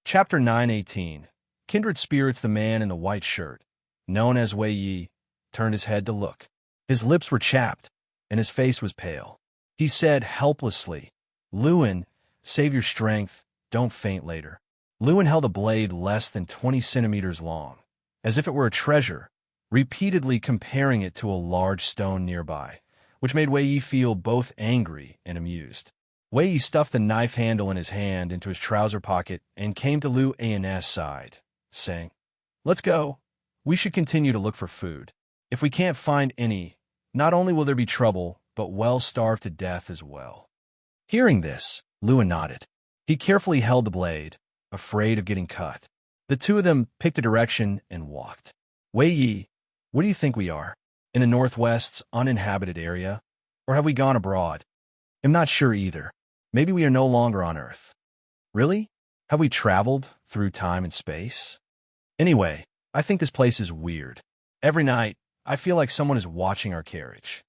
Chapter 918. Kindred Spirits. The man in the white shirt, known as Wei Yi, turned his head to look. His lips were chapped, and his face was pale. He said helplessly, "Luan, save your strength, don't faint later." Luan held a blade less than 20 centimeters long, as if it were a treasure, repeatedly comparing it to a large stone nearby, which made Wei Yi feel both angry and amused. Wei Yi stuffed the knife handle in his hand into his trouser pocket and came to Lu An's side, saying, "Let's go. We should continue to look for food. If we can't find any, not only will there be trouble, but we'll starve to death as well." Hearing this, Luan nodded. He carefully held the blade, afraid of getting cut. The two of them picked a direction and walked. "Wei Yi, where do you think we are? In the Northwest's uninhabited area? Or have we gone abroad?" "I'm not sure either. Maybe we are no longer on Earth." "Really? Have we traveled through time and space? Anyway, I think this place is weird. Every night, I feel like someone is watching our carriage."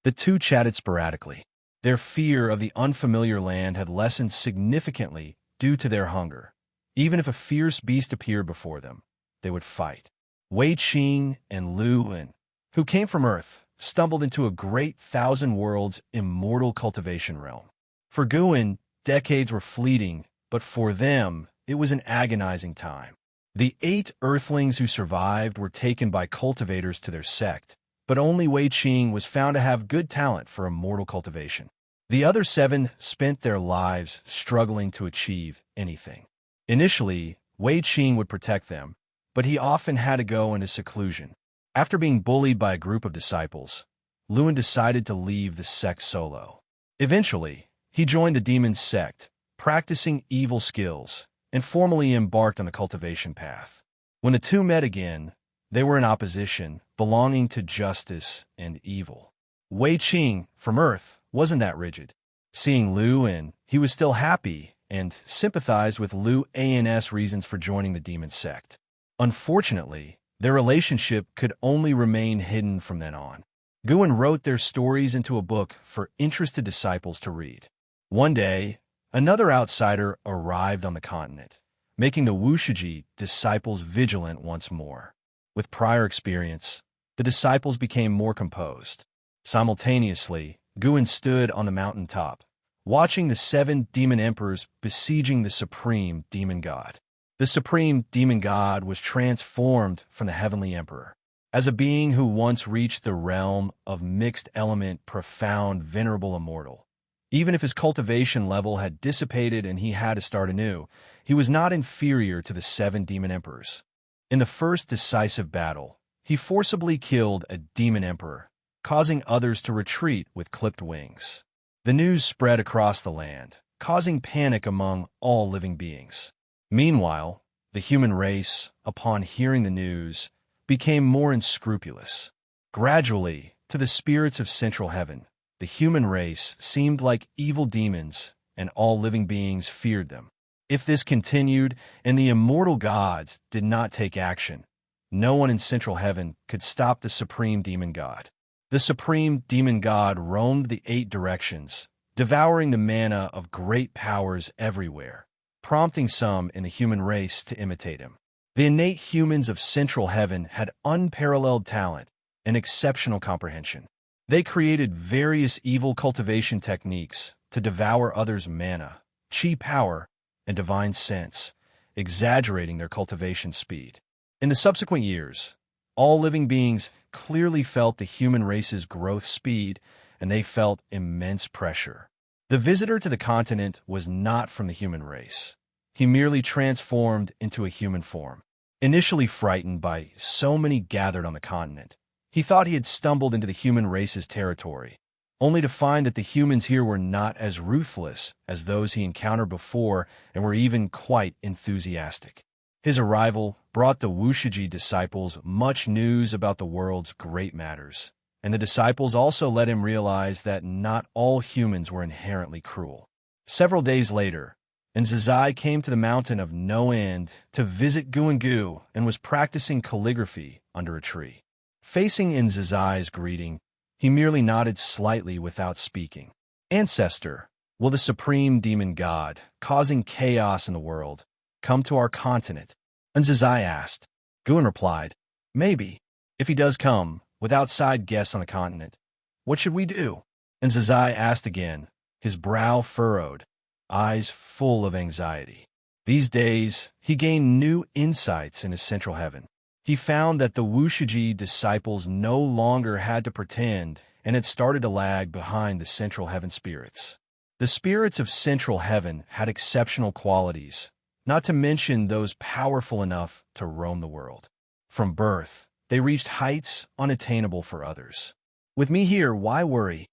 The two chatted sporadically. Their fear of the unfamiliar land had lessened significantly due to their hunger. Even if a fierce beast appeared before them, they would fight. Wei Qing and Luan, who came from Earth, stumbled into a great thousand worlds immortal cultivation realm. For Guan, decades were fleeting, but for them, it was an agonizing time. The 8 Earthlings who survived were taken by cultivators to their sect, but only Wei Qing was found to have good talent for immortal cultivation. The other 7 spent their lives struggling to achieve anything. Initially, Wei Qing would protect them, but he often had to go into seclusion. After being bullied by a group of disciples, Luan decided to leave the sect solo. Eventually, he joined the demon's sect, practicing evil skills, and formally embarked on the cultivation path. When the two met again, they were in opposition, belonging to justice and evil. Wei Qing, from Earth, wasn't that rigid. Seeing Luan, he was still happy and sympathized with Lu An's reasons for joining the demon sect. Unfortunately, their relationship could only remain hidden from then on. Guan wrote their stories into a book for interested disciples to read. One day, another outsider arrived on the continent, making the Wuxia disciples vigilant once more. With prior experience, the disciples became more composed. Simultaneously, Guan stood on the mountaintop, watching the 7 demon emperors besieging the supreme demon god. The supreme demon god was transformed from the heavenly emperor. As a being who once reached the realm of mixed element, profound, venerable immortal. Even if his cultivation level had dissipated and he had to start anew, he was not inferior to the 7 demon emperors. In the first decisive battle, he forcibly killed a demon emperor, causing others to retreat with clipped wings. The news spread across the land, causing panic among all living beings. Meanwhile, the human race, upon hearing the news, became more unscrupulous. Gradually, to the spirits of Central Heaven, the human race seemed like evil demons, and all living beings feared them. If this continued, and the immortal gods did not take action, no one in Central Heaven could stop the supreme demon god. The supreme demon god roamed the 8 directions, devouring the mana of great powers everywhere, prompting some in the human race to imitate him. The innate humans of Central Heaven had unparalleled talent and exceptional comprehension. They created various evil cultivation techniques to devour others' mana, chi power, and divine sense, exaggerating their cultivation speed. In the subsequent years, all living beings clearly felt the human race's growth speed, and they felt immense pressure. The visitor to the continent was not from the human race. He merely transformed into a human form. Initially frightened by so many gathered on the continent, he thought he had stumbled into the human race's territory, only to find that the humans here were not as ruthless as those he encountered before and were even quite enthusiastic. His arrival brought the Wuxia disciples much news about the world's great matters, and the disciples also let him realize that not all humans were inherently cruel. Several days later, Zizai came to the mountain of no end to visit Guangu and was practicing calligraphy under a tree. Facing Zizai's greeting, he merely nodded slightly without speaking. "Ancestor, will the supreme demon god, causing chaos in the world, come to our continent? And Zazai asked. Guin replied, maybe. If he does come, with outside guests on the continent, what should we do? And Zazai asked again, his brow furrowed, eyes full of anxiety. These days, he gained new insights in his central heaven. He found that the Wuxia disciples no longer had to pretend and had started to lag behind the central heaven spirits. The spirits of central heaven had exceptional qualities, not to mention those powerful enough to roam the world. From birth, they reached heights unattainable for others. With me here, why worry?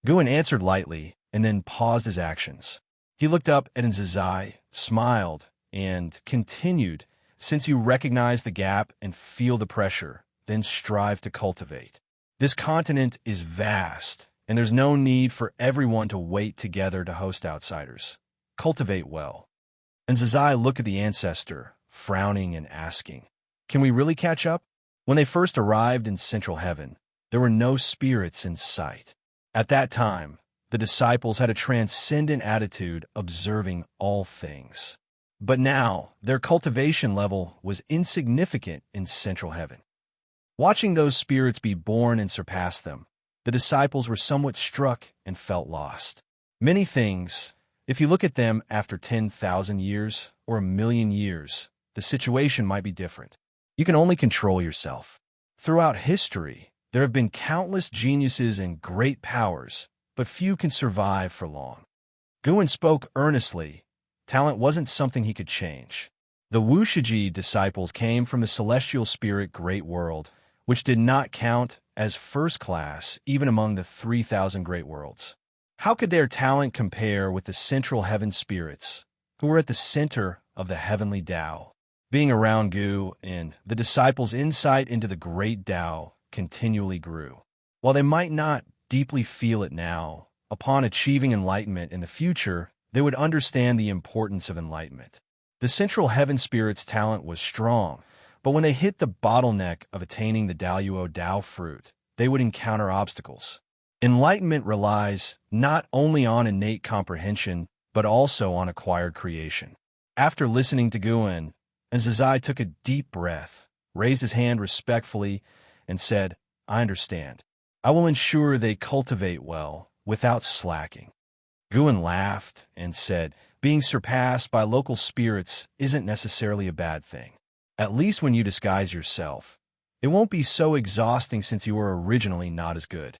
Guin answered lightly and then paused his actions. He looked up at Nzazai, smiled, and continued, since you recognize the gap and feel the pressure, then strive to cultivate. This continent is vast, and there's no need for everyone to wait together to host outsiders. Cultivate well. And Nzazai looked at the ancestor, frowning and asking, can we really catch up? When they first arrived in central heaven, there were no spirits in sight. At that time, the disciples had a transcendent attitude observing all things. But now, their cultivation level was insignificant in central heaven. Watching those spirits be born and surpass them, the disciples were somewhat struck and felt lost. Many things, if you look at them after 10,000 years or 1,000,000 years, the situation might be different. You can only control yourself. Throughout history, there have been countless geniuses and great powers, but few can survive for long. Guin spoke earnestly. Talent wasn't something he could change. The Wuxia disciples came from the celestial spirit great world, which did not count as first class even among the 3,000 great worlds. How could their talent compare with the central heaven spirits, who were at the center of the heavenly Tao? Being around Gu and the disciples' insight into the great Tao continually grew. While they might not deeply feel it now, upon achieving enlightenment in the future, they would understand the importance of enlightenment. The central heaven spirit's talent was strong, but when they hit the bottleneck of attaining the Daoyuo Dao fruit, they would encounter obstacles. Enlightenment relies not only on innate comprehension, but also on acquired creation. After listening to Guin, Nzazai took a deep breath, raised his hand respectfully, and said, I understand. I will ensure they cultivate well, without slacking. Guin laughed and said, being surpassed by local spirits isn't necessarily a bad thing. At least when you disguise yourself, it won't be so exhausting since you were originally not as good.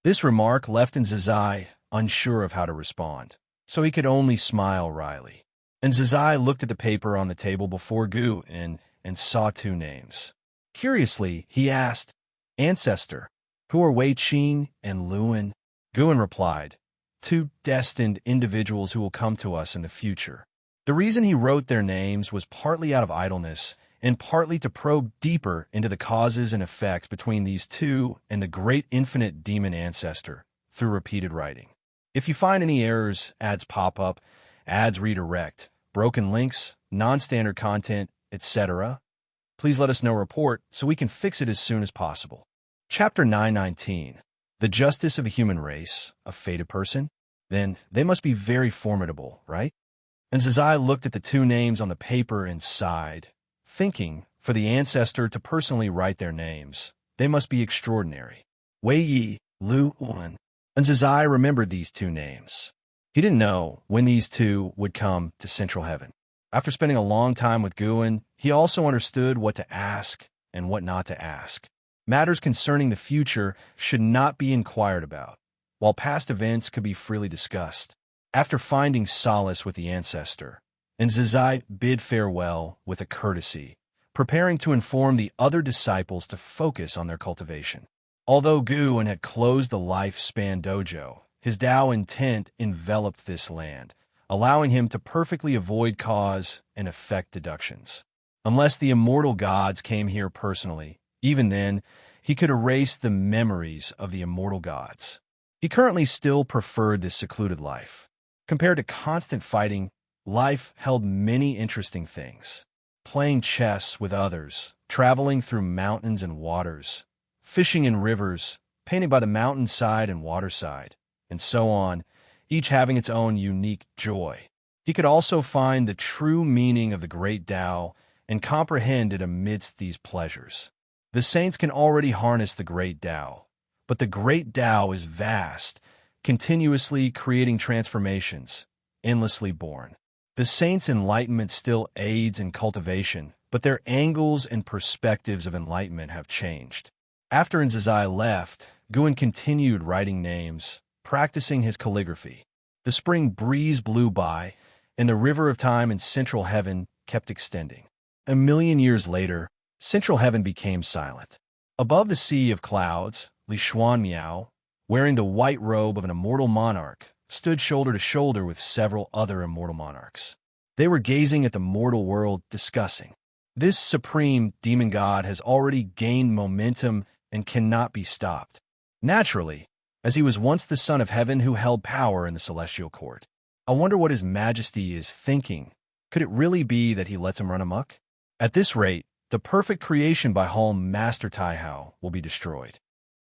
This remark left Nzazai unsure of how to respond, so he could only smile wryly. Nzazai looked at the paper on the table before Guin and saw two names. Curiously, he asked, Ancestor, who are Wei Qin and Luan? Guin replied, two destined individuals who will come to us in the future. The reason he wrote their names was partly out of idleness and partly to probe deeper into the causes and effects between these two and the great infinite demon ancestor through repeated writing. If you find any errors, ads pop up, ads redirect, broken links, non-standard content, etc., please let us know report so we can fix it as soon as possible. Chapter 919. The justice of a human race, a fated person? Then they must be very formidable, right? And Nzazai looked at the two names on the paper and sighed, thinking, for the ancestor to personally write their names, they must be extraordinary. Wei Yi, Lu Wan. And Nzazai remembered these two names. He didn't know when these two would come to Central Heaven. After spending a long time with Guin, he also understood what to ask and what not to ask. Matters concerning the future should not be inquired about, while past events could be freely discussed. After finding solace with the ancestor, Nzazai bid farewell with a courtesy, preparing to inform the other disciples to focus on their cultivation. Although Guin had closed the lifespan dojo, his Tao intent enveloped this land, allowing him to perfectly avoid cause and effect deductions. Unless the immortal gods came here personally, even then, he could erase the memories of the immortal gods. He currently still preferred this secluded life. Compared to constant fighting, life held many interesting things. Playing chess with others, traveling through mountains and waters, fishing in rivers, painting by the mountainside and waterside, and so on, each having its own unique joy. He could also find the true meaning of the great Tao and comprehend it amidst these pleasures. The saints can already harness the great Tao, but the great Tao is vast, continuously creating transformations, endlessly born. The saints' enlightenment still aids in cultivation, but their angles and perspectives of enlightenment have changed. After Nzazai left, Guan continued writing names, practicing his calligraphy. The spring breeze blew by, and the river of time in central heaven kept extending. 1,000,000 years later, central heaven became silent. Above the sea of clouds, Li Xuanmiao, wearing the white robe of an immortal monarch, stood shoulder to shoulder with several other immortal monarchs. They were gazing at the mortal world, discussing. This supreme demon god has already gained momentum and cannot be stopped. Naturally, as he was once the son of heaven who held power in the celestial court. I wonder what his majesty is thinking. Could it really be that he lets him run amok? At this rate, the perfect creation by Home Master Taihao will be destroyed.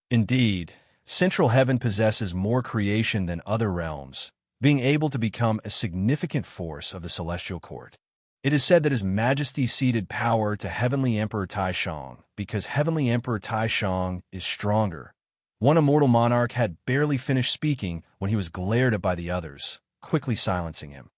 Indeed, central heaven possesses more creation than other realms, being able to become a significant force of the celestial court. It is said that His Majesty ceded power to Heavenly Emperor Taishang because Heavenly Emperor Taishang is stronger. One immortal monarch had barely finished speaking when he was glared at by the others, quickly silencing him.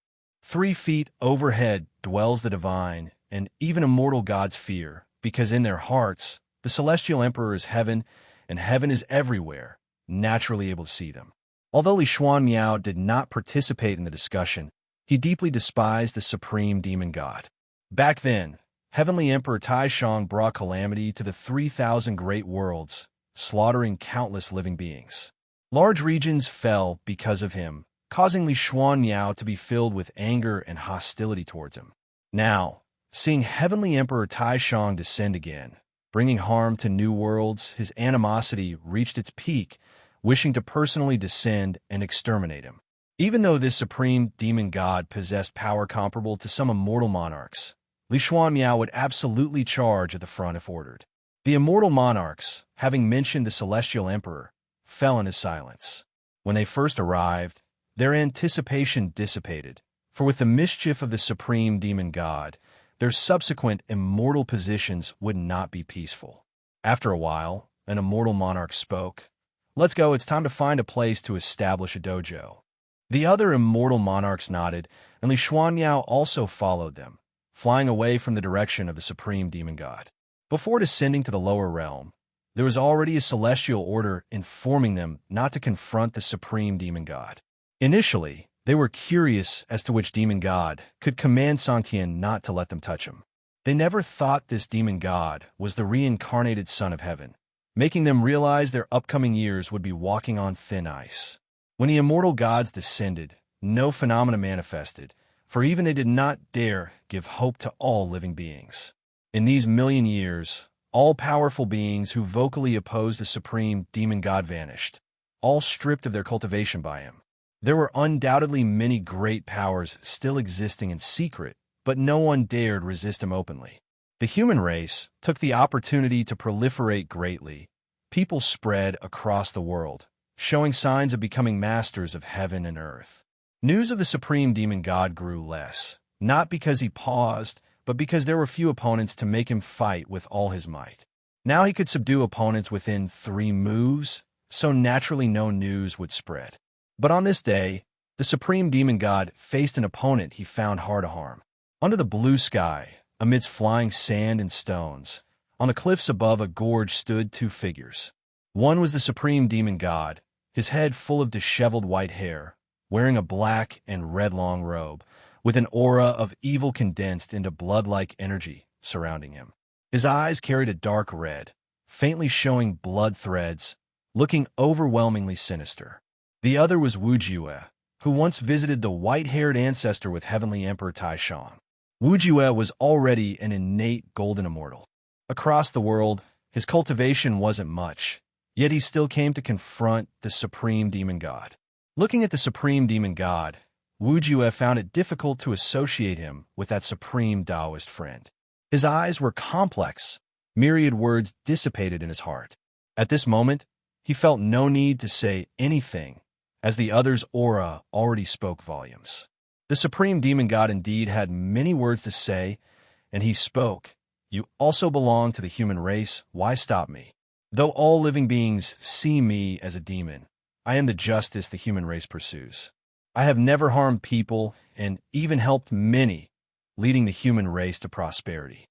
3 feet overhead dwells the divine, and even immortal gods fear, because in their hearts, the celestial emperor is heaven, and heaven is everywhere, naturally able to see them. Although Li Xuanmiao did not participate in the discussion, he deeply despised the supreme demon god. Back then, Heavenly Emperor Taishang brought calamity to the 3,000 great worlds, slaughtering countless living beings. Large regions fell because of him, causing Li Xuanmiao to be filled with anger and hostility towards him. Now, seeing Heavenly Emperor Taishang descend again, bringing harm to new worlds, his animosity reached its peak, wishing to personally descend and exterminate him. Even though this supreme demon god possessed power comparable to some immortal monarchs, Li Xuanmiao would absolutely charge at the front if ordered. The immortal monarchs, having mentioned the celestial emperor, fell in his silence. When they first arrived, their anticipation dissipated, for with the mischief of the supreme demon god, their subsequent immortal positions would not be peaceful. After a while, an immortal monarch spoke. "Let's go, it's time to find a place to establish a dojo." The other immortal monarchs nodded, and Li Xuanmiao also followed them, flying away from the direction of the supreme demon god. Before descending to the lower realm, there was already a celestial order informing them not to confront the supreme demon god. Initially, they were curious as to which demon god could command Xianxia not to let them touch him. They never thought this demon god was the reincarnated son of heaven, making them realize their upcoming years would be walking on thin ice. When the immortal gods descended, no phenomena manifested, for even they did not dare give hope to all living beings. In these 1,000,000 years, all powerful beings who vocally opposed the supreme demon god vanished, all stripped of their cultivation by him. There were undoubtedly many great powers still existing in secret, but no one dared resist him openly. The human race took the opportunity to proliferate greatly. People spread across the world, showing signs of becoming masters of heaven and earth. News of the supreme demon god grew less, not because he paused, but because there were few opponents to make him fight with all his might. Now he could subdue opponents within 3 moves, so naturally no news would spread. But on this day, the supreme demon god faced an opponent he found hard to harm. Under the blue sky, amidst flying sand and stones, on the cliffs above a gorge stood 2 figures. One was the supreme demon god, his head full of disheveled white hair, wearing a black and red long robe, with an aura of evil condensed into blood-like energy surrounding him. His eyes carried a dark red, faintly showing blood threads, looking overwhelmingly sinister. The other was Wuxia, who once visited the white-haired ancestor with Heavenly Emperor Taishang. Wuxia was already an innate golden immortal. Across the world, his cultivation wasn't much, yet he still came to confront the supreme demon god. Looking at the supreme demon god, Wuxia found it difficult to associate him with that supreme Taoist friend. His eyes were complex, myriad words dissipated in his heart. At this moment, he felt no need to say anything, as the other's aura already spoke volumes. The supreme demon god indeed had many words to say, and he spoke. You also belong to the human race. Why stop me? Though all living beings see me as a demon, I am the justice the human race pursues. I have never harmed people and even helped many, leading the human race to prosperity.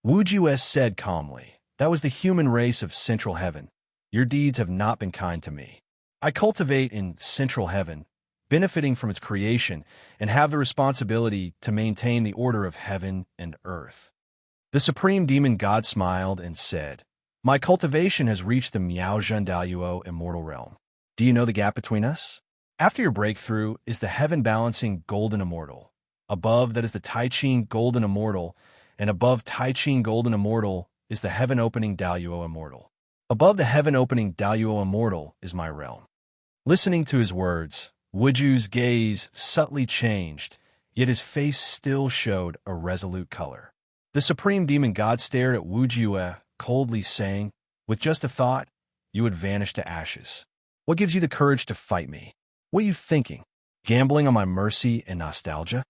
Wuxia said calmly, that was the human race of Central Heaven. Your deeds have not been kind to me. I cultivate in Central Heaven, benefiting from its creation, and have the responsibility to maintain the order of heaven and earth. The supreme demon god smiled and said, my cultivation has reached the Miaozhen Daluo immortal realm. Do you know the gap between us? After your breakthrough is the heaven-balancing golden immortal. Above that is the Tai-Ching golden immortal, and above Tai-Ching golden immortal is the heaven-opening Daluo immortal. Above the heaven-opening Daluo immortal is my realm. Listening to his words, Wuju's gaze subtly changed, yet his face still showed a resolute color. The supreme demon god stared at Wuju, coldly saying, with just a thought, you would vanish to ashes. What gives you the courage to fight me? What are you thinking? Gambling on my mercy and nostalgia?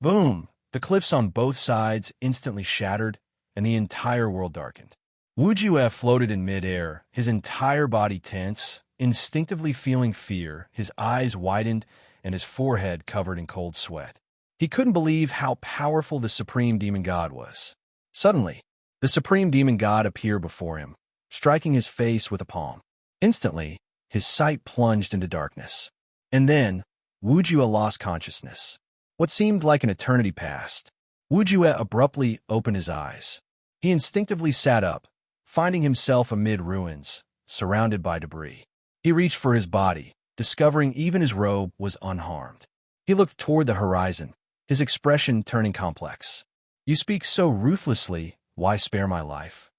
Boom! The cliffs on both sides instantly shattered, and the entire world darkened. Wuju floated in midair, his entire body tense, instinctively feeling fear, his eyes widened, and his forehead covered in cold sweat. He couldn't believe how powerful the supreme demon god was. Suddenly, the supreme demon god appeared before him, striking his face with a palm. Instantly, his sight plunged into darkness. And then, Wuju lost consciousness. What seemed like an eternity passed. Wuju abruptly opened his eyes. He instinctively sat up, finding himself amid ruins, surrounded by debris. He reached for his body, discovering even his robe was unharmed. He looked toward the horizon, his expression turning complex. You speak so ruthlessly, why spare my life?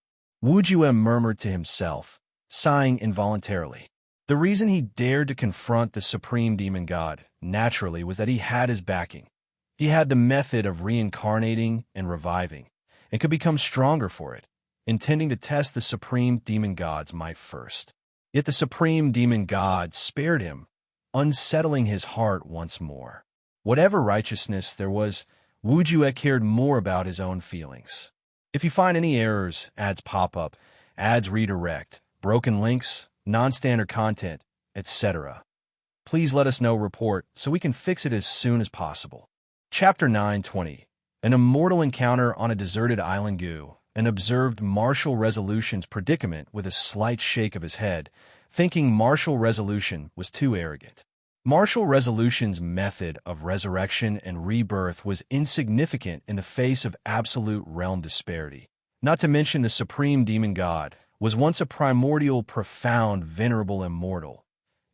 Wuju murmured to himself, sighing involuntarily. The reason he dared to confront the supreme demon god, naturally, was that he had his backing. He had the method of reincarnating and reviving, and could become stronger for it, intending to test the supreme demon god's might first. Yet the supreme demon god spared him, unsettling his heart once more. Whatever righteousness there was, Wuju cared more about his own feelings. If you find any errors, ads pop up, ads redirect, broken links, non-standard content, etc., please let us know, report, so we can fix it as soon as possible. Chapter 9:20. An immortal encounter on a deserted island. Gu and observed Martial Resolution's predicament with a slight shake of his head, thinking Martial Resolution was too arrogant. Martial Resolution's method of resurrection and rebirth was insignificant in the face of absolute realm disparity. Not to mention the supreme demon god was once a primordial, profound, venerable immortal,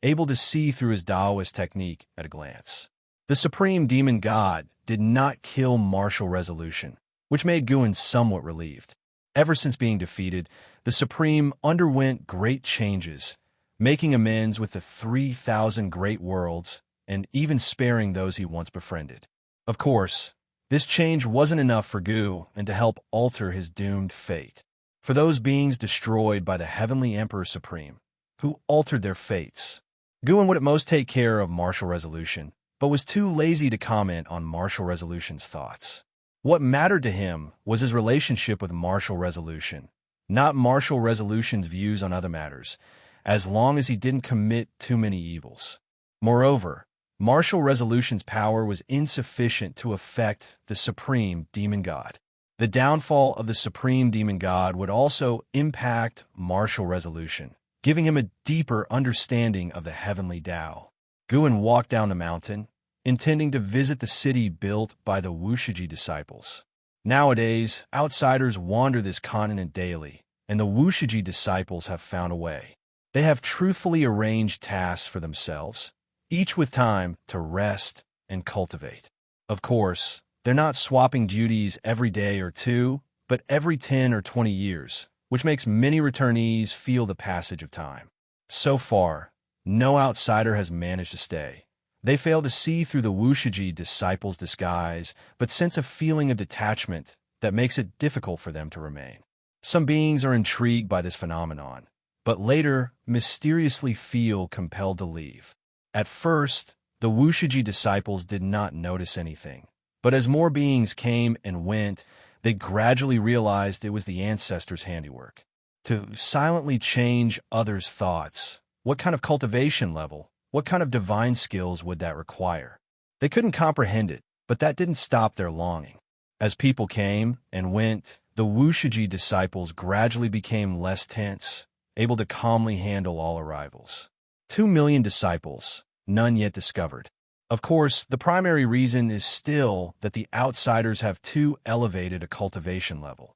able to see through his Taoist technique at a glance. The supreme demon god did not kill Martial Resolution, which made Guin somewhat relieved. Ever since being defeated, the Supreme underwent great changes, making amends with the 3,000 great worlds and even sparing those he once befriended. Of course, this change wasn't enough for Gu and to help alter his doomed fate. For those beings destroyed by the Heavenly Emperor Supreme, who altered their fates, Guin would at most take care of Martial Resolution, but was too lazy to comment on Martial Resolution's thoughts. What mattered to him was his relationship with Martial Resolution, not Martial Resolution's views on other matters, as long as he didn't commit too many evils. Moreover, Martial Resolution's power was insufficient to affect the Supreme Demon God. The downfall of the Supreme Demon God would also impact Martial Resolution, giving him a deeper understanding of the heavenly Tao. Guin walked down the mountain, intending to visit the city built by the Wuxia disciples. Nowadays, outsiders wander this continent daily, and the Wuxia disciples have found a way. They have truthfully arranged tasks for themselves, each with time to rest and cultivate. Of course, they're not swapping duties every day or two, but every 10 or 20 years, which makes many returnees feel the passage of time. So far, no outsider has managed to stay. They fail to see through the Wuxia disciples' disguise, but sense a feeling of detachment that makes it difficult for them to remain. Some beings are intrigued by this phenomenon, but later mysteriously feel compelled to leave. At first, the Wuxia disciples did not notice anything. But as more beings came and went, they gradually realized it was the ancestors' handiwork. To silently change others' thoughts, what kind of cultivation level, what kind of divine skills would that require? They couldn't comprehend it, but that didn't stop their longing. As people came and went, the Wuxia disciples gradually became less tense, able to calmly handle all arrivals. 2 million disciples, none yet discovered. Of course, the primary reason is still that the outsiders have too elevated a cultivation level.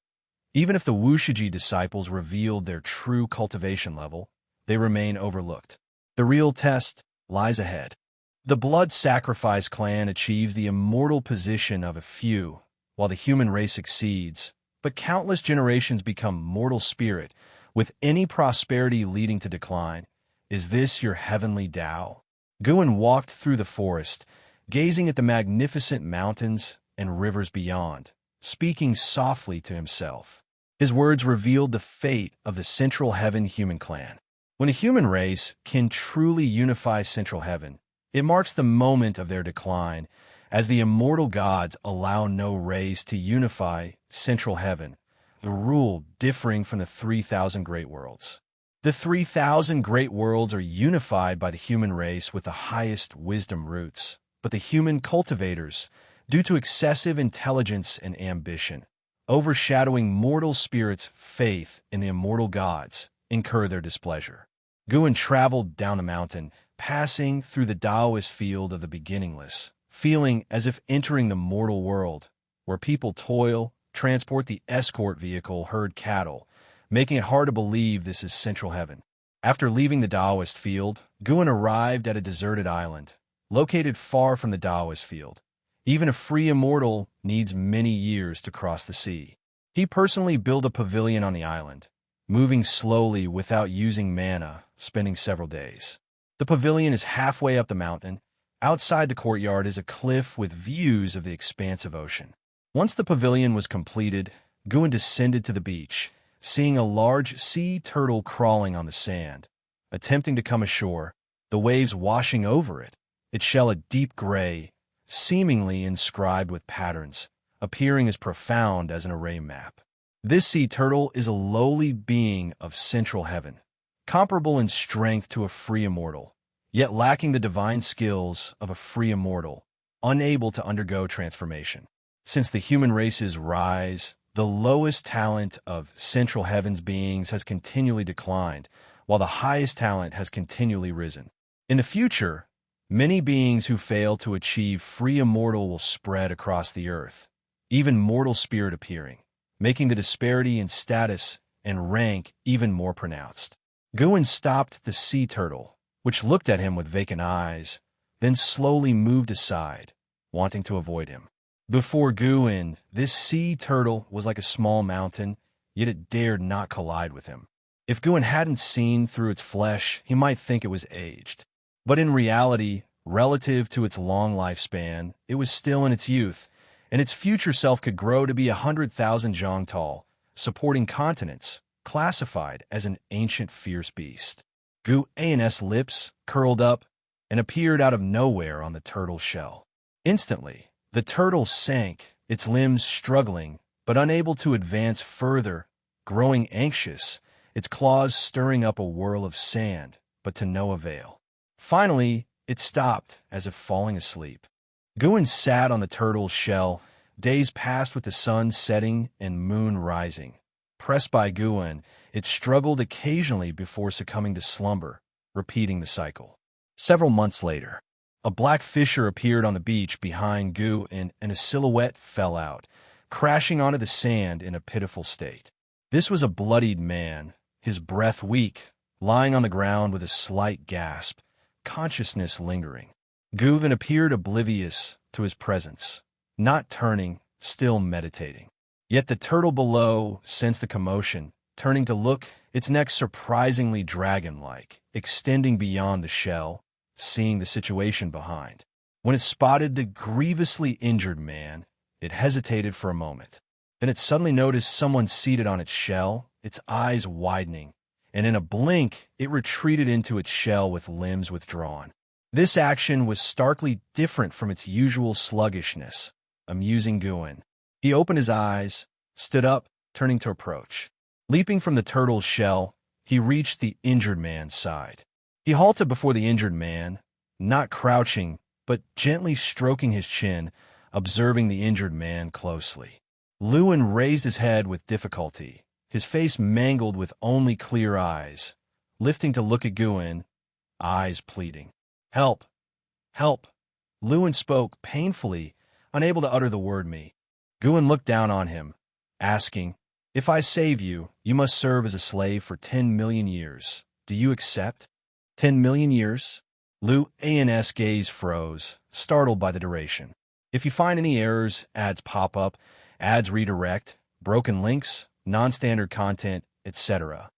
Even if the Wuxia disciples revealed their true cultivation level, they remain overlooked. The real test lies ahead. The blood sacrifice clan achieves the immortal position of a few, while the human race exceeds, but countless generations become mortal spirit, with any prosperity leading to decline. Is this your heavenly Tao? Guan walked through the forest, gazing at the magnificent mountains and rivers beyond, speaking softly to himself. His words revealed the fate of the Central Heaven human clan. When a human race can truly unify Central Heaven, it marks the moment of their decline, as the immortal gods allow no race to unify Central Heaven, the rule differing from the 3,000 great worlds. The 3,000 great worlds are unified by the human race with the highest wisdom roots, but the human cultivators, due to excessive intelligence and ambition, overshadowing mortal spirits' faith in the immortal gods, incur their displeasure. Guan traveled down the mountain, passing through the Taoist field of the beginningless, feeling as if entering the mortal world, where people toil, transport the escort vehicle, herd cattle, making it hard to believe this is Central Heaven. After leaving the Taoist field, Guan arrived at a deserted island, located far from the Taoist field. Even a free immortal needs many years to cross the sea. He personally built a pavilion on the island, moving slowly without using mana, spending several days. The pavilion is halfway up the mountain. Outside the courtyard is a cliff with views of the expansive ocean. Once the pavilion was completed, Guan descended to the beach, seeing a large sea turtle crawling on the sand, attempting to come ashore, the waves washing over it, its shell a deep gray, seemingly inscribed with patterns, appearing as profound as an array map. This sea turtle is a lowly being of Central Heaven, comparable in strength to a free immortal, yet lacking the divine skills of a free immortal, unable to undergo transformation. Since the human race's rise, the lowest talent of Central Heaven's beings has continually declined, while the highest talent has continually risen. In the future, many beings who fail to achieve free immortal will spread across the earth, even mortal spirit appearing, making the disparity in status and rank even more pronounced. Guan stopped the sea turtle, which looked at him with vacant eyes, then slowly moved aside, wanting to avoid him. Before Guan, this sea turtle was like a small mountain, yet it dared not collide with him. If Guan hadn't seen through its flesh, he might think it was aged. But in reality, relative to its long lifespan, it was still in its youth, and its future self could grow to be 100,000 zhang tall, supporting continents, classified as an ancient fierce beast. Guan's lips curled up and appeared out of nowhere on the turtle's shell. Instantly, the turtle sank, its limbs struggling, but unable to advance further, growing anxious, its claws stirring up a whirl of sand, but to no avail. Finally, it stopped, as if falling asleep. Guan sat on the turtle's shell. Days passed with the sun setting and moon rising. Pressed by Guan, it struggled occasionally before succumbing to slumber, repeating the cycle. Several months later, a black fissure appeared on the beach behind Guan, and a silhouette fell out, crashing onto the sand in a pitiful state. This was a bloodied man, his breath weak, lying on the ground with a slight gasp, consciousness lingering. Guan appeared oblivious to his presence, not turning, still meditating. Yet the turtle below sensed the commotion, turning to look, its neck surprisingly dragon-like, extending beyond the shell, seeing the situation behind. When it spotted the grievously injured man, it hesitated for a moment. Then it suddenly noticed someone seated on its shell, its eyes widening, and in a blink it retreated into its shell with limbs withdrawn. This action was starkly different from its usual sluggishness, amusing Guan. He opened his eyes, stood up, turning to approach. Leaping from the turtle's shell, he reached the injured man's side. He halted before the injured man, not crouching, but gently stroking his chin, observing the injured man closely. Lewin raised his head with difficulty, his face mangled with only clear eyes, lifting to look at Guan, eyes pleading. "Help! Help!" Lewin spoke painfully, unable to utter the word me. Guan looked down on him, asking, "If I save you, you must serve as a slave for 10 million years. Do you accept?" 10 million years? Luan's gaze froze, startled by the duration. If you find any errors, ads pop up, ads redirect, broken links, non-standard content, etc.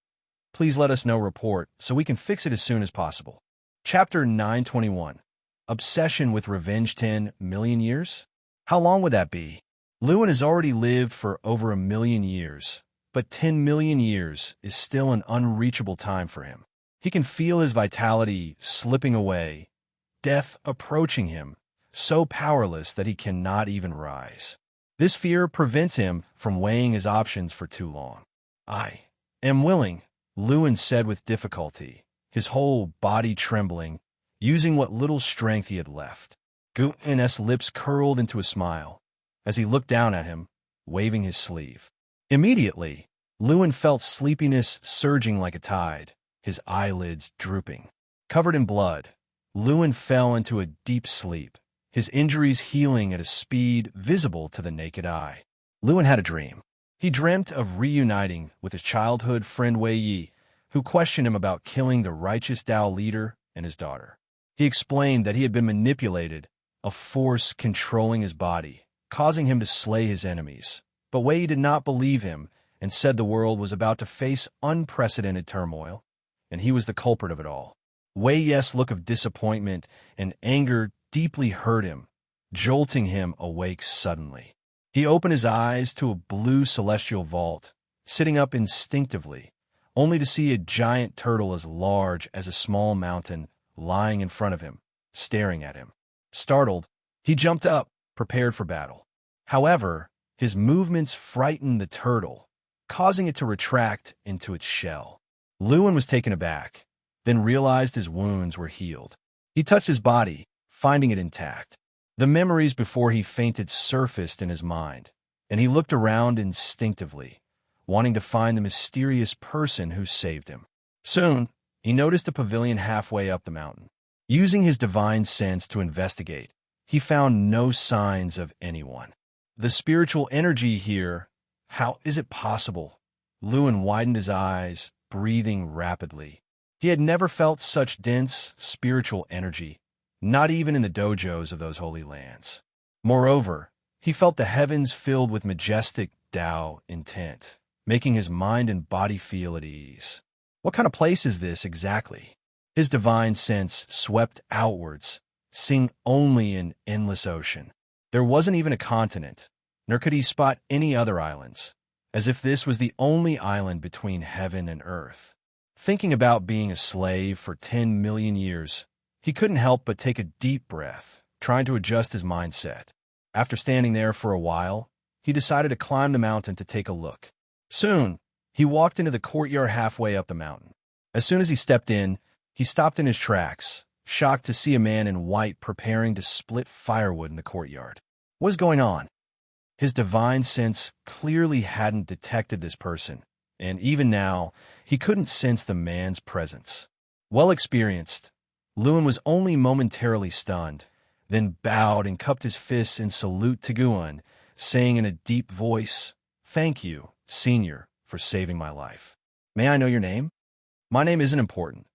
Please let us know report so we can fix it as soon as possible. Chapter 921. Obsession with Revenge 10 million years? How long would that be? Lewin has already lived for over 1 million years, but 10 million years is still an unreachable time for him. He can feel his vitality slipping away, death approaching him, so powerless that he cannot even rise. This fear prevents him from weighing his options for too long. "I am willing," Lewin said with difficulty, his whole body trembling, using what little strength he had left. Guan's lips curled into a smile as he looked down at him, waving his sleeve. Immediately, Lewin felt sleepiness surging like a tide, his eyelids drooping. Covered in blood, Lewin fell into a deep sleep, his injuries healing at a speed visible to the naked eye. Lewin had a dream. He dreamt of reuniting with his childhood friend Wei Yi, who questioned him about killing the righteous Dao leader and his daughter. He explained that he had been manipulated, a force controlling his body, causing him to slay his enemies. But Wei did not believe him and said the world was about to face unprecedented turmoil, and he was the culprit of it all. Wei's look of disappointment and anger deeply hurt him, jolting him awake suddenly. He opened his eyes to a blue celestial vault, sitting up instinctively, only to see a giant turtle as large as a small mountain lying in front of him, staring at him. Startled, he jumped up, prepared for battle. However, his movements frightened the turtle, causing it to retract into its shell. Lewin was taken aback, then realized his wounds were healed. He touched his body, finding it intact. The memories before he fainted surfaced in his mind, and he looked around instinctively, wanting to find the mysterious person who saved him. Soon, he noticed a pavilion halfway up the mountain. Using his divine sense to investigate, he found no signs of anyone. The spiritual energy here, how is it possible? Lewin widened his eyes, breathing rapidly. He had never felt such dense spiritual energy, not even in the dojos of those holy lands. Moreover, he felt the heavens filled with majestic Tao intent, making his mind and body feel at ease. What kind of place is this exactly? His divine sense swept outwards, seeing only an endless ocean. There wasn't even a continent, nor could he spot any other islands, as if this was the only island between heaven and earth. Thinking about being a slave for 10 million years, he couldn't help but take a deep breath, trying to adjust his mindset. After standing there for a while, he decided to climb the mountain to take a look. Soon, he walked into the courtyard halfway up the mountain. As soon as he stepped in, he stopped in his tracks, shocked to see a man in white preparing to split firewood in the courtyard. What was going on? His divine sense clearly hadn't detected this person, and even now, he couldn't sense the man's presence. Well experienced, Lewin was only momentarily stunned, then bowed and cupped his fists in salute to Guan, saying in a deep voice, "Thank you, Senior, for saving my life. May I know your name?" "My name isn't important.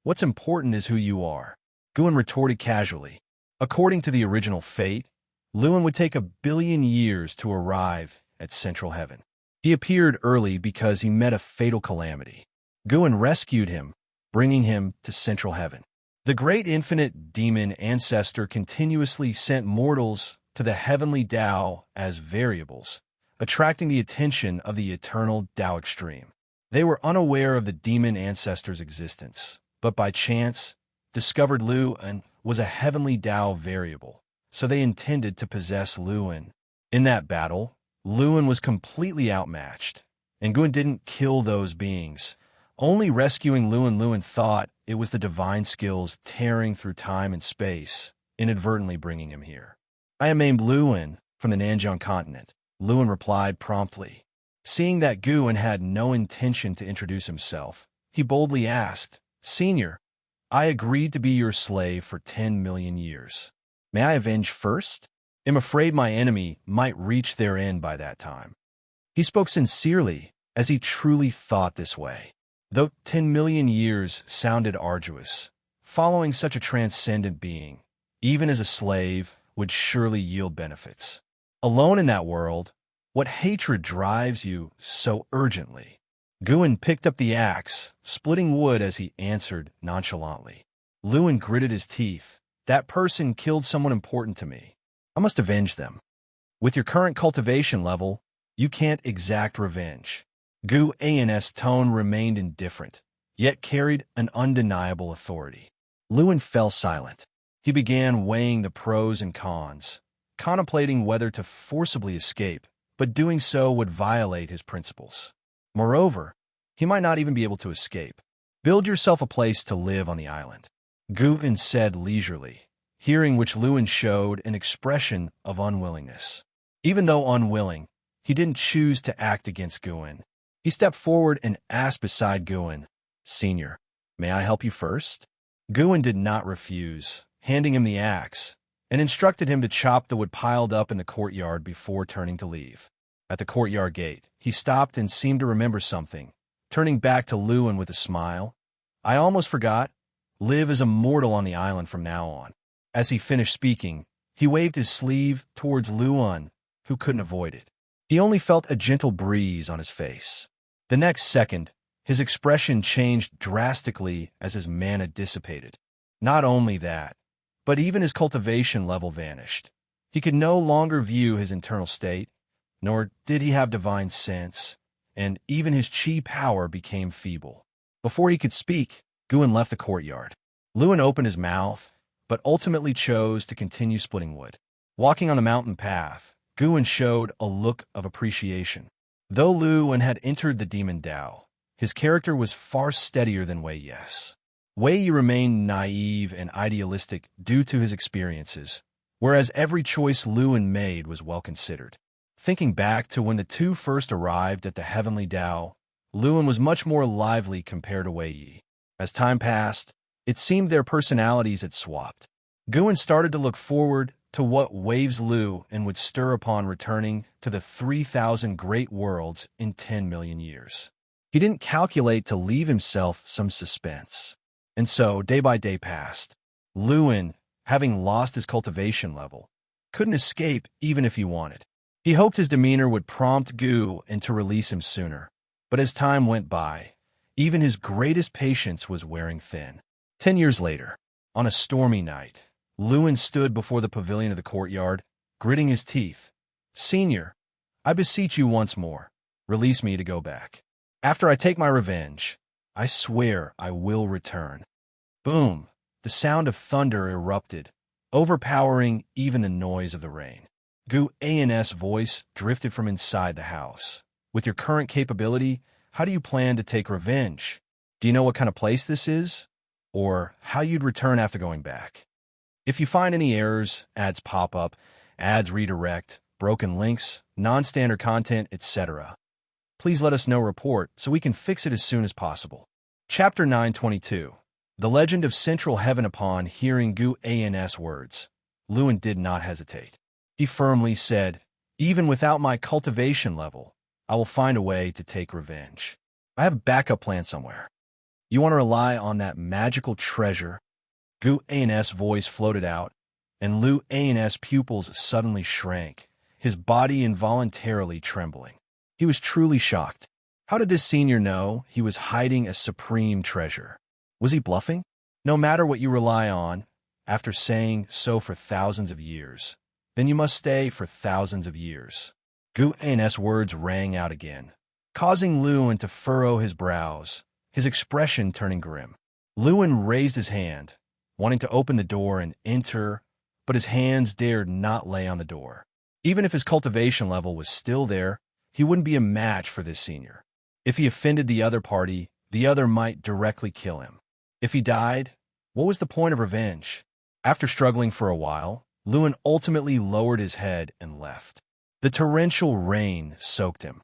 What's important is who you are," Guan retorted casually. According to the original fate, Lewin would take 1 billion years to arrive at Central Heaven. He appeared early because he met a fatal calamity. Guan rescued him, bringing him to Central Heaven. The great infinite demon ancestor continuously sent mortals to the heavenly Tao as variables, attracting the attention of the eternal Tao extreme. They were unaware of the demon ancestor's existence, but by chance discovered Lu and was a heavenly Tao variable, so they intended to possess Luan. In that battle, Luan was completely outmatched, and Guan didn't kill those beings, only rescuing Luan. Luan thought it was the divine skills tearing through time and space, inadvertently bringing him here. I am named Luan, from the Nanjiang continent, Luan replied promptly. Seeing that Guan had no intention to introduce himself, he boldly asked, Senior, I agreed to be your slave for 10 million years. May I avenge first? I'm afraid my enemy might reach their end by that time. He spoke sincerely, as he truly thought this way. Though 10 million years sounded arduous, following such a transcendent being, even as a slave, would surely yield benefits. Alone in that world, what hatred drives you so urgently? Guan picked up the axe, splitting wood as he answered nonchalantly. Luan gritted his teeth. That person killed someone important to me. I must avenge them. With your current cultivation level, you can't exact revenge. Guan's tone remained indifferent, yet carried an undeniable authority. Luan fell silent. He began weighing the pros and cons, contemplating whether to forcibly escape, but doing so would violate his principles. Moreover, he might not even be able to escape. Build yourself a place to live on the island, Guan said leisurely, hearing which Luan showed an expression of unwillingness. Even though unwilling, he didn't choose to act against Guan. He stepped forward and asked beside Guan, Senior, may I help you first? Guan did not refuse, handing him the axe, and instructed him to chop the wood piled up in the courtyard before turning to leave. At the courtyard gate, he stopped and seemed to remember something, turning back to Luan with a smile. I almost forgot. Live as a mortal on the island from now on. As he finished speaking, he waved his sleeve towards Luan, who couldn't avoid it. He only felt a gentle breeze on his face. The next second, his expression changed drastically as his mana dissipated. Not only that, but even his cultivation level vanished. He could no longer view his internal state, nor did he have divine sense, and even his chi power became feeble. Before he could speak, Guan left the courtyard. Luan opened his mouth, but ultimately chose to continue splitting wood. Walking on the mountain path, Guan showed a look of appreciation. Though Luan had entered the demon Tao, his character was far steadier than Wei Yi's. Wei Yi remained naive and idealistic due to his experiences, whereas every choice Luan made was well considered. Thinking back to when the two first arrived at the heavenly Tao, Luan was much more lively compared to Wei Yi. As time passed, it seemed their personalities had swapped. Guan started to look forward to what waves Luan would stir upon returning to the 3,000 great worlds in 10 million years. He didn't calculate to leave himself some suspense. And so, day by day passed. Luan, having lost his cultivation level, couldn't escape even if he wanted. He hoped his demeanor would prompt Guan to release him sooner. But as time went by, even his greatest patience was wearing thin. 10 years later, on a stormy night, Luan stood before the pavilion of the courtyard, gritting his teeth. Senior, I beseech you once more, release me to go back. After I take my revenge, I swear I will return. Boom! The sound of thunder erupted, overpowering even the noise of the rain. Guan's voice drifted from inside the house. With your current capability, how do you plan to take revenge? Do you know what kind of place this is? Or how you'd return after going back? If you find any errors, ads pop up, ads redirect, broken links, non-standard content, etc., please let us know report so we can fix it as soon as possible. Chapter 922. The Legend of Central Heaven. Upon hearing Guan's words, Luan did not hesitate. He firmly said, even without my cultivation level, I will find a way to take revenge. I have a backup plan somewhere. You want to rely on that magical treasure? Guan's voice floated out, and Luan's pupils suddenly shrank, his body involuntarily trembling. He was truly shocked. How did this senior know he was hiding a supreme treasure? Was he bluffing? No matter what you rely on, after saying so for thousands of years, then you must stay for thousands of years. Guan's words rang out again, causing Luan to furrow his brows, his expression turning grim. Luan raised his hand, wanting to open the door and enter, but his hands dared not lay on the door. Even if his cultivation level was still there, he wouldn't be a match for this senior. If he offended the other party, the other might directly kill him. If he died, what was the point of revenge? After struggling for a while, Lewin ultimately lowered his head and left. The torrential rain soaked him,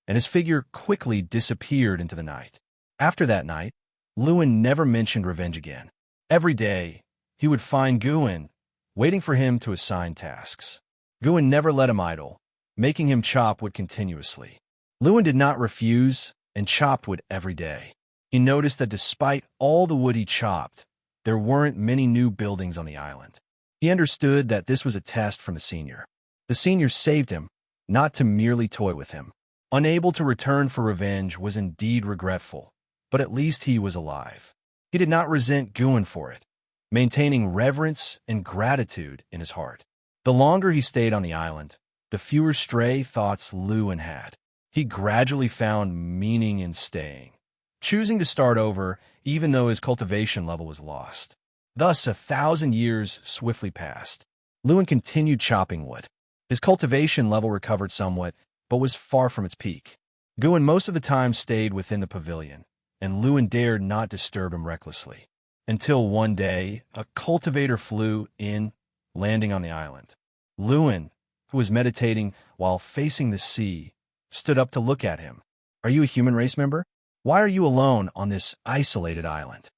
and his figure quickly disappeared into the night. After that night, Lewin never mentioned revenge again. Every day, he would find Guin, waiting for him to assign tasks. Guin never let him idle, making him chop wood continuously. Lewin did not refuse and chopped wood every day. He noticed that despite all the wood he chopped, there weren't many new buildings on the island. He understood that this was a test from the senior. The senior saved him, not to merely toy with him. Unable to return for revenge was indeed regretful, but at least he was alive. He did not resent Guin for it, maintaining reverence and gratitude in his heart. The longer he stayed on the island, the fewer stray thoughts Lewin had. He gradually found meaning in staying, choosing to start over even though his cultivation level was lost. Thus, 1,000 years swiftly passed. Lewin continued chopping wood. His cultivation level recovered somewhat, but was far from its peak. Guin most of the time stayed within the pavilion, and Lewin dared not disturb him recklessly. Until one day, a cultivator flew in, landing on the island. Lewin, who was meditating while facing the sea, stood up to look at him. "Are you a human race member? Why are you alone on this isolated island?"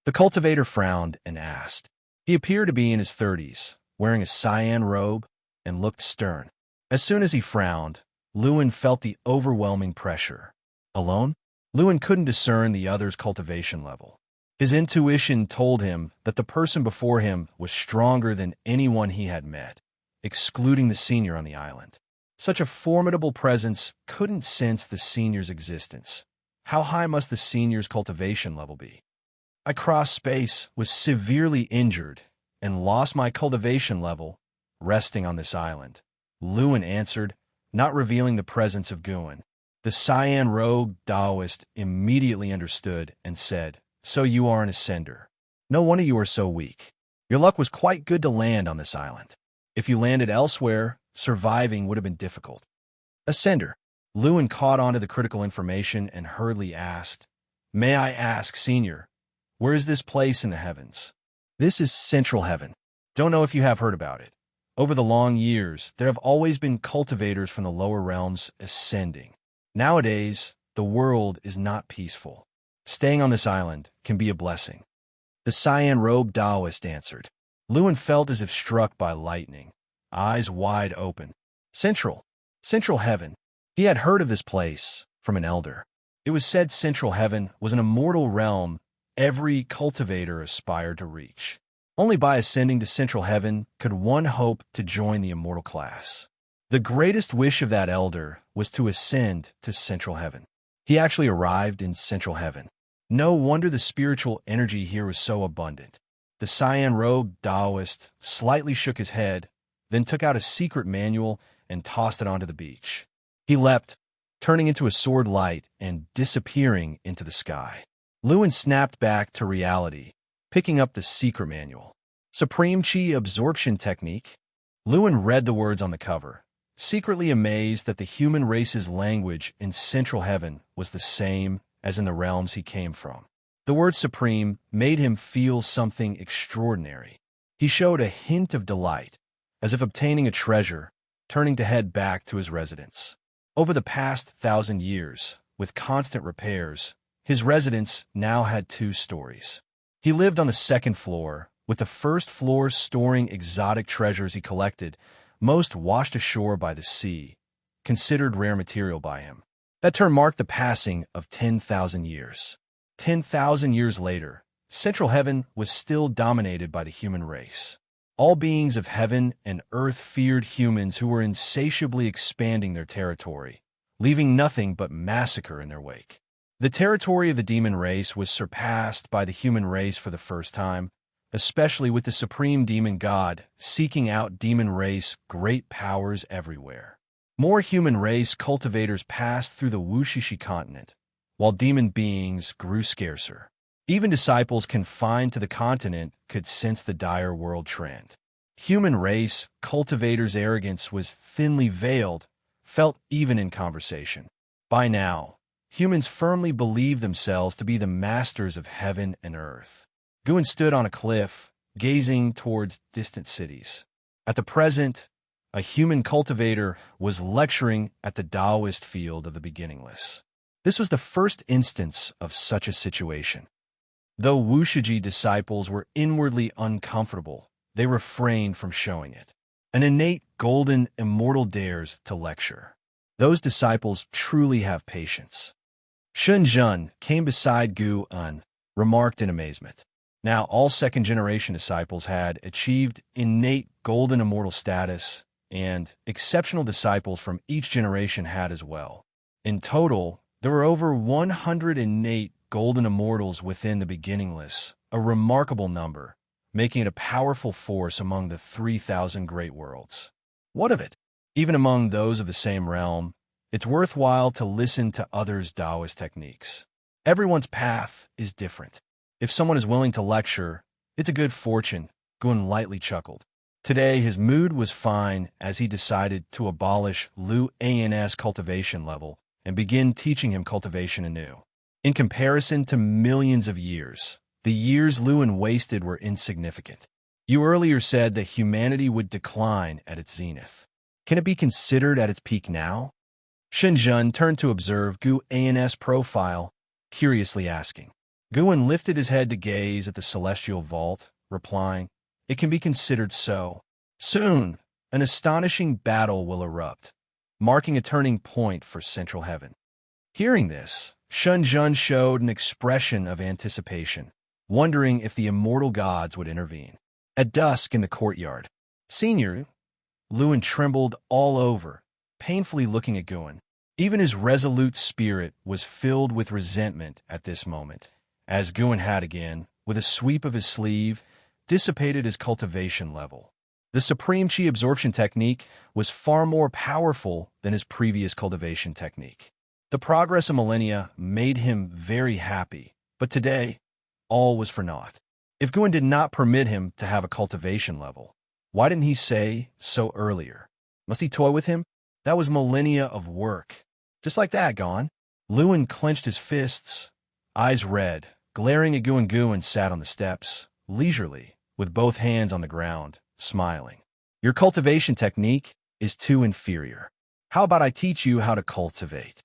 The cultivator frowned and asked. He appeared to be in his 30s, wearing a cyan robe, and looked stern. As soon as he frowned, Lewin felt the overwhelming pressure. Alone? Lewin couldn't discern the other's cultivation level. His intuition told him that the person before him was stronger than anyone he had met, excluding the senior on the island. Such a formidable presence couldn't sense the senior's existence. How high must the senior's cultivation level be? "I crossed space, was severely injured, and lost my cultivation level, resting on this island," Lewin answered, not revealing the presence of Guin. The cyan-robed Taoist immediately understood and said, "So you are an ascender. No wonder you are so weak. Your luck was quite good to land on this island. If you landed elsewhere, surviving would have been difficult." Ascender. Lewin caught on to the critical information and hurriedly asked, "May I ask, Senior, where is this place in the heavens?" "This is Central Heaven. Don't know if you have heard about it. Over the long years, there have always been cultivators from the lower realms ascending. Nowadays, the world is not peaceful. Staying on this island can be a blessing." The cyan-robed Taoist answered. Lewin felt as if struck by lightning, eyes wide open. Central Heaven. He had heard of this place from an elder. It was said Central Heaven was an immortal realm every cultivator aspired to reach. Only by ascending to Central Heaven could one hope to join the immortal class. The greatest wish of that elder was to ascend to Central Heaven. He actually arrived in Central Heaven. No wonder the spiritual energy here was so abundant. The cyan-robed Taoist slightly shook his head, then took out a secret manual and tossed it onto the beach. He leapt, turning into a sword light and disappearing into the sky. Lewin snapped back to reality, picking up the secret manual. Supreme Chi Absorption Technique. Lewin read the words on the cover, secretly amazed that the human race's language in Central Heaven was the same as in the realms he came from. The word supreme made him feel something extraordinary. He showed a hint of delight, as if obtaining a treasure, turning to head back to his residence. Over the past 1,000 years, with constant repairs, his residence now had 2 stories. He lived on the 2nd floor, with the 1st floor storing exotic treasures he collected, most washed ashore by the sea, considered rare material by him. That term marked the passing of 10,000 years. 10,000 years later, Central Heaven was still dominated by the human race. All beings of heaven and earth feared humans who were insatiably expanding their territory, leaving nothing but massacre in their wake. The territory of the demon race was surpassed by the human race for the first time, especially with the supreme demon god seeking out demon race great powers everywhere. More human race cultivators passed through the Wuxia continent, while demon beings grew scarcer. Even disciples confined to the continent could sense the dire world trend. Human race, cultivators' arrogance was thinly veiled, felt even in conversation. By now, humans firmly believed themselves to be the masters of heaven and earth. Guan stood on a cliff, gazing towards distant cities. At the present, a human cultivator was lecturing at the Taoist field of the beginningless. This was the first instance of such a situation. Though Wuxia disciples were inwardly uncomfortable, they refrained from showing it. An innate golden immortal dares to lecture. Those disciples truly have patience. Xianxia came beside Gu Un, remarked in amazement. Now all second-generation disciples had achieved innate golden immortal status, and exceptional disciples from each generation had as well. In total, there were over 100 innate golden immortals within the beginningless, a remarkable number, making it a powerful force among the 3,000 great worlds. What of it? Even among those of the same realm, it's worthwhile to listen to others' Taoist techniques. Everyone's path is different. If someone is willing to lecture, it's a good fortune, Gun lightly chuckled. Today his mood was fine as he decided to abolish Lu An's cultivation level and begin teaching him cultivation anew. In comparison to millions of years, the years Luan wasted were insignificant. You earlier said that humanity would decline at its zenith. Can it be considered at its peak now? Xianxia turned to observe Gu An's profile, curiously asking. Guan lifted his head to gaze at the celestial vault, replying, "It can be considered so. Soon, an astonishing battle will erupt, marking a turning point for central heaven." Hearing this, Xianxia showed an expression of anticipation, wondering if the immortal gods would intervene. At dusk in the courtyard, Senior Luan trembled all over, painfully looking at Guan. Even his resolute spirit was filled with resentment at this moment, as Guan had again, with a sweep of his sleeve, dissipated his cultivation level. The Supreme Qi absorption technique was far more powerful than his previous cultivation technique. The progress of millennia made him very happy, but today, all was for naught. If Guan did not permit him to have a cultivation level, why didn't he say so earlier? Must he toy with him? That was millennia of work. Just like that, gone. Luan clenched his fists, eyes red, glaring at Guan sat on the steps, leisurely, with both hands on the ground, smiling. Your cultivation technique is too inferior. How about I teach you how to cultivate?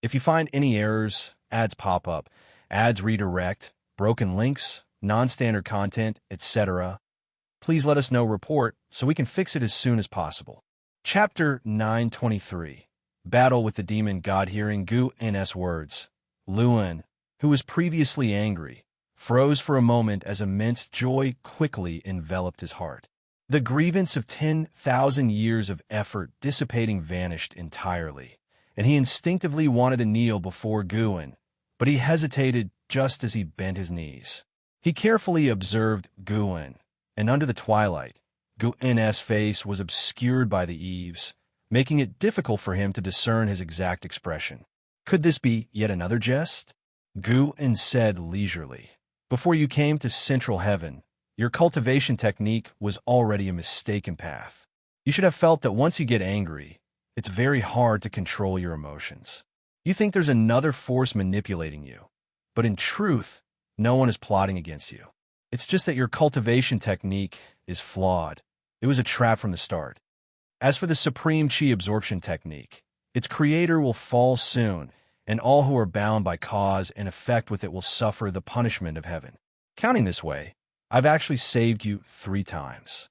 If you find any errors, ads pop up, ads redirect, broken links, non-standard content, etc., please let us know report so we can fix it as soon as possible. Chapter 923. Battle with the Demon God. Hearing Gu N's words, Luan, who was previously angry, froze for a moment as immense joy quickly enveloped his heart. The grievance of 10,000 years of effort dissipating vanished entirely, and he instinctively wanted to kneel before Guan, but he hesitated just as he bent his knees. He carefully observed Guan, and under the twilight, Guan's face was obscured by the eaves, making it difficult for him to discern his exact expression. Could this be yet another jest? Guan said leisurely, "Before you came to Central Heaven, your cultivation technique was already a mistaken path. You should have felt that once you get angry, it's very hard to control your emotions. You think there's another force manipulating you, but in truth, no one is plotting against you. It's just that your cultivation technique is flawed. It was a trap from the start. As for the Supreme Qi absorption technique, its creator will fall soon, and all who are bound by cause and effect with it will suffer the punishment of heaven. Counting this way, I've actually saved you 3 times.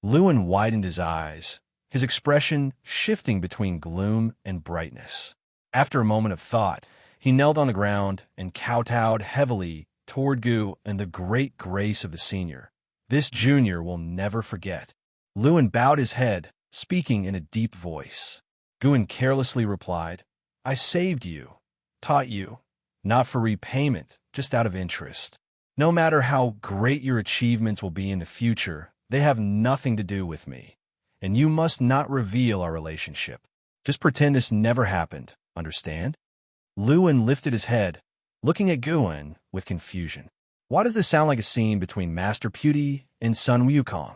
Luan widened his eyes, his expression shifting between gloom and brightness. After a moment of thought, he knelt on the ground and kowtowed heavily toward Gu and the great grace of the senior. This junior will never forget. Luan bowed his head, speaking in a deep voice. Guan carelessly replied, I saved you, taught you, not for repayment, just out of interest. No matter how great your achievements will be in the future, they have nothing to do with me, and you must not reveal our relationship. Just pretend this never happened, understand? Luan lifted his head, looking at Guan with confusion. Why does this sound like a scene between Master Pewdie and Sun Wukong?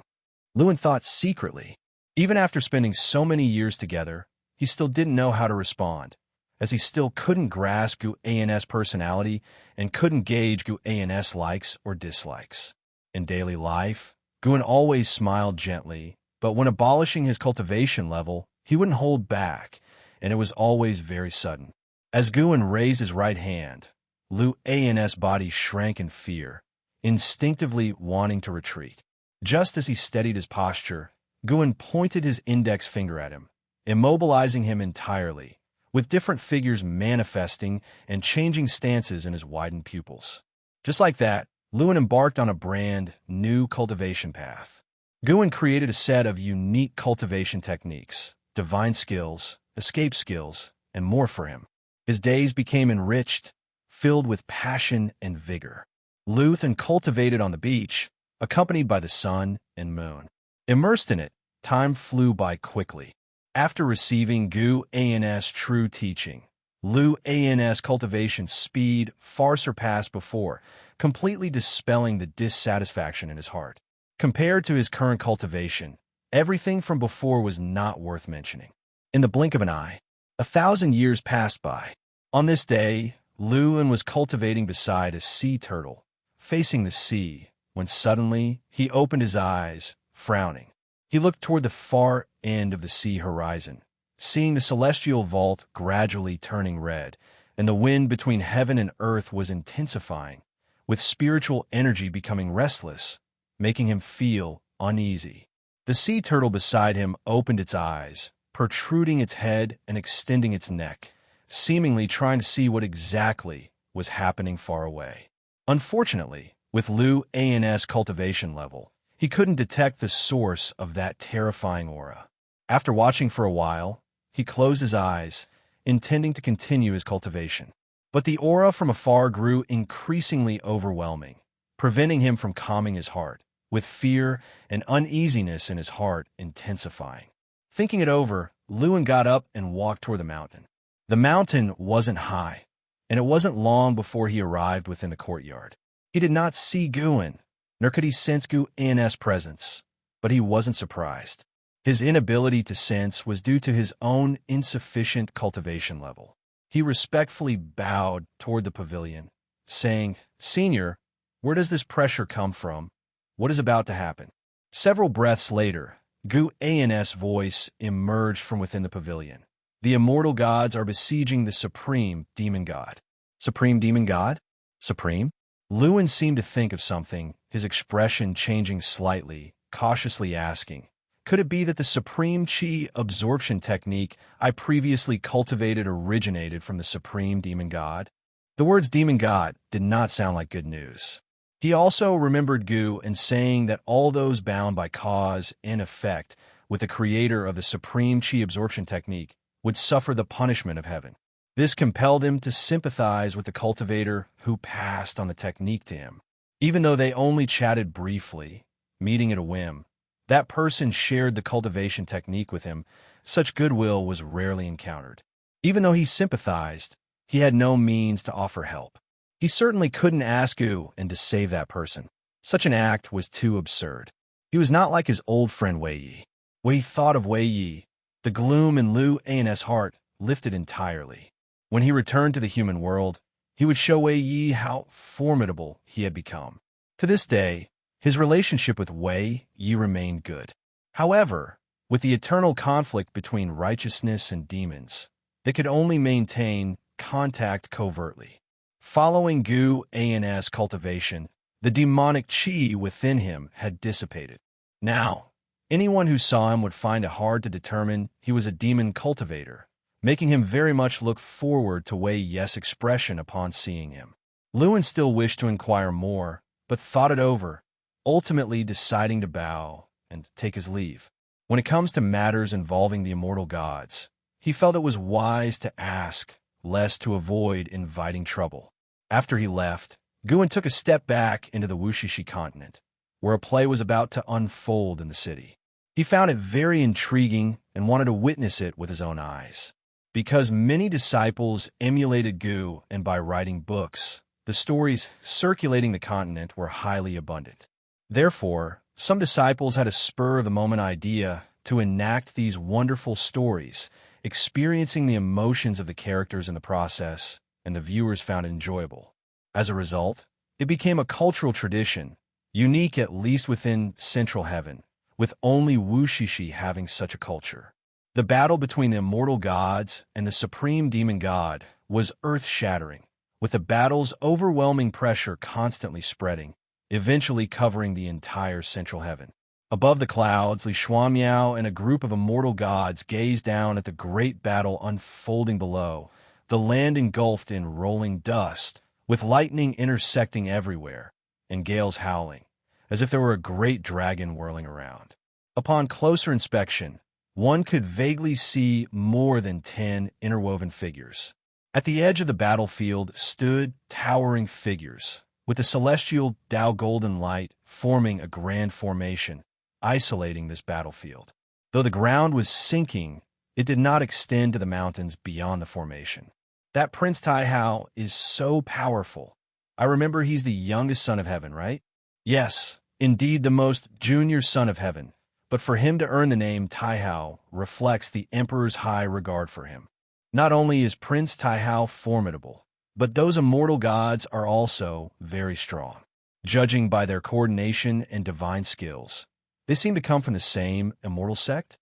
Lewin thought secretly. Even after spending so many years together, he still didn't know how to respond, as he still couldn't grasp Gu An's personality and couldn't gauge Gu An's likes or dislikes. In daily life, Guan always smiled gently, but when abolishing his cultivation level, he wouldn't hold back, and it was always very sudden. As Guan raised his right hand, Lu An's body shrank in fear, instinctively wanting to retreat. Just as he steadied his posture, Guan pointed his index finger at him, immobilizing him entirely, with different figures manifesting and changing stances in his widened pupils. Just like that, Lewin embarked on a brand new cultivation path. Guan created a set of unique cultivation techniques, divine skills, escape skills, and more for him. His days became enriched, filled with passion and vigor. Luthen cultivated on the beach, accompanied by the sun and moon. Immersed in it, time flew by quickly. After receiving Gu An's true teaching, Lu An's cultivation speed far surpassed before, completely dispelling the dissatisfaction in his heart. Compared to his current cultivation, everything from before was not worth mentioning. In the blink of an eye, 1,000 years passed by. On this day, Lewin was cultivating beside a sea turtle, facing the sea, when suddenly he opened his eyes, frowning. He looked toward the far end of the sea horizon, seeing the celestial vault gradually turning red, and the wind between heaven and earth was intensifying, with spiritual energy becoming restless, making him feel uneasy. The sea turtle beside him opened its eyes, protruding its head and extending its neck, seemingly trying to see what exactly was happening far away. Unfortunately, with Lu An's cultivation level, he couldn't detect the source of that terrifying aura. After watching for a while, he closed his eyes, intending to continue his cultivation. But the aura from afar grew increasingly overwhelming, preventing him from calming his heart, with fear and uneasiness in his heart intensifying. Thinking it over, Lewin got up and walked toward the mountain. The mountain wasn't high, and it wasn't long before he arrived within the courtyard. He did not see Guan, nor could he sense Gu An's presence, but he wasn't surprised. His inability to sense was due to his own insufficient cultivation level. He respectfully bowed toward the pavilion, saying, "Senior, where does this pressure come from? What is about to happen?" Several breaths later, Gu An's voice emerged from within the pavilion. "The immortal gods are besieging the supreme demon god." Supreme demon god? Supreme? Lewin seemed to think of something, his expression changing slightly, cautiously asking, "Could it be that the supreme chi absorption technique I previously cultivated originated from the supreme demon god?" The words demon god did not sound like good news. He also remembered Gu and saying that all those bound by cause and effect with the creator of the supreme chi absorption technique would suffer the punishment of heaven. This compelled him to sympathize with the cultivator who passed on the technique to him. Even though they only chatted briefly, meeting at a whim, that person shared the cultivation technique with him. Such goodwill was rarely encountered. Even though he sympathized, he had no means to offer help. He certainly couldn't ask Gu and to save that person. Such an act was too absurd. He was not like his old friend Wei Yi. When he thought of Wei Yi, the gloom in Lu An's heart lifted entirely. When he returned to the human world, he would show Wei Yi how formidable he had become. To this day, his relationship with Wei Yi remained good. However, with the eternal conflict between righteousness and demons, they could only maintain contact covertly. Following Gu An's cultivation, the demonic chi within him had dissipated. Now, anyone who saw him would find it hard to determine he was a demon cultivator, making him very much look forward to Wei Yi's expression upon seeing him. Lewin still wished to inquire more, but thought it over, ultimately deciding to bow and take his leave. When it comes to matters involving the immortal gods, he felt it was wise to ask, lest to avoid inviting trouble. After he left, Guan took a step back into the Wuxia continent, where a play was about to unfold in the city. He found it very intriguing and wanted to witness it with his own eyes. Because many disciples emulated Gu, and by writing books, the stories circulating the continent were highly abundant. Therefore, some disciples had a spur-of-the-moment idea to enact these wonderful stories, experiencing the emotions of the characters in the process, and the viewers found it enjoyable. As a result, it became a cultural tradition, unique at least within Central Heaven, with only Wuxia having such a culture. The battle between the immortal gods and the supreme demon god was earth-shattering, with the battle's overwhelming pressure constantly spreading, eventually covering the entire Central Heaven. Above the clouds, Xianxia and a group of immortal gods gazed down at the great battle unfolding below, the land engulfed in rolling dust, with lightning intersecting everywhere, and gales howling, as if there were a great dragon whirling around. Upon closer inspection, one could vaguely see more than 10 interwoven figures. At the edge of the battlefield stood towering figures, with the celestial Tao golden light forming a grand formation, isolating this battlefield. Though the ground was sinking, it did not extend to the mountains beyond the formation. That Prince Taihao is so powerful. I remember he's the youngest son of heaven, right? Yes, indeed the most junior son of heaven. But for him to earn the name Taihao reflects the emperor's high regard for him. Not only is Prince Taihao formidable, but those immortal gods are also very strong. Judging by their coordination and divine skills, they seem to come from the same immortal sect.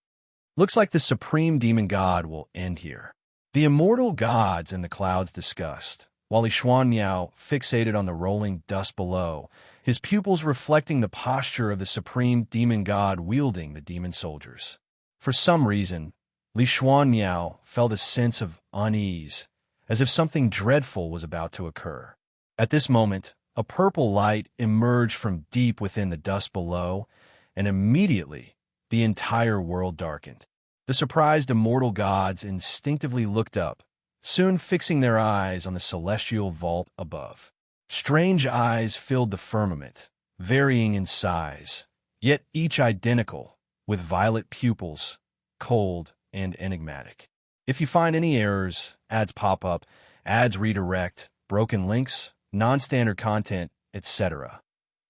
Looks like the supreme demon god will end here. The immortal gods in the clouds discussed, while Xianxia fixated on the rolling dust below, his pupils reflecting the posture of the supreme demon god wielding the demon soldiers. For some reason, Xianxia felt a sense of unease, as if something dreadful was about to occur. At this moment, a purple light emerged from deep within the dust below, and immediately the entire world darkened. The surprised immortal gods instinctively looked up, soon fixing their eyes on the celestial vault above. Strange eyes filled the firmament, varying in size, yet each identical, with violet pupils, cold and enigmatic. If you find any errors, ads pop up, ads redirect, broken links, non-standard content, etc.,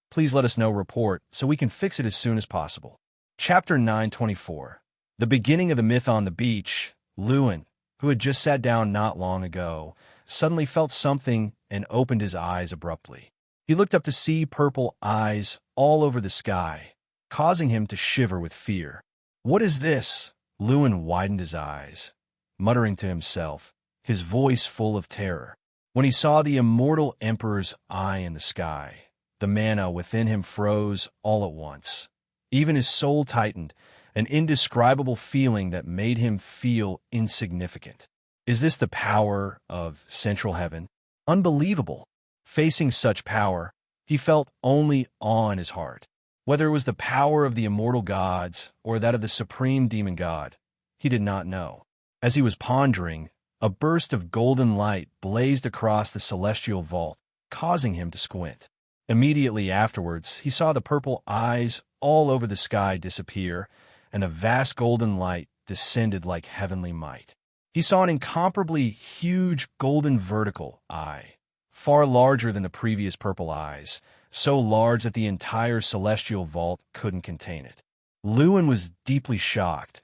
please let us know. Report so we can fix it as soon as possible. Chapter 924. The beginning of the myth. On the beach, Luan, who had just sat down not long ago, suddenly felt something and opened his eyes abruptly. He looked up to see purple eyes all over the sky, causing him to shiver with fear. "What is this?" Luan widened his eyes, muttering to himself, his voice full of terror. When he saw the immortal emperor's eye in the sky, the mana within him froze all at once. Even his soul tightened, an indescribable feeling that made him feel insignificant. Is this the power of Central Heaven? Unbelievable. Facing such power, he felt only awe in his heart. Whether it was the power of the immortal gods or that of the supreme demon god, he did not know. As he was pondering, a burst of golden light blazed across the celestial vault, causing him to squint. Immediately afterwards, he saw the purple eyes all over the sky disappear, and a vast golden light descended like heavenly might. He saw an incomparably huge golden vertical eye, far larger than the previous purple eyes, so large that the entire celestial vault couldn't contain it. Luan was deeply shocked,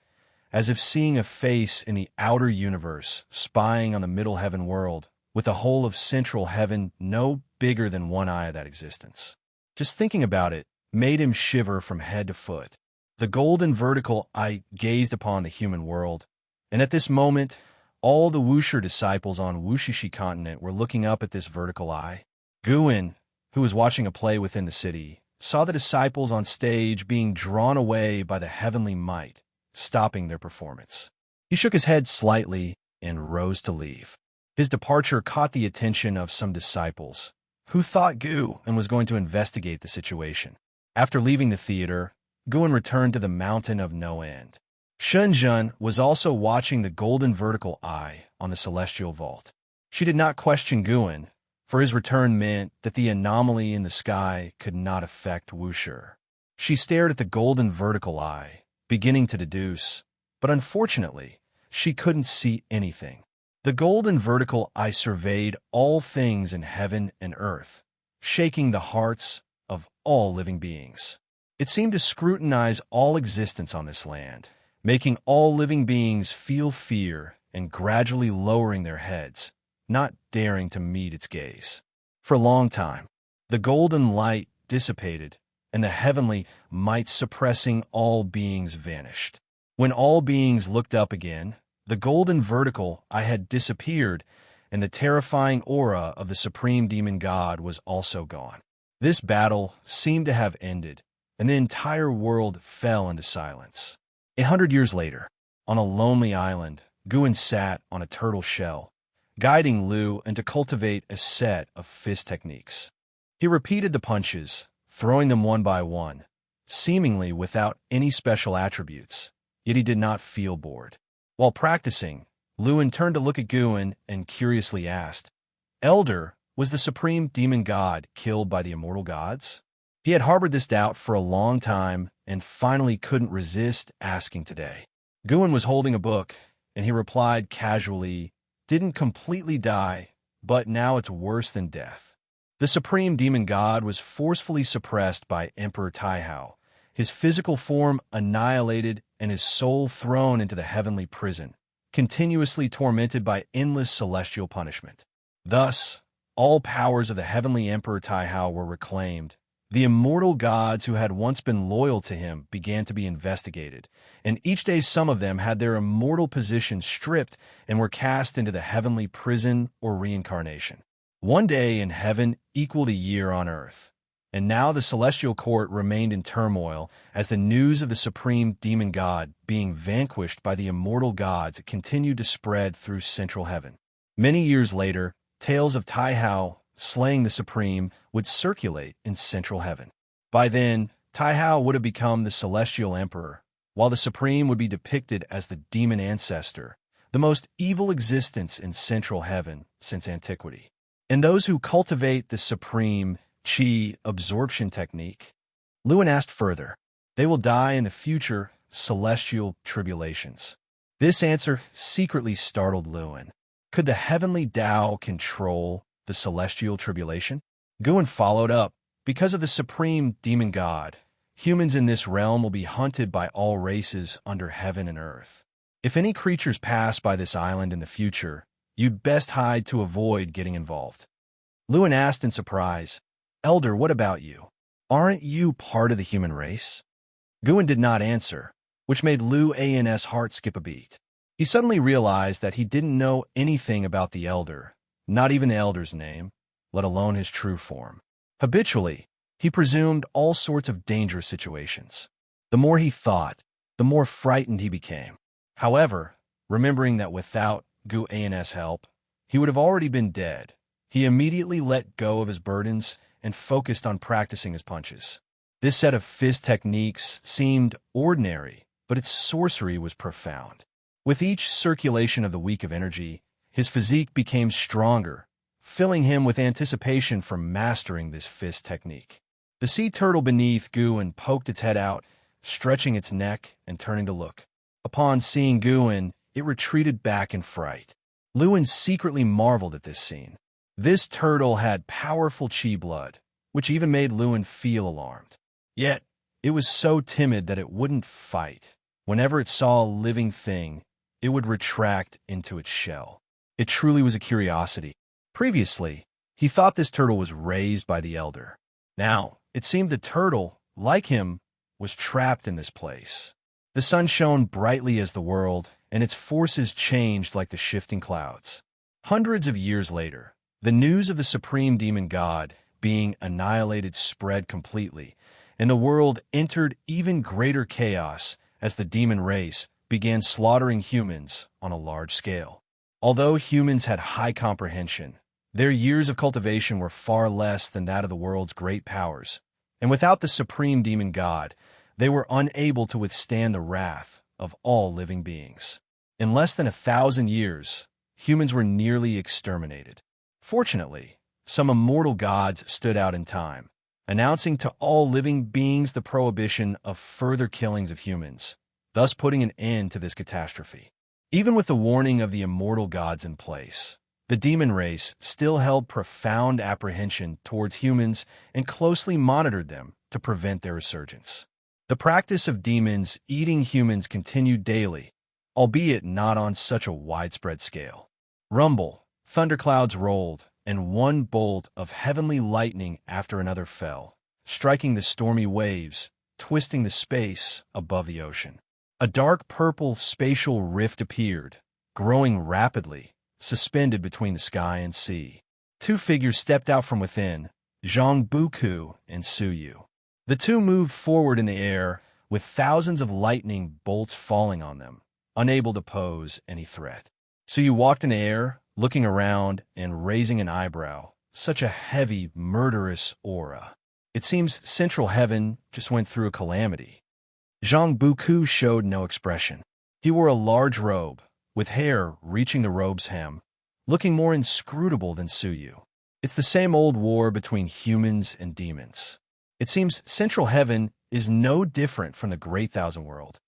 as if seeing a face in the outer universe spying on the middle heaven world, with the whole of Central Heaven no bigger than one eye of that existence. Just thinking about it made him shiver from head to foot. The golden vertical eye gazed upon the human world, and at this moment, all the Wuxia disciples on Wuxia continent were looking up at this vertical eye. Guin, who was watching a play within the city, saw the disciples on stage being drawn away by the heavenly might, stopping their performance. He shook his head slightly and rose to leave. His departure caught the attention of some disciples, who thought Gu and was going to investigate the situation. After leaving the theater, Guin returned to the Mountain of No End. Shenzhen was also watching the golden vertical eye on the celestial vault. She did not question Guin, for his return meant that the anomaly in the sky could not affect Wuxia. She stared at the golden vertical eye, beginning to deduce, but unfortunately, she couldn't see anything. The golden vertical eye surveyed all things in heaven and earth, shaking the hearts of all living beings. It seemed to scrutinize all existence on this land, making all living beings feel fear and gradually lowering their heads, not daring to meet its gaze. For a long time, the golden light dissipated, and the heavenly might suppressing all beings vanished. When all beings looked up again, the golden vertical eye had disappeared, and the terrifying aura of the supreme demon god was also gone. This battle seemed to have ended, and the entire world fell into silence. 100 years later, on a lonely island, Guan sat on a turtle shell, guiding Lu to cultivate a set of fist techniques. He repeated the punches, throwing them one by one, seemingly without any special attributes, yet he did not feel bored. While practicing, Luin turned to look at Guan and curiously asked, "Elder, was the supreme demon god killed by the immortal gods?" He had harbored this doubt for a long time and finally couldn't resist asking today. Guan was holding a book, and he replied casually, "Didn't completely die, but now it's worse than death." The supreme demon god was forcefully suppressed by Emperor Taihao, his physical form annihilated and his soul thrown into the heavenly prison, continuously tormented by endless celestial punishment. Thus, all powers of the heavenly Emperor Taihao were reclaimed. The immortal gods who had once been loyal to him began to be investigated, and each day some of them had their immortal positions stripped and were cast into the heavenly prison or reincarnation. One day in heaven equaled a year on earth, and now the celestial court remained in turmoil as the news of the supreme demon god being vanquished by the immortal gods continued to spread through central heaven. Many years later, tales of Taihao slaying the supreme would circulate in central heaven. By then, Taihao would have become the celestial emperor, while the supreme would be depicted as the demon ancestor, the most evil existence in central heaven since antiquity. And those who cultivate the supreme Qi absorption technique, Luin asked further, they will die in the future celestial tribulations. This answer secretly startled Luin. Could the heavenly Tao control the celestial tribulation? Guan followed up, because of the supreme demon god, humans in this realm will be hunted by all races under heaven and earth. If any creatures pass by this island in the future, you'd best hide to avoid getting involved. Luin asked in surprise, "Elder, what about you? Aren't you part of the human race?" Guan did not answer, which made Luan's heart skip a beat. He suddenly realized that he didn't know anything about the elder, not even the elder's name, let alone his true form. Habitually, he presumed all sorts of dangerous situations. The more he thought, the more frightened he became. However, remembering that without Guan's help, he would have already been dead, he immediately let go of his burdens and focused on practicing his punches. This set of fist techniques seemed ordinary, but its sorcery was profound. With each circulation of the week of energy, his physique became stronger, filling him with anticipation for mastering this fist technique. The sea turtle beneath Guan poked its head out, stretching its neck and turning to look. Upon seeing Guan, it retreated back in fright. Luin secretly marveled at this scene. This turtle had powerful Qi blood, which even made Luin feel alarmed. Yet, it was so timid that it wouldn't fight. Whenever it saw a living thing, it would retract into its shell. It truly was a curiosity. Previously, he thought this turtle was raised by the elder. Now, it seemed the turtle, like him, was trapped in this place. The sun shone brightly as the world, and its forces changed like the shifting clouds. Hundreds of years later, the news of the supreme demon god being annihilated spread completely, and the world entered even greater chaos as the demon race began slaughtering humans on a large scale. Although humans had high comprehension, their years of cultivation were far less than that of the world's great powers, and without the supreme demon god, they were unable to withstand the wrath of all living beings. In less than 1,000 years, humans were nearly exterminated. Fortunately, some immortal gods stood out in time, announcing to all living beings the prohibition of further killings of humans, thus putting an end to this catastrophe. Even with the warning of the immortal gods in place, the demon race still held profound apprehension towards humans and closely monitored them to prevent their resurgence. The practice of demons eating humans continued daily, albeit not on such a widespread scale. Rumble, thunderclouds rolled, and one bolt of heavenly lightning after another fell, striking the stormy waves, twisting the space above the ocean. A dark purple spatial rift appeared, growing rapidly, suspended between the sky and sea. Two figures stepped out from within, Zhang Buku and Su Yu. The two moved forward in the air, with thousands of lightning bolts falling on them, unable to pose any threat. Su Yu walked in the air, looking around and raising an eyebrow, such a heavy, murderous aura. It seems Central Heaven just went through a calamity. Zhang Buku showed no expression. He wore a large robe, with hair reaching the robe's hem, looking more inscrutable than Su Yu. It's the same old war between humans and demons. It seems Central Heaven is no different from the Great Thousand World.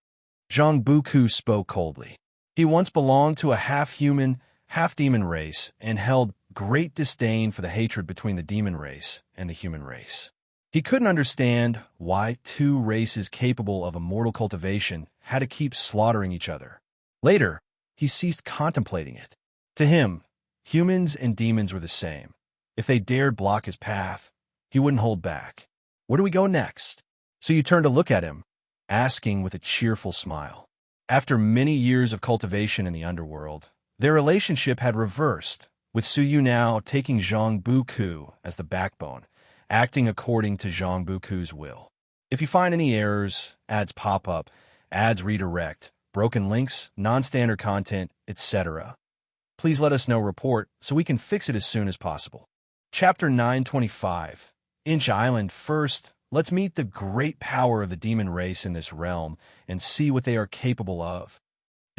Zhang Buku spoke coldly. He once belonged to a half-human, half-demon race and held great disdain for the hatred between the demon race and the human race. He couldn't understand why two races capable of immortal cultivation had to keep slaughtering each other. Later, he ceased contemplating it. To him, humans and demons were the same. If they dared block his path, he wouldn't hold back. Where do we go next? So you turned to look at him, asking with a cheerful smile. After many years of cultivation in the underworld, their relationship had reversed, with Su Yu now taking Zhang Buku as the backbone, acting according to Zhang Buku's will. If you find any errors, ads pop up, ads redirect, broken links, non-standard content, etc., please let us know report so we can fix it as soon as possible. Chapter 925. Inch Island. First, let's meet the great power of the demon race in this realm and see what they are capable of.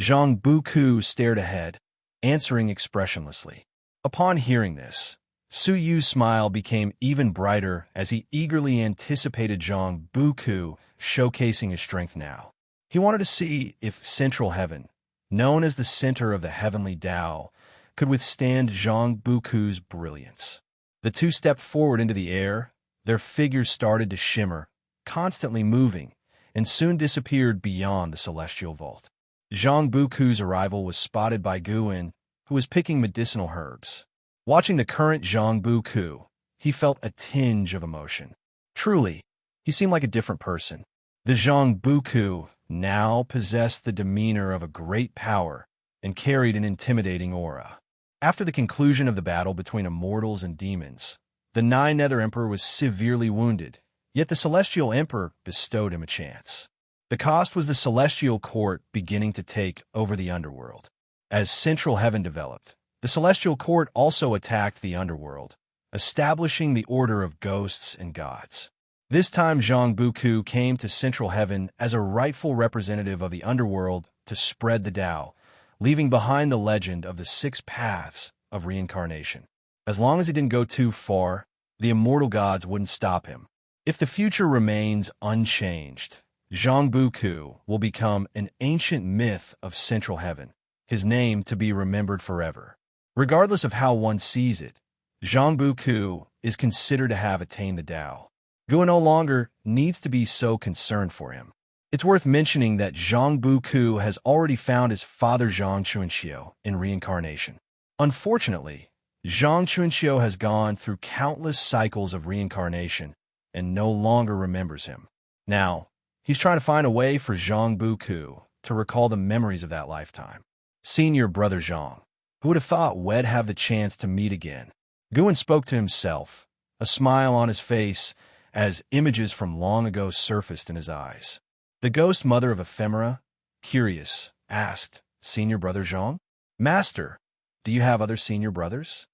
Zhang Buku stared ahead, answering expressionlessly. Upon hearing this, Su Yu's smile became even brighter as he eagerly anticipated Zhang Buku showcasing his strength now. He wanted to see if Central Heaven, known as the center of the heavenly Tao, could withstand Zhang Buku's brilliance. The two stepped forward into the air, their figures started to shimmer, constantly moving, and soon disappeared beyond the celestial vault. Zhang Buku's arrival was spotted by Guan, who was picking medicinal herbs. Watching the current Zhang Buku, he felt a tinge of emotion. Truly, he seemed like a different person. The Zhang Buku now possessed the demeanor of a great power and carried an intimidating aura. After the conclusion of the battle between immortals and demons, the Nine Nether Emperor was severely wounded, yet the Celestial Emperor bestowed him a chance. The cost was the Celestial Court beginning to take over the underworld. As Central Heaven developed, the Celestial Court also attacked the underworld, establishing the order of ghosts and gods. This time Zhang Buku came to Central Heaven as a rightful representative of the underworld to spread the Tao, leaving behind the legend of the 6 paths of reincarnation. As long as he didn't go too far, the immortal gods wouldn't stop him. If the future remains unchanged, Zhang Buku will become an ancient myth of Central Heaven, his name to be remembered forever. Regardless of how one sees it, Zhang Buku is considered to have attained the Tao. Guan no longer needs to be so concerned for him. It's worth mentioning that Zhang Buku has already found his father Zhang Xianxia in reincarnation. Unfortunately, Zhang Xianxia has gone through countless cycles of reincarnation and no longer remembers him. Now, he's trying to find a way for Zhang Buku to recall the memories of that lifetime. Senior brother Zhang. Who would have thought we'd have the chance to meet again? Guan spoke to himself, a smile on his face as images from long ago surfaced in his eyes. The ghost mother of ephemera, curious, asked, Senior brother Zhang? Master, do you have other senior brothers?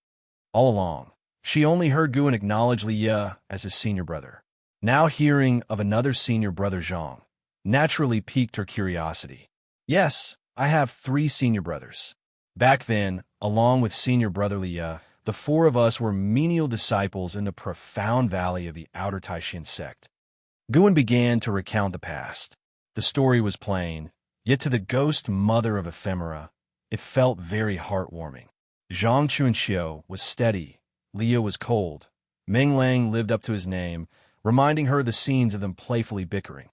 All along, she only heard Guan acknowledge Liya as his senior brother. Now hearing of another senior brother Zhang, naturally piqued her curiosity. Yes, I have 3 senior brothers. Back then, along with senior brother Liya, the 4 of us were menial disciples in the profound valley of the Outer Taishan sect. Guan began to recount the past. The story was plain, yet to the ghost mother of ephemera, It felt very heartwarming. Xianxia was steady, Leah was cold. Meng Lang lived up to his name, reminding her of the scenes of them playfully bickering.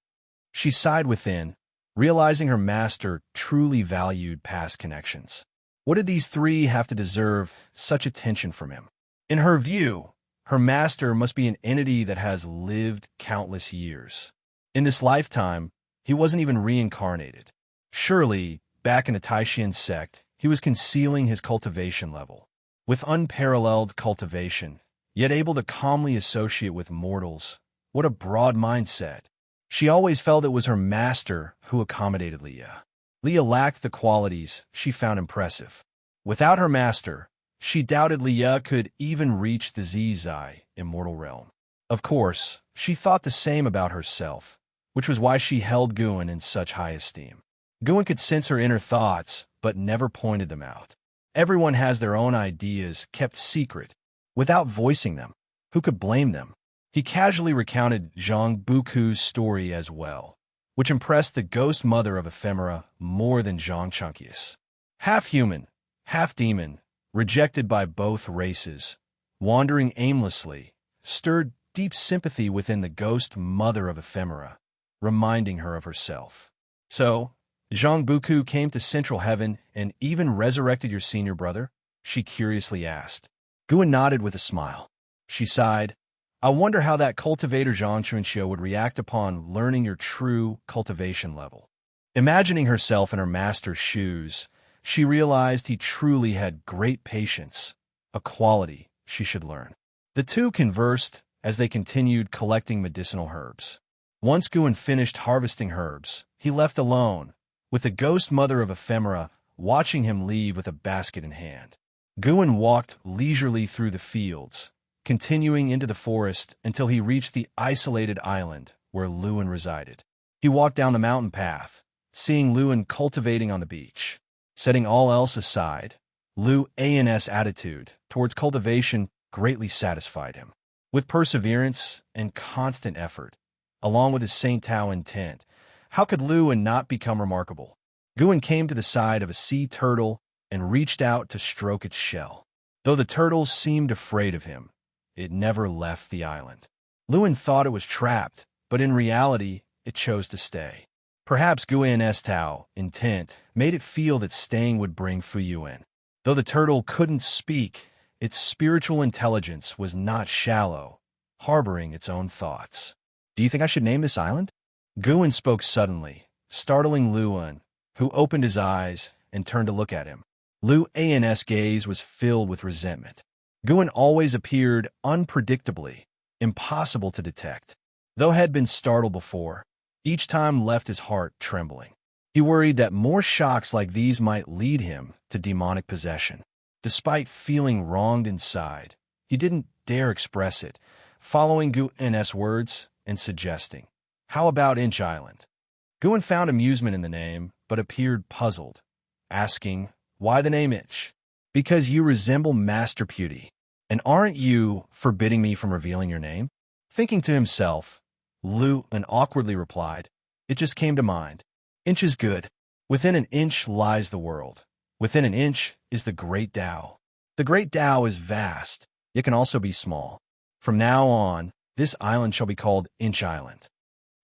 She sighed within, realizing her master truly valued past connections. What did these three have to deserve such attention from him? In her view, her master must be an entity that has lived countless years. In this lifetime, he wasn't even reincarnated. Surely, back in the Taishan sect, he was concealing his cultivation level. With unparalleled cultivation, yet able to calmly associate with mortals, what a broad mindset. She always felt it was her master who accommodated Leah. Leah lacked the qualities she found impressive. Without her master, she doubted Leah could even reach the Zizai immortal realm. Of course, she thought the same about herself, which was why she held Guan in such high esteem. Guan could sense her inner thoughts, but never pointed them out. Everyone has their own ideas kept secret, without voicing them. Who could blame them? He casually recounted Zhang Buku's story as well, which impressed the ghost mother of ephemera more than Xianxia's. Half human, half demon, rejected by both races, wandering aimlessly, stirred deep sympathy within the ghost mother of ephemera, reminding her of herself. So, Zhang Buku came to Central Heaven and even resurrected your senior brother? She curiously asked. Guan nodded with a smile. She sighed. I wonder how that cultivator Xianxia would react upon learning your true cultivation level. Imagining herself in her master's shoes, she realized he truly had great patience, a quality she should learn. The two conversed as they continued collecting medicinal herbs. Once Guan finished harvesting herbs, he left alone, with the ghost mother of ephemera watching him leave with a basket in hand. Guan walked leisurely through the fields, continuing into the forest until he reached the isolated island where Luan resided. He walked down the mountain path, seeing Luan cultivating on the beach. Setting all else aside, Luan's attitude towards cultivation greatly satisfied him. With perseverance and constant effort, along with his Saint Tao intent, how could Luan not become remarkable? Guan came to the side of a sea turtle and reached out to stroke its shell. Though the turtle seemed afraid of him, it never left the island. Luan thought it was trapped, but in reality, it chose to stay. Perhaps Guan's Tao intent made it feel that staying would bring Fuyuan. Though the turtle couldn't speak, its spiritual intelligence was not shallow, harboring its own thoughts. Do you think I should name this island? Guan spoke suddenly, startling Luan, who opened his eyes and turned to look at him. Luan's gaze was filled with resentment. Guan always appeared unpredictably, impossible to detect. Though had been startled before, each time left his heart trembling. He worried that more shocks like these might lead him to demonic possession. Despite feeling wronged inside, he didn't dare express it, following Guan's words and suggesting, "How about Inch Island?" Guan found amusement in the name, but appeared puzzled, asking, "Why the name Inch?" "Because you resemble Master Beauty. And aren't you forbidding me from revealing your name?" Thinking to himself, Luan awkwardly replied, "It just came to mind. Inch is good. Within an inch lies the world. Within an inch is the great Tao. The great Tao is vast, yet can also be small. From now on, this island shall be called Inch Island."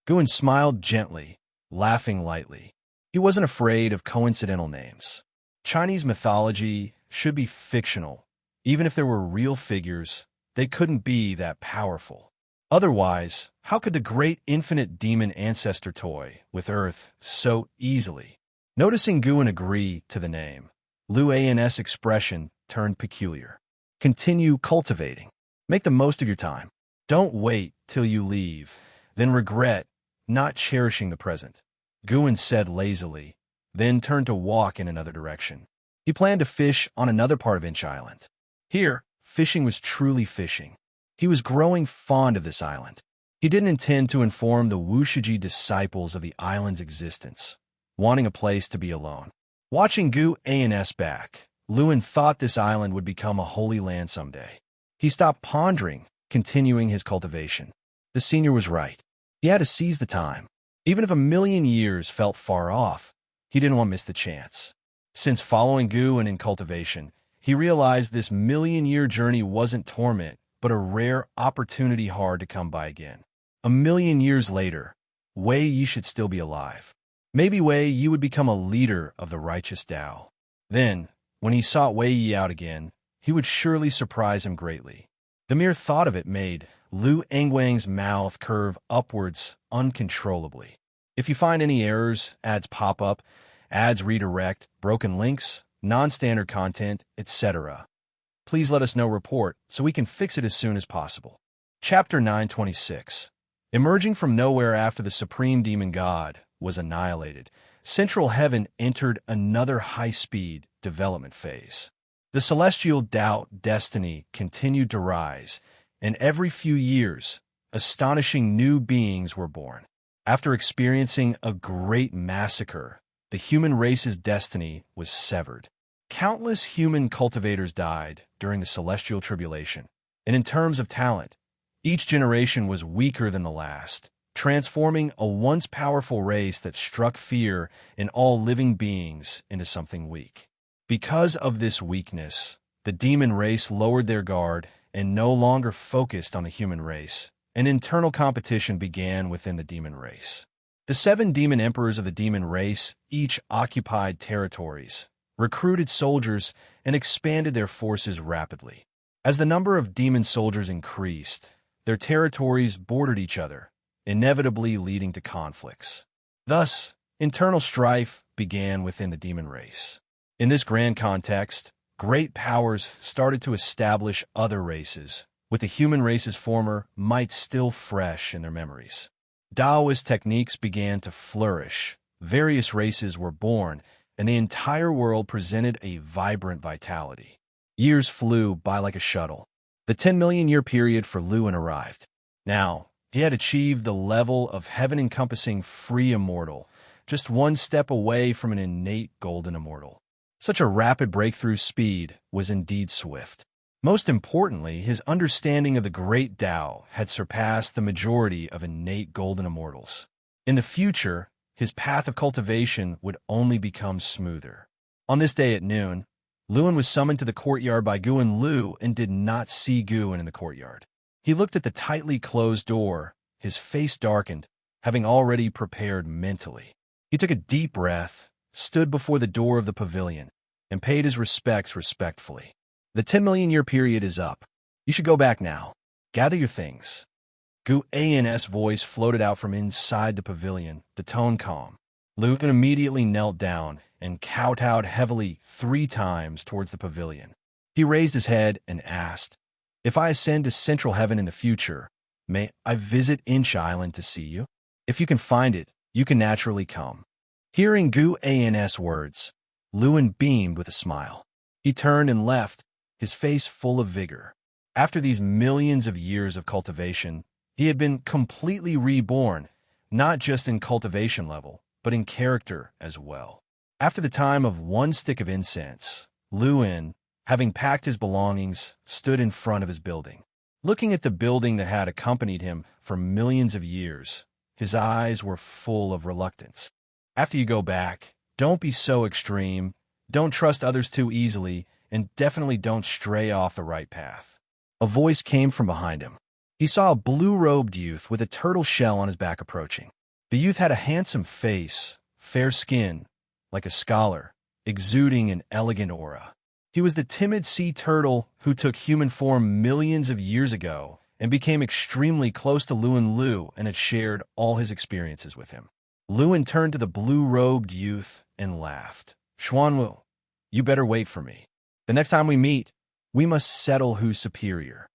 Guan smiled gently, laughing lightly. He wasn't afraid of coincidental names. Chinese mythology should be fictional. Even if there were real figures, they couldn't be that powerful. Otherwise, how could the great infinite demon ancestor toy with Earth so easily? Noticing Guan agree to the name, Luan's expression turned peculiar. Continue cultivating. Make the most of your time. Don't wait till you leave, then regret not cherishing the present. Guan said lazily, then turned to walk in another direction. He planned to fish on another part of Inch Island. Here, fishing was truly fishing. He was growing fond of this island. He didn't intend to inform the Wuxia disciples of the island's existence, wanting a place to be alone. Watching Guan's back, Luan thought this island would become a holy land someday. He stopped pondering, continuing his cultivation. The senior was right. He had to seize the time. Even if 1,000,000 years felt far off, he didn't want to miss the chance. Since following Gu and in cultivation, he realized this million-year journey wasn't torment, but a rare opportunity hard to come by again. A million years later, Wei Yi should still be alive. Maybe Wei Yi would become a leader of the righteous Tao. Then, when he sought Wei Yi out again, he would surely surprise him greatly. The mere thought of it made Lu Engwang's mouth curve upwards uncontrollably. If you find any errors, ads pop up, ads redirect, broken links, non-standard content, etc., please let us know report so we can fix it as soon as possible. Chapter 926. Emerging from nowhere after the supreme demon god was annihilated, Central Heaven entered another high-speed development phase. The celestial Tao destiny continued to rise, and every few years, astonishing new beings were born. After experiencing a great massacre, the human race's destiny was severed. Countless human cultivators died during the celestial tribulation, and in terms of talent, each generation was weaker than the last, transforming a once powerful race that struck fear in all living beings into something weak. Because of this weakness, the demon race lowered their guard and no longer focused on the human race. An internal competition began within the demon race. The 7 demon emperors of the demon race each occupied territories, recruited soldiers, and expanded their forces rapidly. As the number of demon soldiers increased, their territories bordered each other, inevitably leading to conflicts. Thus, internal strife began within the demon race. In this grand context, great powers started to establish other races, with the human race's former might still fresh in their memories. Taoist techniques began to flourish, various races were born, and the entire world presented a vibrant vitality. Years flew by like a shuttle. The 10-million-year period for Luin arrived. Now, he had achieved the level of heaven-encompassing free immortal, just one step away from an innate golden immortal. Such a rapid breakthrough speed was indeed swift. Most importantly, his understanding of the great Tao had surpassed the majority of innate golden immortals. In the future, his path of cultivation would only become smoother. On this day at noon, Luin was summoned to the courtyard by Guan Lu and did not see Guan in the courtyard. He looked at the tightly closed door, his face darkened, having already prepared mentally. He took a deep breath, stood before the door of the pavilion, and paid his respects respectfully. The 10-million-year period is up. You should go back now. Gather your things. Gu An's voice floated out from inside the pavilion, the tone calm. Luin immediately knelt down and kowtowed heavily 3 times towards the pavilion. He raised his head and asked, "If I ascend to Central Heaven in the future, may I visit Inch Island to see you? If you can find it, you can naturally come." Hearing Gu An's words, Luin beamed with a smile. He turned and left, his face full of vigor. After these millions of years of cultivation, he had been completely reborn, not just in cultivation level, but in character as well. After the time of 1 stick of incense, Luin, having packed his belongings, stood in front of his building. Looking at the building that had accompanied him for millions of years, his eyes were full of reluctance. After you go back, don't be so extreme, don't trust others too easily, and definitely don't stray off the right path. A voice came from behind him. He saw a blue-robed youth with a turtle shell on his back approaching. The youth had a handsome face, fair skin, like a scholar, exuding an elegant aura. He was the timid sea turtle who took human form millions of years ago and became extremely close to Luin Lu and had shared all his experiences with him. Luin turned to the blue-robed youth and laughed. "Xuanwu, you better wait for me. The next time we meet, we must settle who's superior."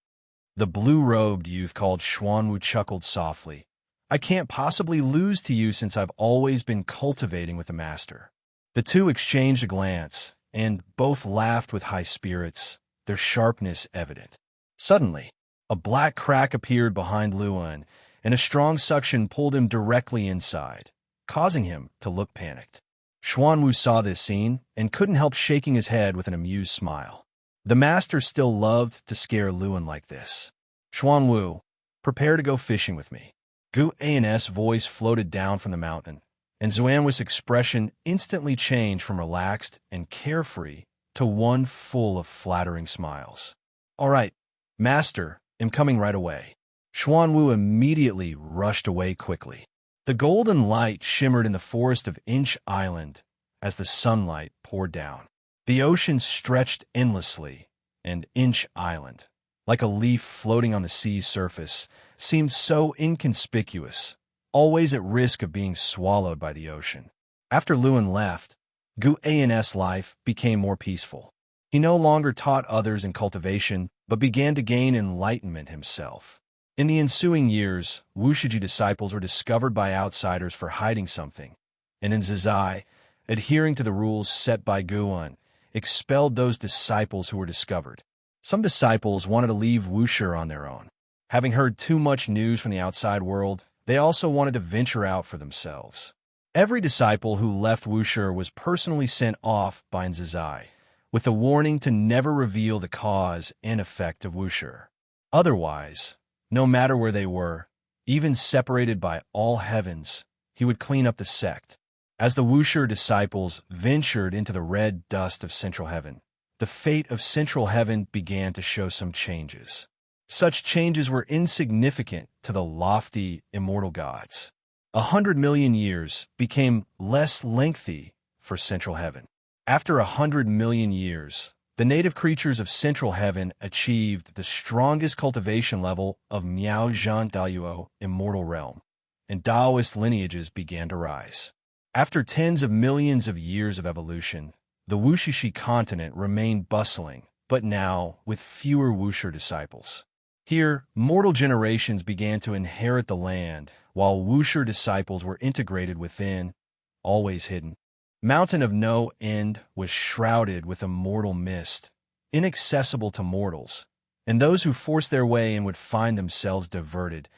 The blue-robed youth called Xuanwu chuckled softly. "I can't possibly lose to you since I've always been cultivating with the master." The two exchanged a glance, and both laughed with high spirits, their sharpness evident. Suddenly, a black crack appeared behind Luin, and a strong suction pulled him directly inside, causing him to look panicked. Xuanwu saw this scene and couldn't help shaking his head with an amused smile. The master still loved to scare Luin like this. "Xuanwu, prepare to go fishing with me." Gu An's voice floated down from the mountain. and Xuanwi's expression instantly changed from relaxed and carefree to one full of flattering smiles. "All right, Master, am coming right away." Xuanwu immediately rushed away quickly. The golden light shimmered in the forest of Inch Island as the sunlight poured down. The ocean stretched endlessly, and Inch Island, like a leaf floating on the sea's surface, seemed so inconspicuous, always at risk of being swallowed by the ocean. After Lewin left, Gu An's life became more peaceful. He no longer taught others in cultivation, but began to gain enlightenment himself. In the ensuing years, Wuxia disciples were discovered by outsiders for hiding something, and in Zizai, adhering to the rules set by Guan, expelled those disciples who were discovered. Some disciples wanted to leave Wuxia on their own. Having heard too much news from the outside world, they also wanted to venture out for themselves. Every disciple who left Wuxia was personally sent off by Zizai, with a warning to never reveal the cause and effect of Wuxia. Otherwise, no matter where they were, even separated by all heavens, he would clean up the sect. As the Wuxia disciples ventured into the red dust of Central Heaven, the fate of Central Heaven began to show some changes. Such changes were insignificant to the lofty, immortal gods. 100 million years became less lengthy for Central Heaven. After 100 million years, the native creatures of Central Heaven achieved the strongest cultivation level of Miao Zhan Daoyuo immortal realm, and Taoist lineages began to rise. After tens of millions of years of evolution, the Wuxia continent remained bustling, but now with fewer Wuxia disciples. Here, mortal generations began to inherit the land, while Wuxia disciples were integrated within, always hidden. Mountain of No End was shrouded with immortal mist, inaccessible to mortals, and those who forced their way in would find themselves diverted,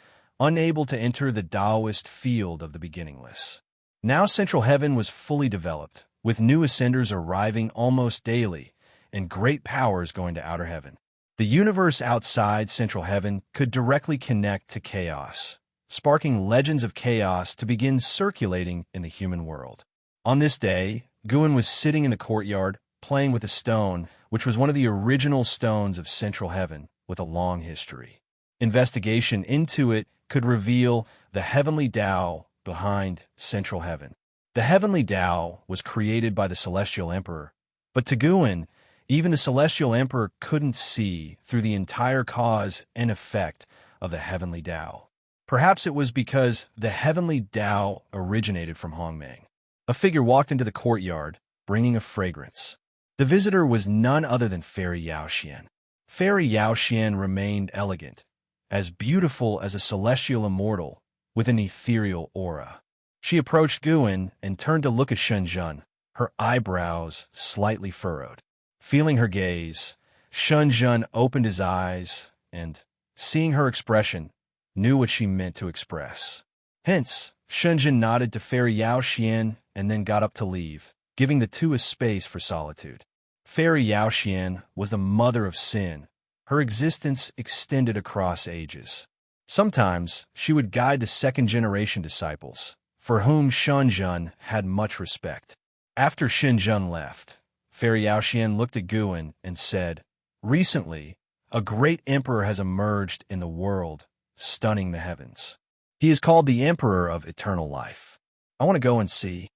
unable to enter the Taoist field of the beginningless. Now Central Heaven was fully developed, with new ascenders arriving almost daily, and great powers going to Outer Heaven. The universe outside Central Heaven could directly connect to chaos, sparking legends of chaos to begin circulating in the human world. On this day, Guan was sitting in the courtyard, playing with a stone, which was one of the original stones of Central Heaven, with a long history. Investigation into it could reveal the heavenly Tao behind Central Heaven. The heavenly Tao was created by the Celestial Emperor, but to Guan, even the Celestial Emperor couldn't see through the entire cause and effect of the heavenly Tao. Perhaps it was because the heavenly Tao originated from Hongmeng. A figure walked into the courtyard, bringing a fragrance. The visitor was none other than Fairy Xianxia. Fairy Xianxia remained elegant, as beautiful as a celestial immortal with an ethereal aura. She approached Guan and turned to look at Shenzhen, her eyebrows slightly furrowed. Feeling her gaze, Shenzhen opened his eyes and, seeing her expression, knew what she meant to express. Hence, Shenzhen nodded to Fairy Xianxia and then got up to leave, giving the two a space for solitude. Fairy Xianxia was the mother of sin. Her existence extended across ages. Sometimes she would guide the second-generation disciples, for whom Shenzhen had much respect. After Shenzhen left, Fairy Xianxia looked at Guan and said, "Recently, a great emperor has emerged in the world, stunning the heavens. He is called the Emperor of Eternal Life. I want to go and see."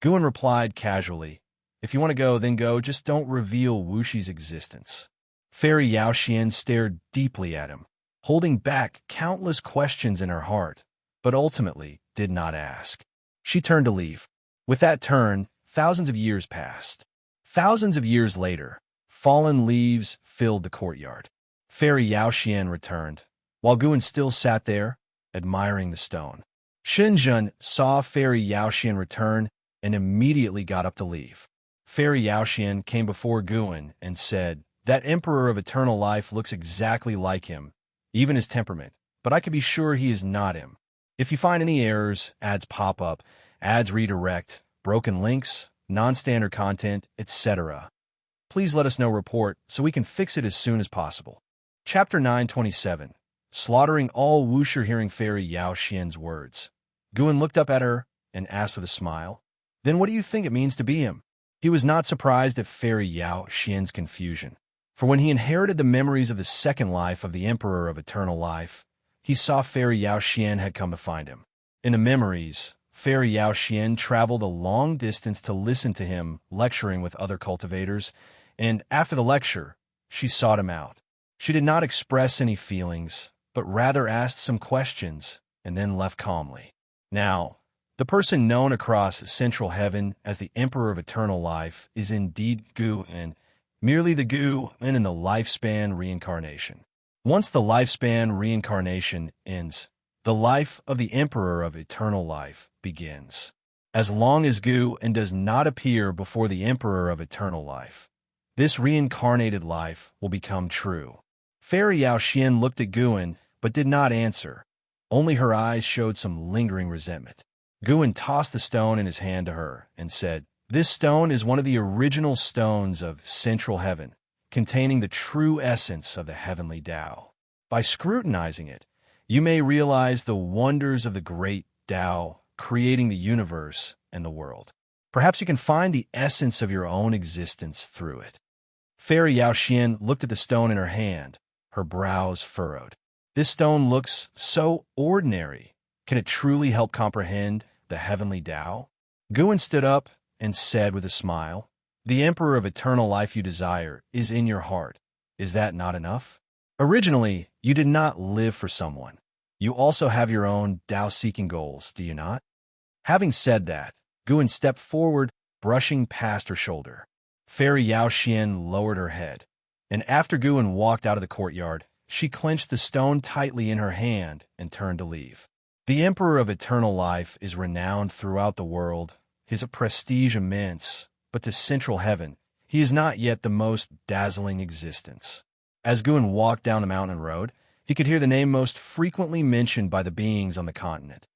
Guan replied casually, "If you want to go, then go, just don't reveal Wuxi's existence." Fairy Xianxia stared deeply at him, holding back countless questions in her heart, but ultimately did not ask. She turned to leave. With that turn, thousands of years passed. Thousands of years later, fallen leaves filled the courtyard. Fairy Xianxia returned, while Guan still sat there, admiring the stone. Shenzhen saw Fairy Xianxia return and immediately got up to leave. Fairy Xianxia came before Guan and said, "That Emperor of Eternal Life looks exactly like him, even his temperament, but I can be sure he is not him. If you find any errors, ads pop up, ads redirect, broken links, non-standard content, etc., please let us know report so we can fix it as soon as possible." Chapter 927. Slaughtering all Wuxia. Hearing Fairy Xianxia's words, Guan looked up at her and asked with a smile, "Then what do you think it means to be him?" He was not surprised at Fairy Xianxia's confusion, for when he inherited the memories of the second life of the Emperor of Eternal Life, he saw Fairy Xianxia had come to find him. In the memories, Fairy Xianxia traveled a long distance to listen to him lecturing with other cultivators, and after the lecture, she sought him out. She did not express any feelings, but rather asked some questions and then left calmly. Now, the person known across Central Heaven as the Emperor of Eternal Life is indeed Gu, and merely the Gu and in the lifespan reincarnation. Once the lifespan reincarnation ends, the life of the Emperor of Eternal Life begins. As long as Gu and does not appear before the Emperor of Eternal Life, this reincarnated life will become true. Fairy Xianxia looked at Guin, but did not answer. Only her eyes showed some lingering resentment. Guin tossed the stone in his hand to her and said, "This stone is one of the original stones of Central Heaven, containing the true essence of the heavenly Tao. By scrutinizing it, you may realize the wonders of the great Tao creating the universe and the world. Perhaps you can find the essence of your own existence through it." Fairy Xianxia looked at the stone in her hand, her brows furrowed. "This stone looks so ordinary. Can it truly help comprehend the heavenly Tao?" Guin stood up and said with a smile, "The Emperor of Eternal Life you desire is in your heart. Is that not enough? Originally, you did not live for someone. You also have your own Tao-seeking goals, do you not?" Having said that, Guin stepped forward, brushing past her shoulder. Fairy Xianxia lowered her head, and after Guin walked out of the courtyard, she clenched the stone tightly in her hand and turned to leave. The Emperor of Eternal Life is renowned throughout the world, his prestige immense, but to Central Heaven, he is not yet the most dazzling existence. As Guin walked down the mountain road, he could hear the name most frequently mentioned by the beings on the continent: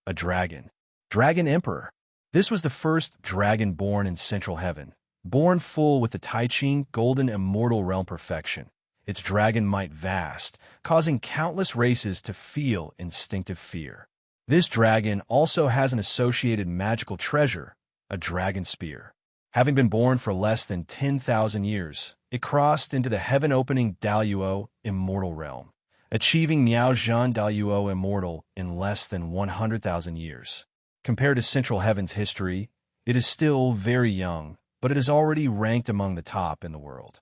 a dragon. Dragon Emperor. This was the first dragon born in Central Heaven, born full with the Tai-Ching golden immortal realm perfection, its dragon might vast, causing countless races to feel instinctive fear. This dragon also has an associated magical treasure, a dragon spear. Having been born for less than 10,000 years, it crossed into the heaven-opening Daluo immortal realm, achieving Miaozhan Daluo immortal in less than 100,000 years. Compared to Central Heaven's history, it is still very young, but it is already ranked among the top in the world.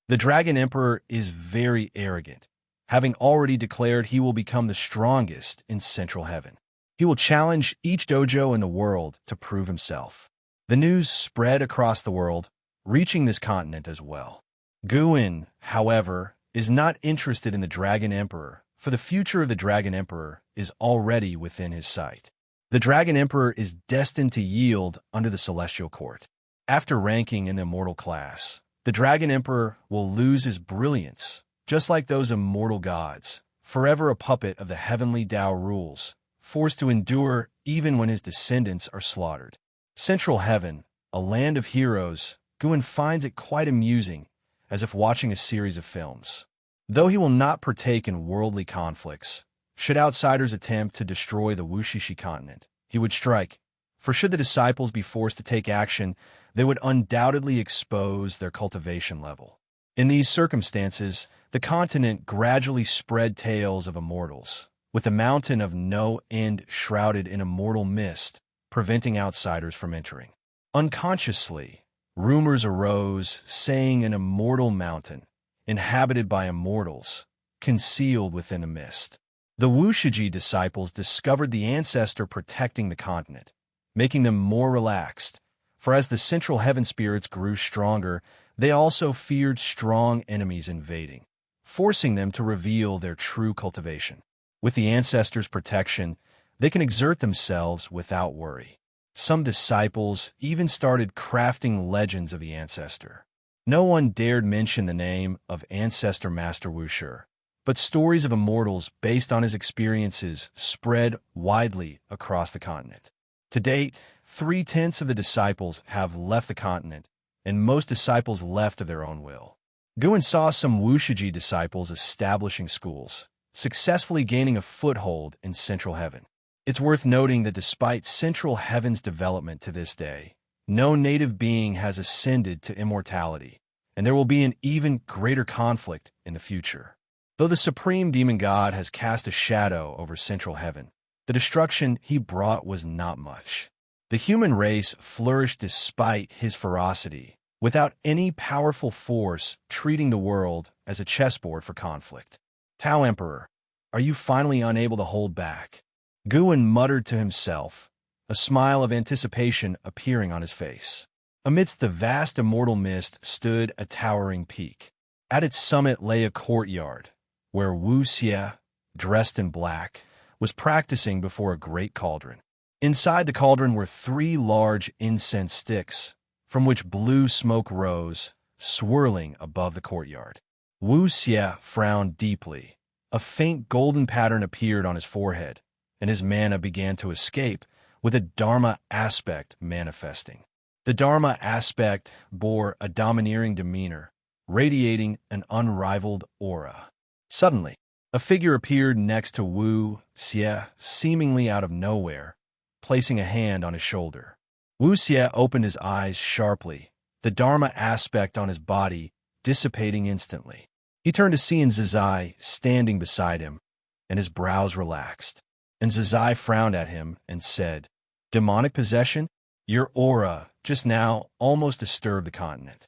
The Dragon Emperor is very arrogant, having already declared he will become the strongest in Central Heaven. He will challenge each dojo in the world to prove himself. The news spread across the world, reaching this continent as well. Guin, however, is not interested in the Dragon Emperor, for the future of the Dragon Emperor is already within his sight. The Dragon Emperor is destined to yield under the Celestial Court. After ranking in the immortal class, the Dragon Emperor will lose his brilliance, just like those immortal gods, forever a puppet of the heavenly Tao rules, forced to endure even when his descendants are slaughtered. Central Heaven, a land of heroes, Guin finds it quite amusing, as if watching a series of films. Though he will not partake in worldly conflicts, should outsiders attempt to destroy the Wuxia continent, he would strike, for should the disciples be forced to take action, they would undoubtedly expose their cultivation level. In these circumstances, the continent gradually spread tales of immortals, with the mountain of no end shrouded in immortal mist, preventing outsiders from entering. Unconsciously, rumors arose saying an immortal mountain, inhabited by immortals, concealed within a mist. The Wuxia disciples discovered the ancestor protecting the continent, making them more relaxed, for as the Central Heaven spirits grew stronger, they also feared strong enemies invading, forcing them to reveal their true cultivation. With the ancestors' protection, they can exert themselves without worry. Some disciples even started crafting legends of the ancestor. No one dared mention the name of Ancestor Master Wuxia, but stories of immortals based on his experiences spread widely across the continent. To date, 3/10 of the disciples have left the continent, and most disciples left of their own will. Guin saw some Wuxia disciples establishing schools, successfully gaining a foothold in Central Heaven. It's worth noting that despite Central Heaven's development to this day, no native being has ascended to immortality, and there will be an even greater conflict in the future. Though the supreme demon god has cast a shadow over Central Heaven, the destruction he brought was not much. The human race flourished despite his ferocity, without any powerful force treating the world as a chessboard for conflict. Tao Emperor, are you finally unable to hold back? Guan muttered to himself, a smile of anticipation appearing on his face. Amidst the vast immortal mist stood a towering peak. At its summit lay a courtyard, where Wuxia, dressed in black, was practicing before a great cauldron. Inside the cauldron were 3 large incense sticks, from which blue smoke rose, swirling above the courtyard. Wuxia frowned deeply. A faint golden pattern appeared on his forehead, and his mana began to escape, with a Dharma aspect manifesting. The Dharma aspect bore a domineering demeanor, radiating an unrivaled aura. Suddenly, a figure appeared next to Wuxia, seemingly out of nowhere, placing a hand on his shoulder. Wuxia opened his eyes sharply, the Dharma aspect on his body dissipating instantly. He turned to see Xianxia standing beside him, and his brows relaxed. And Xianxia frowned at him and said, "Demonic possession? Your aura, just now, almost disturbed the continent.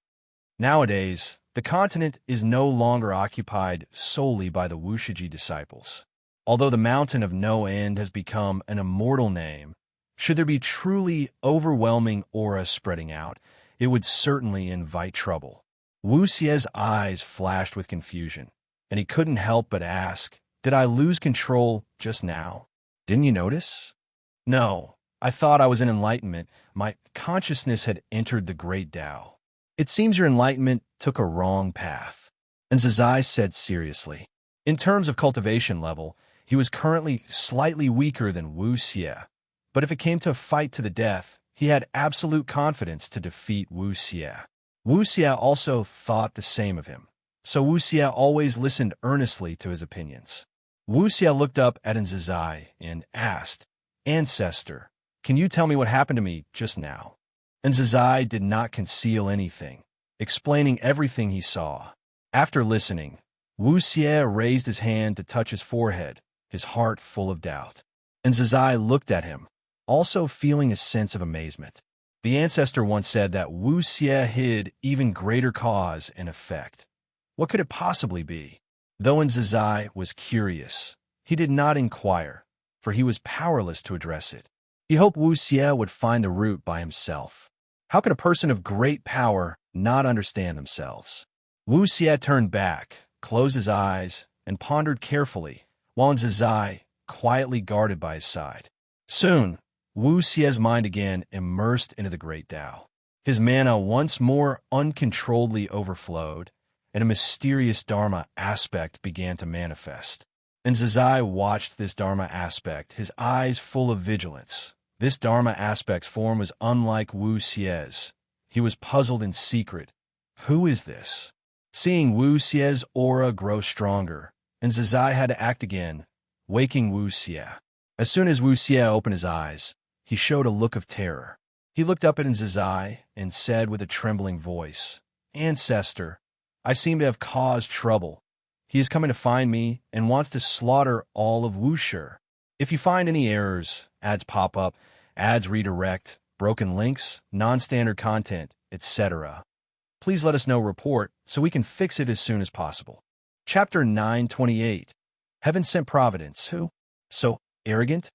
Nowadays, the continent is no longer occupied solely by the Wuxia disciples. Although the Mountain of No End has become an immortal name, should there be truly overwhelming aura spreading out, it would certainly invite trouble." Wuxia's eyes flashed with confusion, and he couldn't help but ask, "Did I lose control just now? Didn't you notice?" "No, I thought I was in enlightenment. My consciousness had entered the great Tao." "It seems your enlightenment took a wrong path." And Xianxia said seriously. In terms of cultivation level, he was currently slightly weaker than Wuxia, but if it came to a fight to the death, he had absolute confidence to defeat Wuxia. Wuxia also thought the same of him, so Wuxia always listened earnestly to his opinions. Wuxia looked up at Xianxia and asked, "Ancestor, can you tell me what happened to me just now?" And Xianxia did not conceal anything, explaining everything he saw. After listening, Wuxia raised his hand to touch his forehead, his heart full of doubt. And Xianxia looked at him, also feeling a sense of amazement. The ancestor once said that Wuxia hid even greater cause and effect. What could it possibly be? Though Xianxia was curious, he did not inquire, for he was powerless to address it. He hoped Wuxia would find the root by himself. How could a person of great power not understand themselves? Wuxia turned back, closed his eyes, and pondered carefully, while Xianxia quietly guarded by his side. Soon, Wuxia's mind again immersed into the great Tao. His mana once more uncontrolledly overflowed, and a mysterious Dharma aspect began to manifest. And Xianxia watched this Dharma aspect, his eyes full of vigilance. This Dharma aspect's form was unlike Wuxia's. He was puzzled in secret. Who is this? Seeing Wuxia's aura grow stronger, and Xianxia had to act again, waking Wuxia. As soon as Wuxia opened his eyes, he showed a look of terror. He looked up at Xianxia and said with a trembling voice, "Ancestor, I seem to have caused trouble. He is coming to find me and wants to slaughter all of Wuxia. If you find any errors, ads pop up, ads redirect, broken links, non-standard content, etc., please let us know report so we can fix it as soon as possible." Chapter 928. Heaven Sent Providence. Who? So arrogant?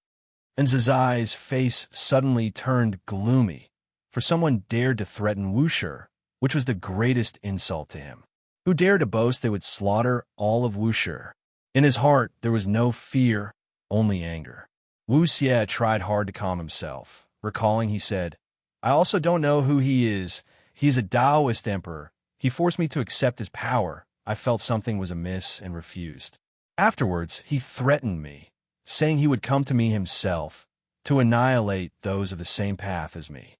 And Xianxia's face suddenly turned gloomy, for someone dared to threaten Wuxia, which was the greatest insult to him. Who dared to boast they would slaughter all of Wuxia? In his heart, there was no fear, only anger. Wuxia tried hard to calm himself. Recalling, he said, "I also don't know who he is. He is a Taoist emperor. He forced me to accept his power. I felt something was amiss and refused. Afterwards, he threatened me, saying he would come to me himself to annihilate those of the same path as me."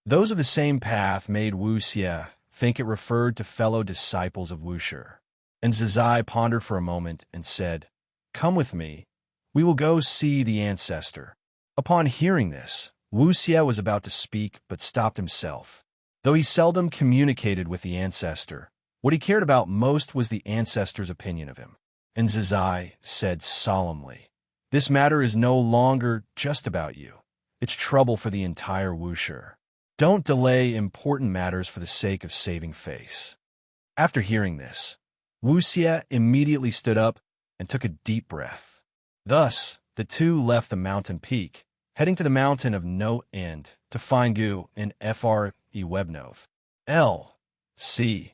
Those of the same path made Wuxia think it referred to fellow disciples of Wuxia. And Xianxia pondered for a moment and said, "Come with me. We will go see the ancestor." Upon hearing this, Wuxia was about to speak but stopped himself. Though he seldom communicated with the ancestor, what he cared about most was the ancestor's opinion of him. And Zizai said solemnly, "This matter is no longer just about you. It's trouble for the entire Wuxia. Don't delay important matters for the sake of saving face." After hearing this, Wuxia immediately stood up and took a deep breath. Thus, the two left the mountain peak, heading to the mountain of no end to find Gu and Fre Webnov. L.C.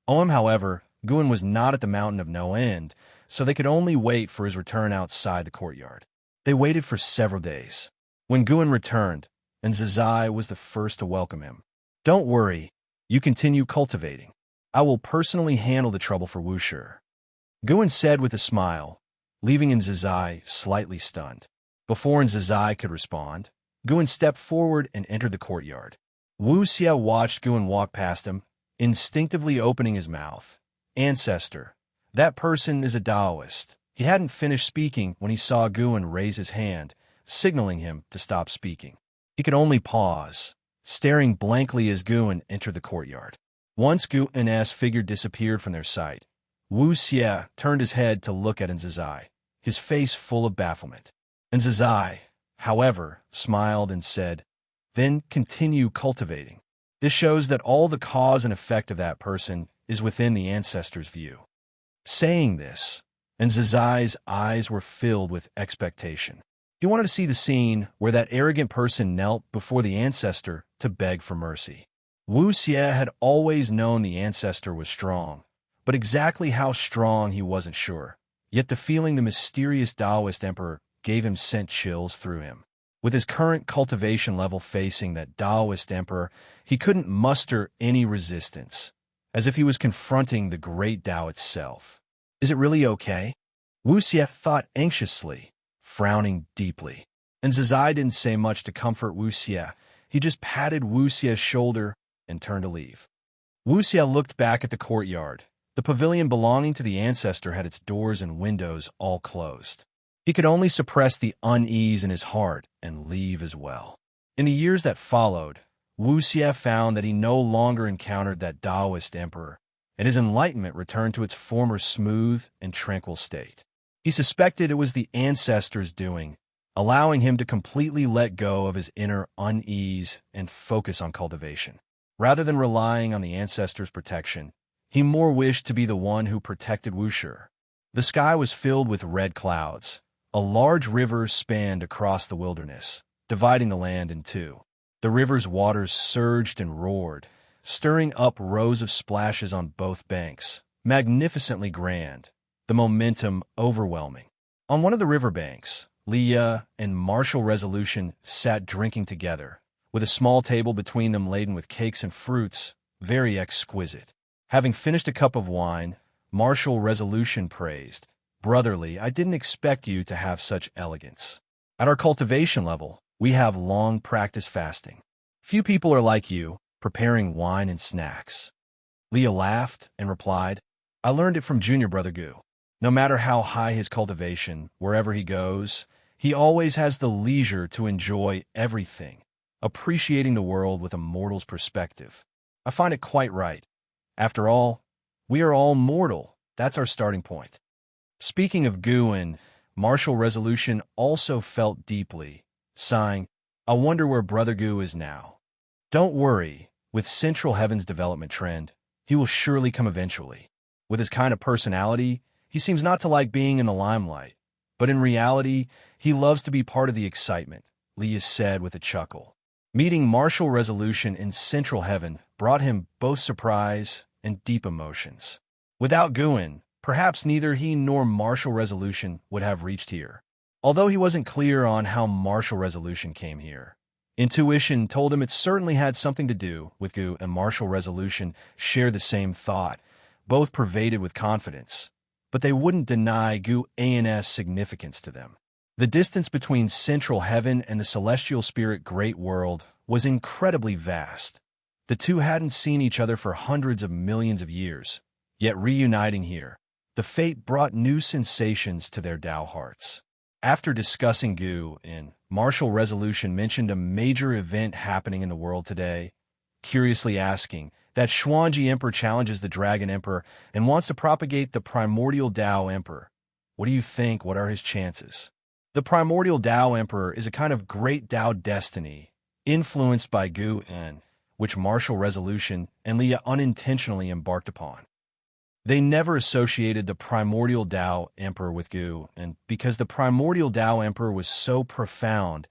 OM, however, Guin was not at the mountain of no end, so they could only wait for his return outside the courtyard. They waited for several days. When Guin returned, and Zizai was the first to welcome him. "Don't worry, you continue cultivating. I will personally handle the trouble for Wuxia," Guin said with a smile, leaving Zizai slightly stunned. Before Zizai could respond, Guin stepped forward and entered the courtyard. Wuxia watched Guin walk past him, instinctively opening his mouth. "Ancestor, that person is a Taoist." He hadn't finished speaking when he saw Guin raise his hand, signaling him to stop speaking. He could only pause, staring blankly as Guin entered the courtyard. Once Guin's figure disappeared from their sight, Wuxia turned his head to look at Zizai, his face full of bafflement. Zizai, however, smiled and said, "Then continue cultivating. This shows that all the cause and effect of that person is within the ancestor's view." Saying this, Zizai's eyes were filled with expectation. He wanted to see the scene where that arrogant person knelt before the ancestor to beg for mercy. Wuxia had always known the ancestor was strong, but exactly how strong he wasn't sure. Yet the feeling the mysterious Taoist emperor gave him sent chills through him. With his current cultivation level facing that Taoist emperor, he couldn't muster any resistance, as if he was confronting the great Tao itself. "Is it really okay?" Wuxia thought anxiously, frowning deeply. Zizai didn't say much to comfort Wuxia. He just patted Wuxia's shoulder and turned to leave. Wuxia looked back at the courtyard. The pavilion belonging to the ancestor had its doors and windows all closed. He could only suppress the unease in his heart and leave as well. In the years that followed, Wuxia found that he no longer encountered that Taoist emperor, and his enlightenment returned to its former smooth and tranquil state. He suspected it was the ancestor's doing, allowing him to completely let go of his inner unease and focus on cultivation. Rather than relying on the ancestor's protection, he more wished to be the one who protected Wuxia. The sky was filled with red clouds. A large river spanned across the wilderness, dividing the land in two. The river's waters surged and roared, stirring up rows of splashes on both banks, magnificently grand, the momentum overwhelming. On one of the riverbanks, Leah and Martial Resolution sat drinking together, with a small table between them laden with cakes and fruits, very exquisite. Having finished a cup of wine, Martial Resolution praised, "Brotherly, I didn't expect you to have such elegance. At our cultivation level, we have long practiced fasting. Few people are like you, preparing wine and snacks." Leah laughed and replied, "I learned it from junior brother Gu. No matter how high his cultivation, wherever he goes, he always has the leisure to enjoy everything, appreciating the world with a mortal's perspective. I find it quite right. After all, we are all mortal. That's our starting point." Speaking of Guin, Martial Resolution also felt deeply, sighing, "I wonder where Brother Gu is now." "Don't worry, with Central Heaven's development trend, he will surely come eventually. With his kind of personality, he seems not to like being in the limelight, but in reality, he loves to be part of the excitement," Leah said with a chuckle. Meeting Martial Resolution in Central Heaven brought him both surprise and deep emotions. Without Guin, perhaps neither he nor Martial Resolution would have reached here. Although he wasn't clear on how Martial Resolution came here, intuition told him it certainly had something to do with Gu, and Martial Resolution shared the same thought, both pervaded with confidence, but they wouldn't deny Gu's significance to them. The distance between Central Heaven and the celestial spirit Great World was incredibly vast. The two hadn't seen each other for hundreds of millions of years, yet reuniting here, the fate brought new sensations to their Tao hearts. After discussing Gu and Martial Resolution mentioned a major event happening in the world today, curiously asking that Xuanji Emperor challenges the Dragon Emperor and wants to propagate the Primordial Tao Emperor. What do you think? What are his chances? The Primordial Tao Emperor is a kind of great Tao destiny, influenced by Gu En, which Martial Resolution and Leah unintentionally embarked upon. They never associated the Primordial Tao Emperor with Gu, and because the Primordial Tao Emperor was so profound,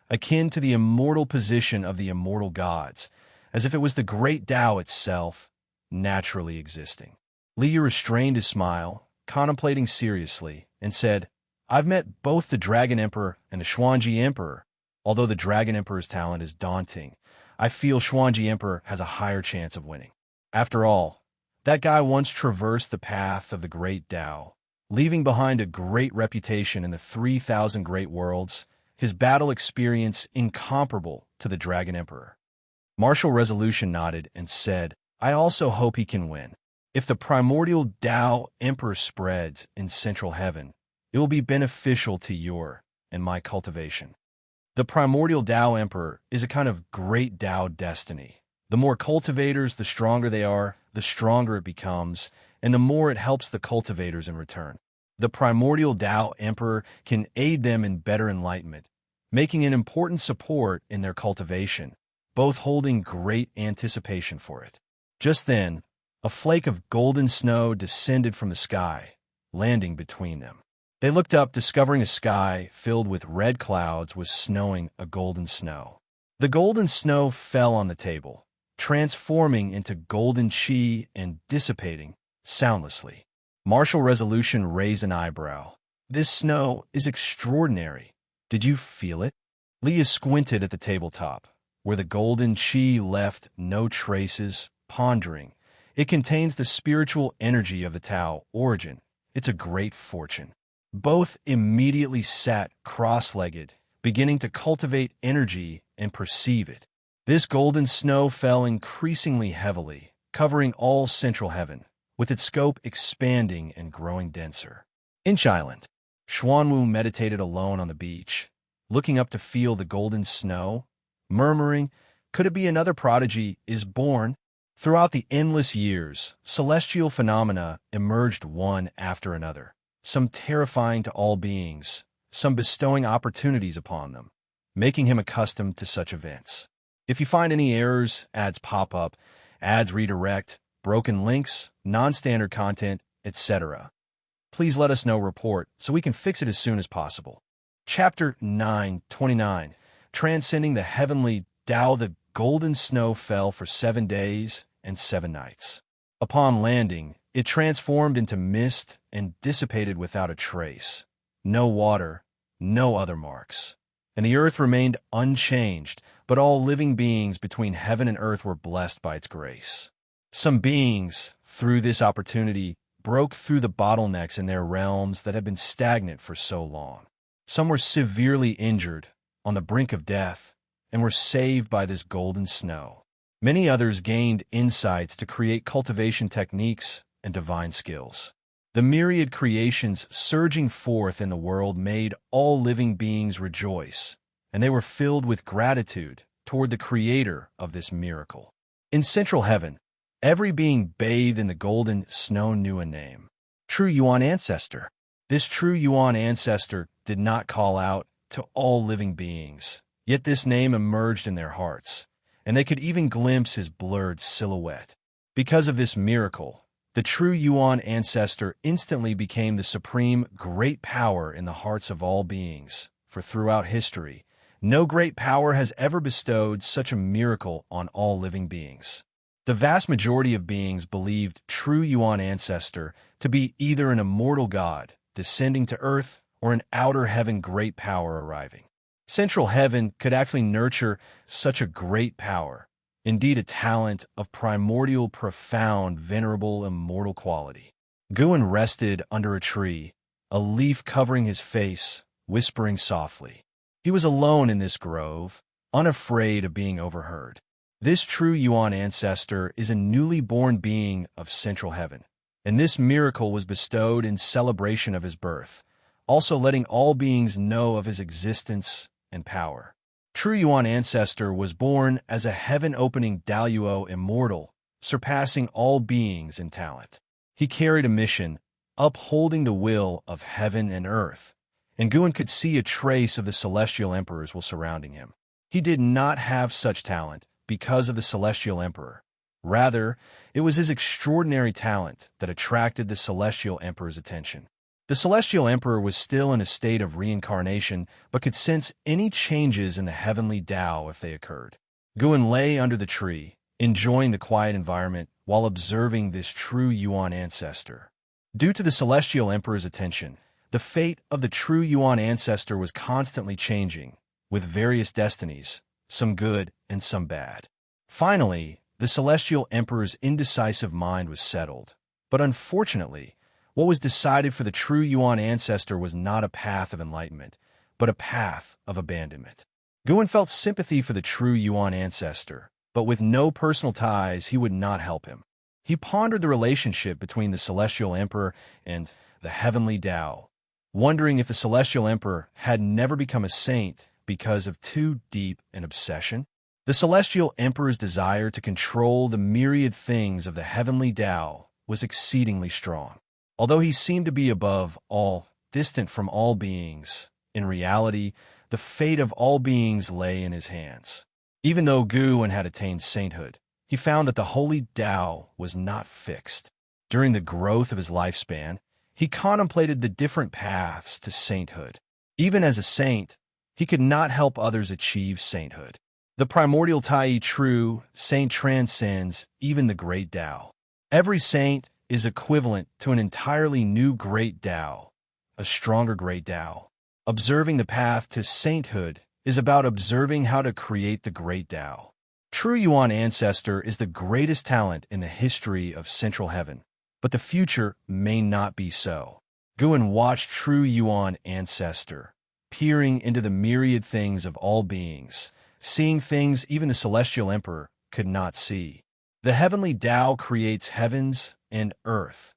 akin to the immortal position of the immortal gods, as if it was the great Tao itself, naturally existing. Liu restrained his smile, contemplating seriously, and said, I've met both the Dragon Emperor and the Xuanji Emperor. Although the Dragon Emperor's talent is daunting, I feel Xuanji Emperor has a higher chance of winning. After all, that guy once traversed the path of the great Tao, leaving behind a great reputation in the 3,000 great worlds, his battle experience incomparable to the Dragon Emperor. Martial Resolution nodded and said, I also hope he can win. If the Primordial Tao Emperor spreads in Central Heaven, it will be beneficial to your and my cultivation. The Primordial Tao Emperor is a kind of great Tao destiny. The more cultivators, the stronger they are, the stronger it becomes, and the more it helps the cultivators in return. The Primordial Tao Emperor can aid them in better enlightenment, making an important support in their cultivation, both holding great anticipation for it. Just then, a flake of golden snow descended from the sky, landing between them. They looked up, discovering a sky filled with red clouds was snowing a golden snow. The golden snow fell on the table, transforming into golden chi and dissipating soundlessly. Martial Resolution raised an eyebrow. This snow is extraordinary. Did you feel it? Leah squinted at the tabletop, where the golden chi left no traces, pondering. It contains the spiritual energy of the Tao origin. It's a great fortune. Both immediately sat cross-legged, beginning to cultivate energy and perceive it. This golden snow fell increasingly heavily, covering all Central Heaven, with its scope expanding and growing denser. Inch Island. Xuanwu meditated alone on the beach, looking up to feel the golden snow, murmuring, could it be another prodigy is born? Throughout the endless years, celestial phenomena emerged one after another, some terrifying to all beings, some bestowing opportunities upon them, making him accustomed to such events. If you find any errors, ads pop up, ads redirect, broken links, non-standard content, etc., please let us know report so we can fix it as soon as possible. Chapter 9:29. Transcending the Heavenly Tao. The golden snow fell for 7 days and 7 nights. Upon landing, it transformed into mist and dissipated without a trace. No water, no other marks. And the earth remained unchanged, but all living beings between heaven and earth were blessed by its grace. Some beings, through this opportunity, broke through the bottlenecks in their realms that had been stagnant for so long. Some were severely injured, on the brink of death, and were saved by this golden snow. Many others gained insights to create cultivation techniques and divine skills. The myriad creations surging forth in the world made all living beings rejoice, and they were filled with gratitude toward the Creator of this miracle. In Central Heaven, every being bathed in the golden snow knew a name. True Yuan Ancestor. This true Yuan Ancestor did not call out to all living beings, yet this name emerged in their hearts, and they could even glimpse his blurred silhouette. Because of this miracle, the true Yuan Ancestor instantly became the supreme great power in the hearts of all beings, for throughout history, no great power has ever bestowed such a miracle on all living beings. The vast majority of beings believed true Yuan Ancestor to be either an immortal god descending to earth or an outer heaven great power arriving. Central Heaven could actually nurture such a great power, indeed a talent of primordial, profound, venerable, immortal quality. Guan rested under a tree, a leaf covering his face, whispering softly. He was alone in this grove, unafraid of being overheard. This true Yuan Ancestor is a newly born being of Central Heaven, and this miracle was bestowed in celebration of his birth, also letting all beings know of his existence and power. True Yuan Ancestor was born as a heaven-opening Daluo immortal, surpassing all beings in talent. He carried a mission, upholding the will of heaven and earth, and Guan could see a trace of the Celestial Emperor's will surrounding him. He did not have such talent because of the Celestial Emperor. Rather, it was his extraordinary talent that attracted the Celestial Emperor's attention. The Celestial Emperor was still in a state of reincarnation, but could sense any changes in the heavenly Tao if they occurred. Guan lay under the tree, enjoying the quiet environment while observing this true Yuan Ancestor. Due to the Celestial Emperor's attention, the fate of the true Yuan Ancestor was constantly changing, with various destinies, some good and some bad. Finally, the Celestial Emperor's indecisive mind was settled. But unfortunately, what was decided for the true Yuan Ancestor was not a path of enlightenment, but a path of abandonment. Guan felt sympathy for the true Yuan Ancestor, but with no personal ties, he would not help him. He pondered the relationship between the Celestial Emperor and the heavenly Tao, wondering if the Celestial Emperor had never become a saint because of too deep an obsession. The Celestial Emperor's desire to control the myriad things of the heavenly Tao was exceedingly strong. Although he seemed to be above all, distant from all beings, in reality, the fate of all beings lay in his hands. Even though Guan had attained sainthood, he found that the holy Tao was not fixed. During the growth of his lifespan, he contemplated the different paths to sainthood. Even as a saint, he could not help others achieve sainthood. The primordial Tai true saint transcends even the great Tao. Every saint is equivalent to an entirely new great Tao, a stronger great Tao. Observing the path to sainthood is about observing how to create the great Tao. True Yuan Ancestor is the greatest talent in the history of Central Heaven, but the future may not be so. Guan watched True Yuan Ancestor, peering into the myriad things of all beings, seeing things even the Celestial Emperor could not see. The heavenly Tao creates heavens and earth.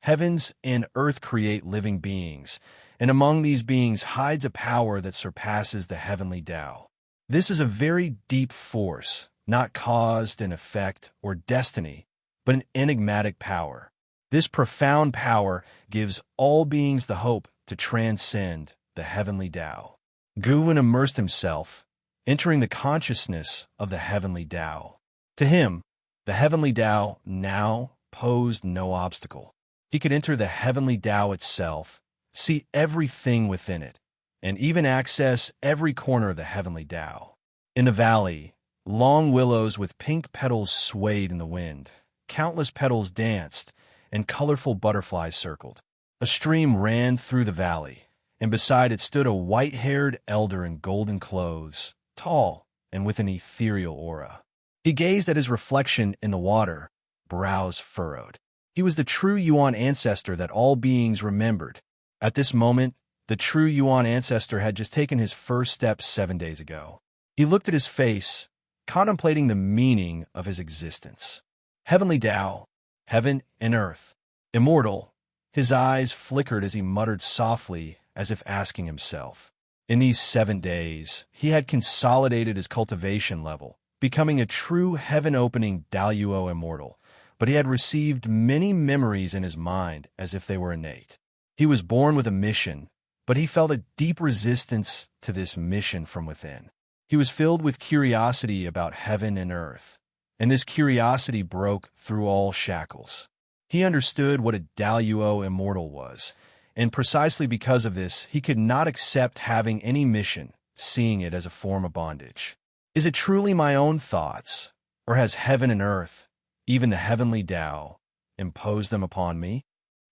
Heavens and earth create living beings, and among these beings hides a power that surpasses the heavenly Tao. This is a very deep force, not cause and effect or destiny, but an enigmatic power. This profound power gives all beings the hope to transcend the heavenly Tao. Guan immersed himself, entering the consciousness of the heavenly Tao. To him, the heavenly Tao now posed no obstacle. He could enter the heavenly Tao itself, see everything within it, and even access every corner of the heavenly Tao. In the valley, long willows with pink petals swayed in the wind. Countless petals danced, and colorful butterflies circled. A stream ran through the valley, and beside it stood a white-haired elder in golden clothes, tall and with an ethereal aura. He gazed at his reflection in the water, brows furrowed. He was the true Yuan Ancestor that all beings remembered. At this moment, the true Yuan Ancestor had just taken his first step 7 days ago. He looked at his face, contemplating the meaning of his existence. Heavenly Tao, heaven and earth, immortal. His eyes flickered as he muttered softly, as if asking himself. In these 7 days, he had consolidated his cultivation level, becoming a true heaven-opening Daluo immortal, but he had received many memories in his mind as if they were innate. He was born with a mission, but he felt a deep resistance to this mission from within. He was filled with curiosity about heaven and earth, and this curiosity broke through all shackles. He understood what a Daluo immortal was, and precisely because of this, he could not accept having any mission, seeing it as a form of bondage. Is it truly my own thoughts, or has heaven and earth, even the heavenly Tao, imposed them upon me?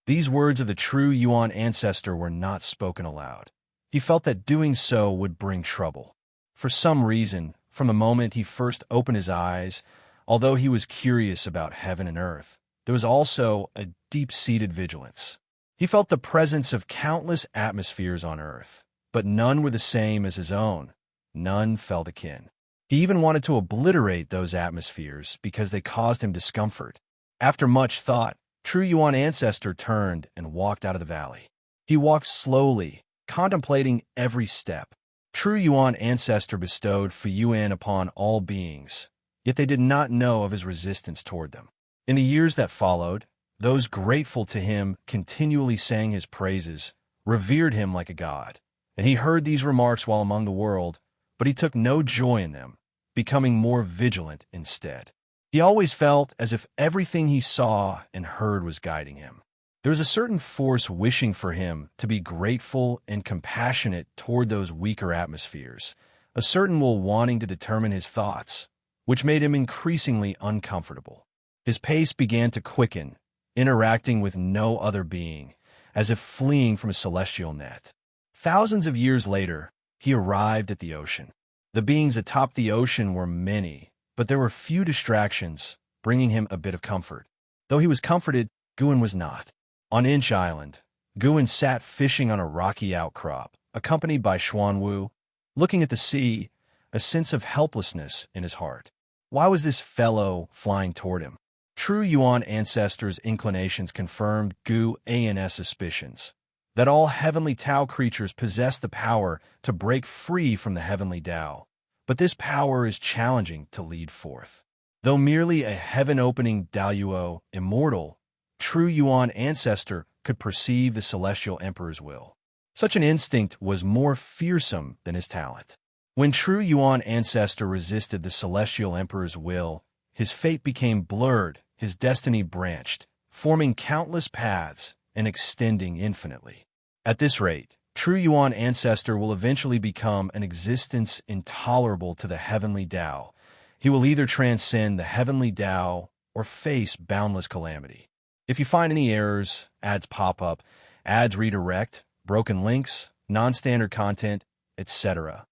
These words of the true Yuan Ancestor were not spoken aloud. He felt that doing so would bring trouble. For some reason, from the moment he first opened his eyes, although he was curious about heaven and earth, there was also a deep-seated vigilance. He felt the presence of countless atmospheres on earth, but none were the same as his own. None felt akin. He even wanted to obliterate those atmospheres because they caused him discomfort. After much thought, True Yuan Ancestor turned and walked out of the valley. He walked slowly, contemplating every step. True Yuan ancestor bestowed Fuyuan upon all beings, yet they did not know of his resistance toward them. In the years that followed, those grateful to him continually sang his praises, revered him like a god. And he heard these remarks while among the world, but he took no joy in them, becoming more vigilant instead. He always felt as if everything he saw and heard was guiding him. There was a certain force wishing for him to be grateful and compassionate toward those weaker atmospheres, a certain will wanting to determine his thoughts, which made him increasingly uncomfortable. His pace began to quicken, interacting with no other being, as if fleeing from a celestial net. Thousands of years later, he arrived at the ocean. The beings atop the ocean were many, but there were few distractions, bringing him a bit of comfort. Though he was comforted, Guan was not. On Inch Island, Guan sat fishing on a rocky outcrop, accompanied by Xuanwu, looking at the sea, a sense of helplessness in his heart. Why was this fellow flying toward him? True Yuan ancestors' inclinations confirmed Gu An's suspicions, that all heavenly Tao creatures possess the power to break free from the heavenly Tao, but this power is challenging to lead forth. Though merely a heaven-opening Daoyuo, immortal, True Yuan ancestor could perceive the celestial emperor's will. Such an instinct was more fearsome than his talent. When True Yuan ancestor resisted the celestial emperor's will, his fate became blurred, his destiny branched, forming countless paths and extending infinitely. At this rate, True Yuan ancestor will eventually become an existence intolerable to the heavenly Tao. He will either transcend the heavenly Tao or face boundless calamity. If you find any errors, ads pop up, ads redirect, broken links, non-standard content, etc.,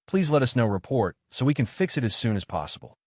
please let us know report so we can fix it as soon as possible.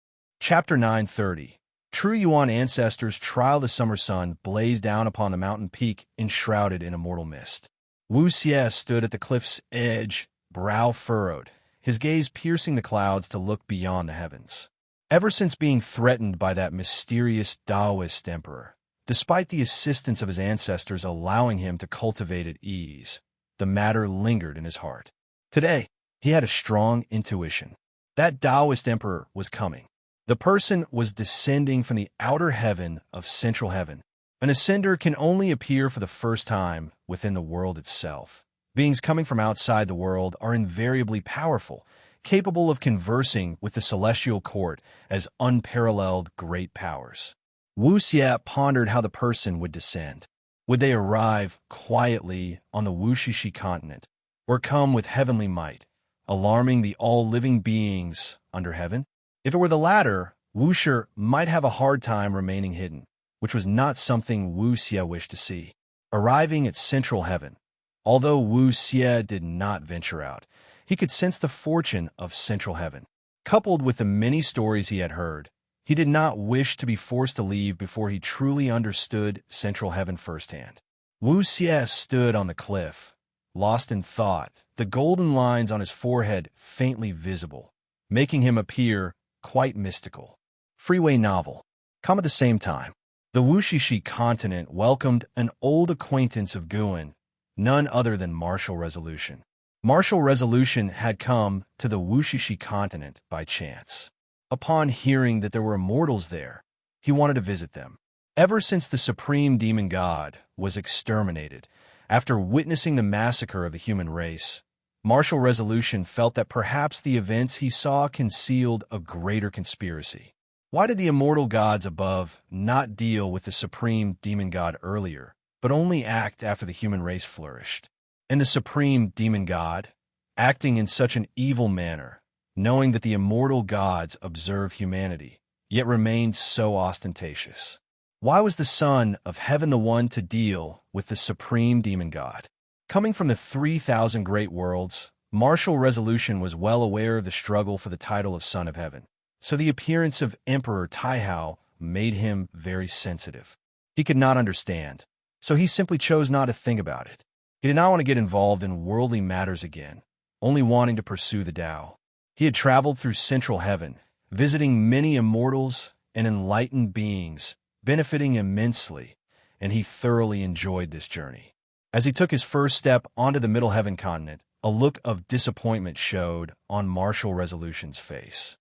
Chapter 930. True Yuan ancestors' trial the summer sun blazed down upon the mountain peak enshrouded in immortal mist. Wuxia stood at the cliff's edge, brow furrowed, his gaze piercing the clouds to look beyond the heavens. Ever since being threatened by that mysterious Taoist emperor, despite the assistance of his ancestors allowing him to cultivate at ease, the matter lingered in his heart. Today, he had a strong intuition. That Taoist emperor was coming. The person was descending from the outer heaven of central heaven. An ascender can only appear for the first time within the world itself. Beings coming from outside the world are invariably powerful, capable of conversing with the celestial court as unparalleled great powers. Wuxia pondered how the person would descend. Would they arrive quietly on the Wuxia continent, or come with heavenly might, alarming the all-living beings under heaven? If it were the latter, Wuxia might have a hard time remaining hidden, which was not something Wuxia wished to see. Arriving at central heaven, although Wuxia did not venture out, he could sense the fortune of central heaven. Coupled with the many stories he had heard, he did not wish to be forced to leave before he truly understood central heaven firsthand. Wuxia stood on the cliff, lost in thought, the golden lines on his forehead faintly visible, making him appear quite mystical. Freeway novel. Come at the same time. The Wuxia continent welcomed an old acquaintance of Guan, none other than Martial Resolution. Martial Resolution had come to the Wuxia continent by chance. Upon hearing that there were immortals there, he wanted to visit them. Ever since the supreme demon god was exterminated, after witnessing the massacre of the human race, Martial Resolution felt that perhaps the events he saw concealed a greater conspiracy. Why did the immortal gods above not deal with the supreme demon god earlier, but only act after the human race flourished? And the supreme demon god, acting in such an evil manner, knowing that the immortal gods observe humanity, yet remained so ostentatious. Why was the son of heaven the one to deal with the supreme demon god? Coming from the 3,000 great worlds, Martial Resolution was well aware of the struggle for the title of Son of Heaven, so the appearance of Emperor Taihao made him very sensitive. He could not understand, so he simply chose not to think about it. He did not want to get involved in worldly matters again, only wanting to pursue the Tao. He had traveled through central heaven, visiting many immortals and enlightened beings, benefiting immensely, and he thoroughly enjoyed this journey. As he took his first step onto the Middle Heaven continent, a look of disappointment showed on Martial Resolution's face.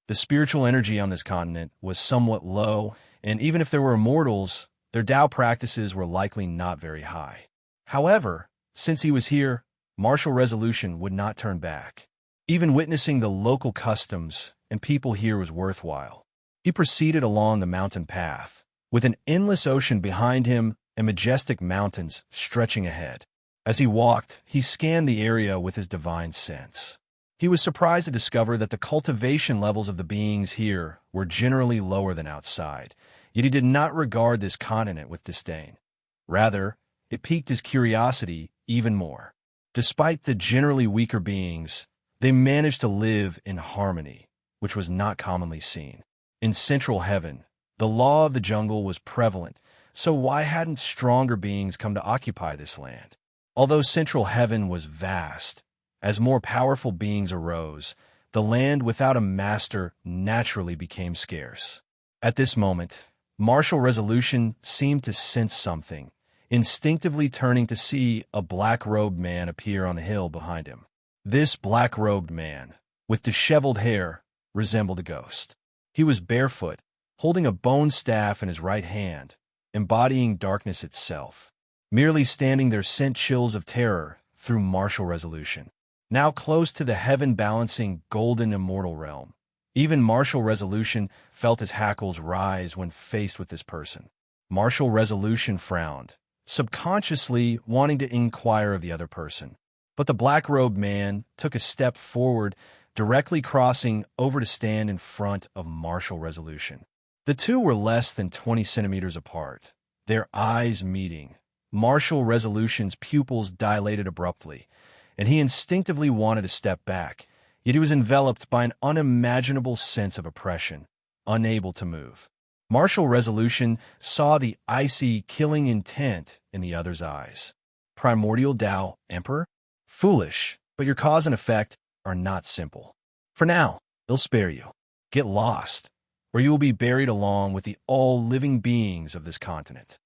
The spiritual energy on this continent was somewhat low, and even if there were immortals, their Tao practices were likely not very high. However, since he was here, Martial Resolution would not turn back. Even witnessing the local customs and people here was worthwhile. He proceeded along the mountain path, with an endless ocean behind him and majestic mountains stretching ahead. As he walked, he scanned the area with his divine sense. He was surprised to discover that the cultivation levels of the beings here were generally lower than outside, yet he did not regard this continent with disdain. Rather, it piqued his curiosity even more. Despite the generally weaker beings, they managed to live in harmony, which was not commonly seen. In Central Heaven, the law of the jungle was prevalent, so why hadn't stronger beings come to occupy this land? Although Central Heaven was vast, as more powerful beings arose, the land without a master naturally became scarce. At this moment, Martial Resolution seemed to sense something, instinctively turning to see a black-robed man appear on the hill behind him. This black-robed man, with disheveled hair, resembled a ghost. He was barefoot, holding a bone staff in his right hand, embodying darkness itself. Merely standing there sent chills of terror through Martial Resolution. Now close to the heaven-balancing golden immortal realm, even Martial Resolution felt his hackles rise when faced with this person. Martial Resolution frowned, subconsciously wanting to inquire of the other person. But the black-robed man took a step forward, directly crossing over to stand in front of Martial Resolution. The two were less than 20 centimeters apart, their eyes meeting. Martial Resolution's pupils dilated abruptly, and he instinctively wanted to step back, yet he was enveloped by an unimaginable sense of oppression, unable to move. Martial Resolution saw the icy, killing intent in the other's eyes. Primordial Tao, Emperor? Foolish, but your cause and effect are not simple. For now, they'll spare you. Get lost, where you will be buried along with the all-living beings of this continent.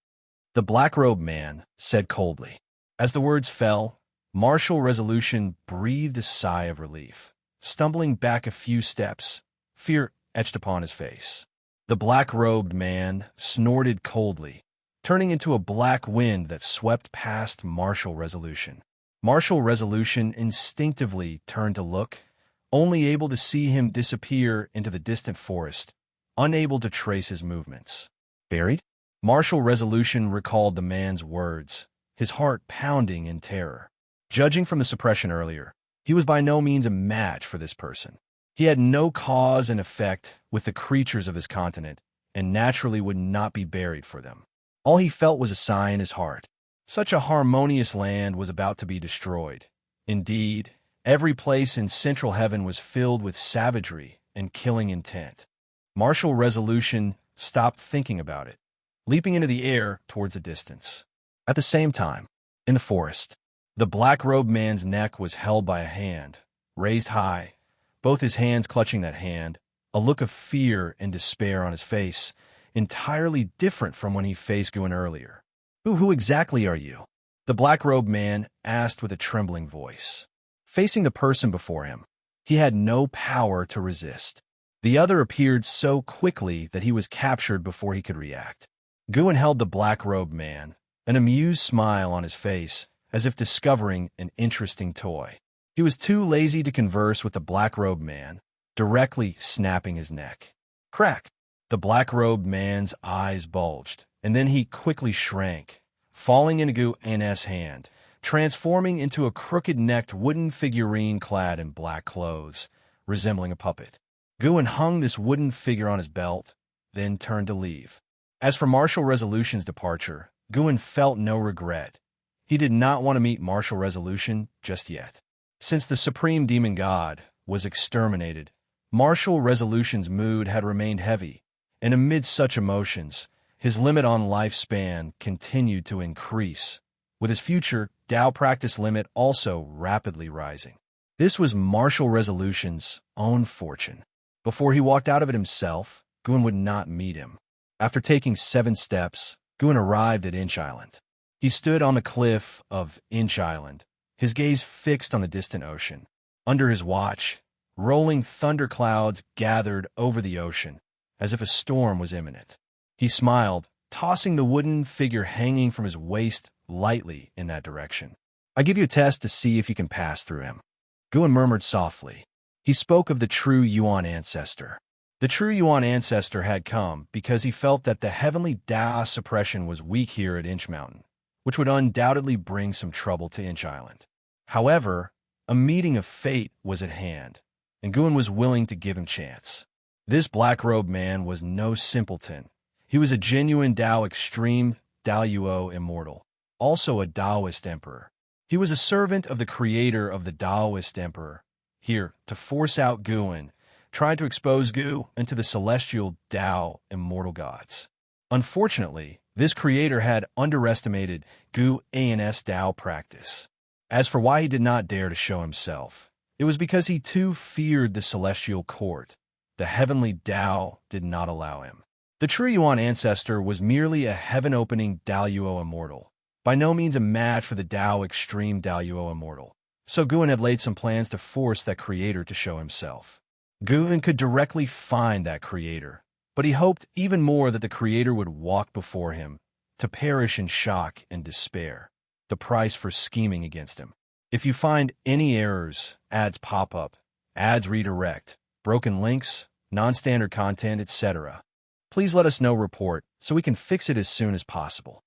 The black-robed man said coldly. As the words fell, Martial Resolution breathed a sigh of relief. Stumbling back a few steps, fear etched upon his face. The black-robed man snorted coldly, turning into a black wind that swept past Martial Resolution. Martial Resolution instinctively turned to look, only able to see him disappear into the distant forest, unable to trace his movements. Buried? Martial Resolution recalled the man's words, his heart pounding in terror. Judging from the suppression earlier, he was by no means a match for this person. He had no cause and effect with the creatures of his continent, and naturally would not be buried for them. All he felt was a sigh in his heart. Such a harmonious land was about to be destroyed. Indeed, every place in Central Heaven was filled with savagery and killing intent. Martial Resolution stopped thinking about it, leaping into the air towards the distance. At the same time, in the forest, the black-robed man's neck was held by a hand, raised high, both his hands clutching that hand, a look of fear and despair on his face, entirely different from when he faced Guan earlier. Who exactly are you? The black-robed man asked with a trembling voice. Facing the person before him, he had no power to resist. The other appeared so quickly that he was captured before he could react. Guan held the black-robed man, an amused smile on his face, as if discovering an interesting toy. He was too lazy to converse with the black-robed man, directly snapping his neck. Crack! The black-robed man's eyes bulged, and then he quickly shrank, falling into Guan's hand, transforming into a crooked-necked wooden figurine clad in black clothes, resembling a puppet. Guan hung this wooden figure on his belt, then turned to leave. As for Martial Resolution's departure, Guan felt no regret. He did not want to meet Martial Resolution just yet. Since the Supreme Demon God was exterminated, Martial Resolution's mood had remained heavy, and amid such emotions, his limit on lifespan continued to increase, with his future Tao practice limit also rapidly rising. This was Martial Resolution's own fortune. Before he walked out of it himself, Guan would not meet him. After taking 7 steps, Guan arrived at Inch Island. He stood on the cliff of Inch Island, his gaze fixed on the distant ocean. Under his watch, rolling thunderclouds gathered over the ocean, as if a storm was imminent. He smiled, tossing the wooden figure hanging from his waist lightly in that direction. "I give you a test to see if you can pass through him," Guan murmured softly. He spoke of the true Yuan ancestor. The true Yuan ancestor had come because he felt that the heavenly Tao suppression was weak here at Inch Mountain, which would undoubtedly bring some trouble to Inch Island. However, a meeting of fate was at hand, and Guan was willing to give him chance. This black-robed man was no simpleton. He was a genuine Tao extreme, Daoyuo immortal, also a Taoist emperor. He was a servant of the creator of the Taoist emperor, here to force out Guan, trying to expose Gu into the celestial Tao immortal gods. Unfortunately, this creator had underestimated Gu An's Tao practice. As for why he did not dare to show himself, it was because he too feared the celestial court. The heavenly Tao did not allow him. The true Yuan ancestor was merely a heaven-opening Daoyuo immortal, by no means a match for the Tao extreme Daoyuo immortal. So Guan had laid some plans to force that creator to show himself. Guan could directly find that creator, but he hoped even more that the creator would walk before him, to perish in shock and despair, the price for scheming against him. If you find any errors, ads pop up, ads redirect, broken links, non-standard content, etc., please let us know report so we can fix it as soon as possible.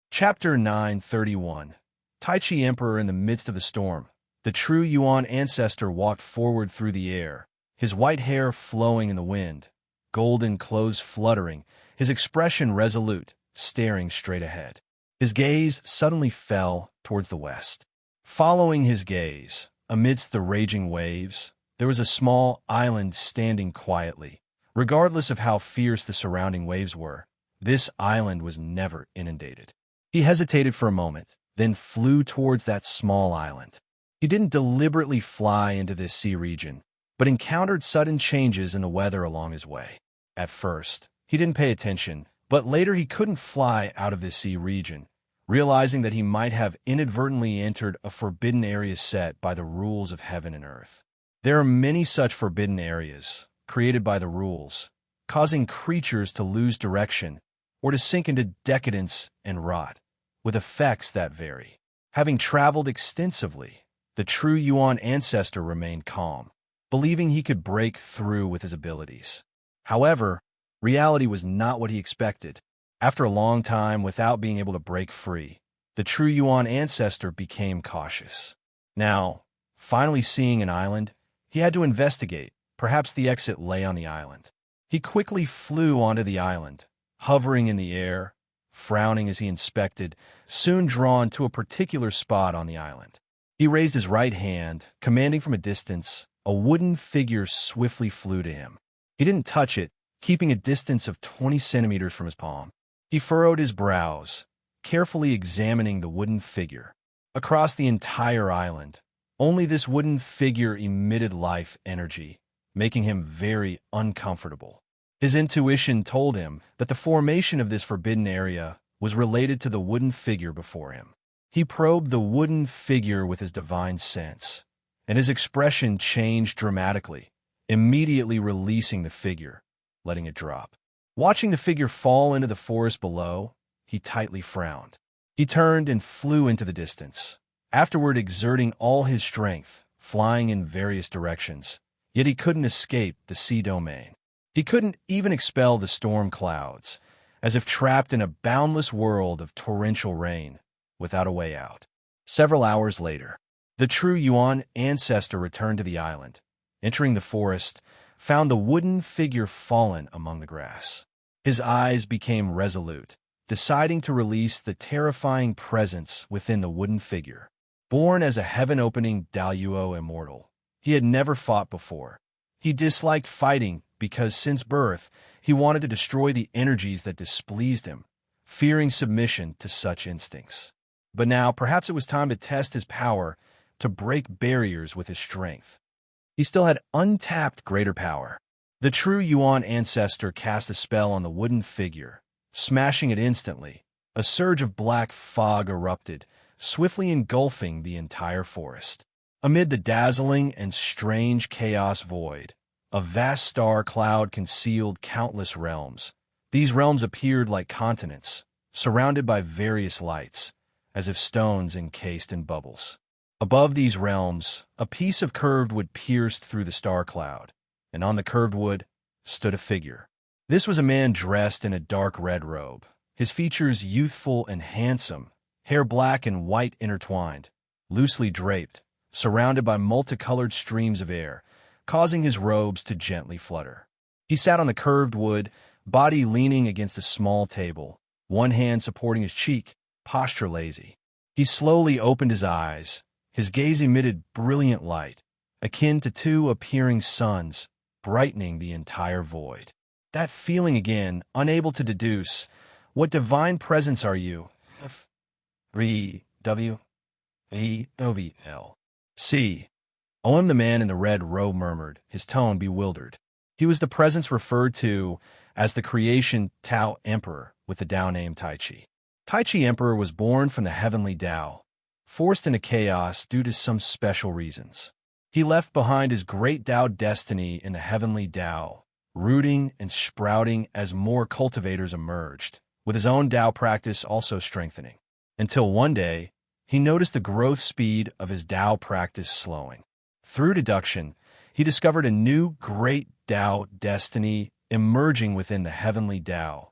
Chapter 931. Tai Chi Emperor in the midst of the storm. The true Yuan ancestor walked forward through the air, his white hair flowing in the wind, golden clothes fluttering, his expression resolute, staring straight ahead. His gaze suddenly fell towards the west. Following his gaze, amidst the raging waves, there was a small island standing quietly. Regardless of how fierce the surrounding waves were, this island was never inundated. He hesitated for a moment, then flew towards that small island. He didn't deliberately fly into this sea region, but encountered sudden changes in the weather along his way. At first, he didn't pay attention, but later he couldn't fly out of this sea region, realizing that he might have inadvertently entered a forbidden area set by the rules of heaven and earth. There are many such forbidden areas, created by the rules, causing creatures to lose direction or to sink into decadence and rot, with effects that vary. Having traveled extensively, the true Yuan ancestor remained calm, believing he could break through with his abilities. However, reality was not what he expected. After a long time without being able to break free, the true Yuan ancestor became cautious. Now, finally seeing an island, he had to investigate. Perhaps the exit lay on the island. He quickly flew onto the island, hovering in the air, frowning as he inspected, soon drawn to a particular spot on the island. He raised his right hand, commanding from a distance. A wooden figure swiftly flew to him. He didn't touch it, keeping a distance of 20 centimeters from his palm. He furrowed his brows, carefully examining the wooden figure. Across the entire island, only this wooden figure emitted life energy, making him very uncomfortable. His intuition told him that the formation of this forbidden area was related to the wooden figure before him. He probed the wooden figure with his divine sense, and his expression changed dramatically, immediately releasing the figure, letting it drop. Watching the figure fall into the forest below, he tightly frowned. He turned and flew into the distance, afterward exerting all his strength, flying in various directions. Yet he couldn't escape the sea domain. He couldn't even expel the storm clouds, as if trapped in a boundless world of torrential rain, without a way out. Several hours later, the true Yuan ancestor returned to the island. Entering the forest, found the wooden figure fallen among the grass. His eyes became resolute, deciding to release the terrifying presence within the wooden figure. Born as a heaven-opening Daoyuo immortal, he had never fought before. He disliked fighting because since birth, he wanted to destroy the energies that displeased him, fearing submission to such instincts. But now, perhaps it was time to test his power, to break barriers with his strength. He still had untapped greater power. The true Yuan ancestor cast a spell on the wooden figure, smashing it instantly. A surge of black fog erupted, swiftly engulfing the entire forest. Amid the dazzling and strange chaos void, a vast star cloud concealed countless realms. These realms appeared like continents, surrounded by various lights, as if stones encased in bubbles. Above these realms, a piece of curved wood pierced through the star cloud, and on the curved wood stood a figure. This was a man dressed in a dark red robe, his features youthful and handsome, hair black and white intertwined, loosely draped, surrounded by multicolored streams of air, causing his robes to gently flutter. He sat on the curved wood, body leaning against a small table, one hand supporting his cheek, posture lazy. He slowly opened his eyes. His gaze emitted brilliant light, akin to two appearing suns, brightening the entire void. That feeling again, unable to deduce, what divine presence are you? F-R-E-W-E-O-V-L-C. O.M. The man in the red robe murmured, his tone bewildered. He was the presence referred to as the creation Tao Emperor with the Tao name Tai Chi. Tai Chi Emperor was born from the heavenly Tao, forced into chaos due to some special reasons. He left behind his great Tao destiny in the heavenly Tao, rooting and sprouting as more cultivators emerged, with his own Tao practice also strengthening. Until one day, he noticed the growth speed of his Tao practice slowing. Through deduction, he discovered a new great Tao destiny emerging within the heavenly Tao,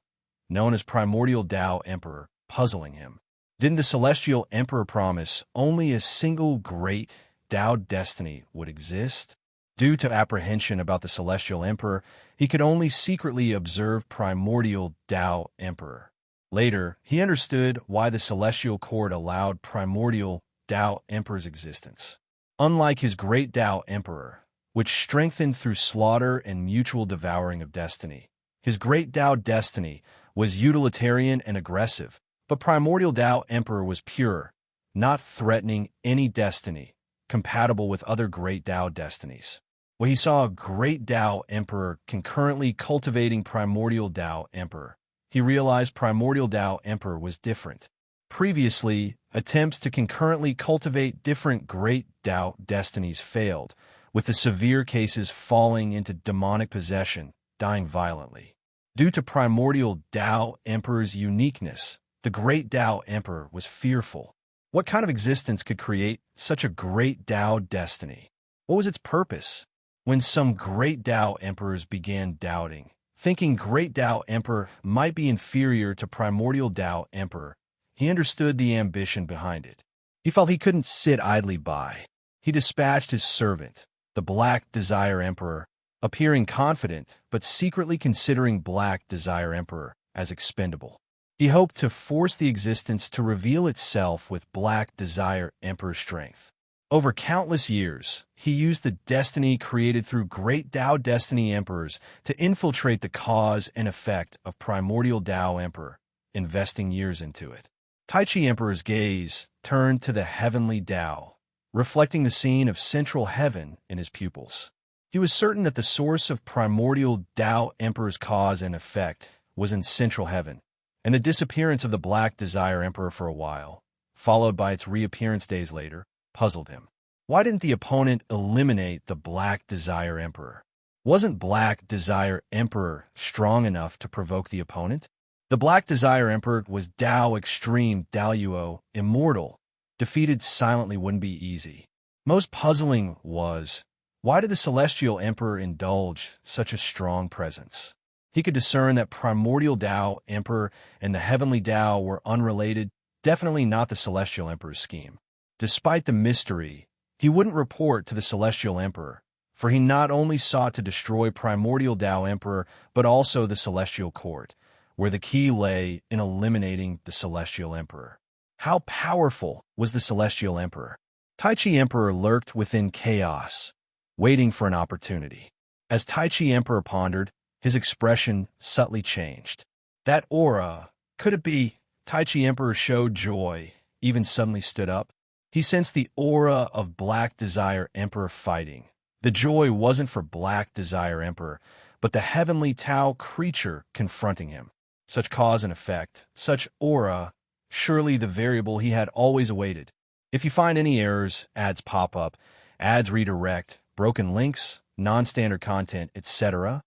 known as Primordial Tao Emperor, puzzling him. Didn't the Celestial Emperor promise only a single great Tao destiny would exist? Due to apprehension about the Celestial Emperor, he could only secretly observe Primordial Tao Emperor. Later, he understood why the Celestial Court allowed Primordial Tao Emperor's existence. Unlike his great Tao Emperor, which strengthened through slaughter and mutual devouring of destiny, his great Tao destiny was utilitarian and aggressive, but Primordial Tao Emperor was pure, not threatening any destiny, compatible with other great Tao destinies. When he saw a great Tao Emperor concurrently cultivating Primordial Tao Emperor, he realized Primordial Tao Emperor was different. Previously, attempts to concurrently cultivate different great Tao destinies failed, with the severe cases falling into demonic possession, dying violently. Due to Primordial Tao Emperor's uniqueness, the great Tao Emperor was fearful. What kind of existence could create such a great Tao destiny? What was its purpose? When some great Tao Emperors began doubting, thinking great Tao Emperor might be inferior to Primordial Tao Emperor, he understood the ambition behind it. He felt he couldn't sit idly by. He dispatched his servant, the Black Desire Emperor, appearing confident but secretly considering Black Desire Emperor as expendable. He hoped to force the existence to reveal itself with Black Desire Emperor strength. Over countless years, he used the destiny created through great Tao Destiny Emperors to infiltrate the cause and effect of Primordial Tao Emperor, investing years into it. Tai Chi Emperor's gaze turned to the heavenly Tao, reflecting the scene of central heaven in his pupils. He was certain that the source of Primordial Tao Emperor's cause and effect was in central heaven, and the disappearance of the Black Desire Emperor for a while, followed by its reappearance days later, puzzled him. Why didn't the opponent eliminate the Black Desire Emperor? Wasn't Black Desire Emperor strong enough to provoke the opponent? The Black Desire Emperor was Tao Extreme Daluo Immortal. Defeated silently wouldn't be easy. Most puzzling was, why did the Celestial Emperor indulge such a strong presence? He could discern that Primordial Tao Emperor and the Heavenly Tao were unrelated, definitely not the Celestial Emperor's scheme. Despite the mystery, he wouldn't report to the Celestial Emperor, for he not only sought to destroy Primordial Tao Emperor, but also the Celestial Court, where the key lay in eliminating the Celestial Emperor. How powerful was the Celestial Emperor? Tai Chi Emperor lurked within chaos, waiting for an opportunity. As Tai Chi Emperor pondered, his expression subtly changed. That aura, could it be? Tai Chi Emperor showed joy, even suddenly stood up. He sensed the aura of Black Desire Emperor fighting. The joy wasn't for Black Desire Emperor, but the heavenly Tao creature confronting him. Such cause and effect, such aura, surely the variable he had always awaited. If you find any errors, ads pop up, ads redirect, broken links, non-standard content, etc.,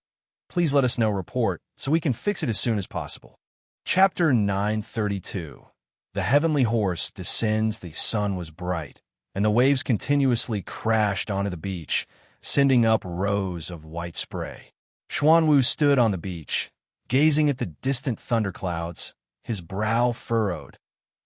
please let us know report so we can fix it as soon as possible. Chapter 932. The heavenly horse descends, the sun was bright, and the waves continuously crashed onto the beach, sending up rows of white spray. Xuanwu stood on the beach, gazing at the distant thunderclouds, his brow furrowed,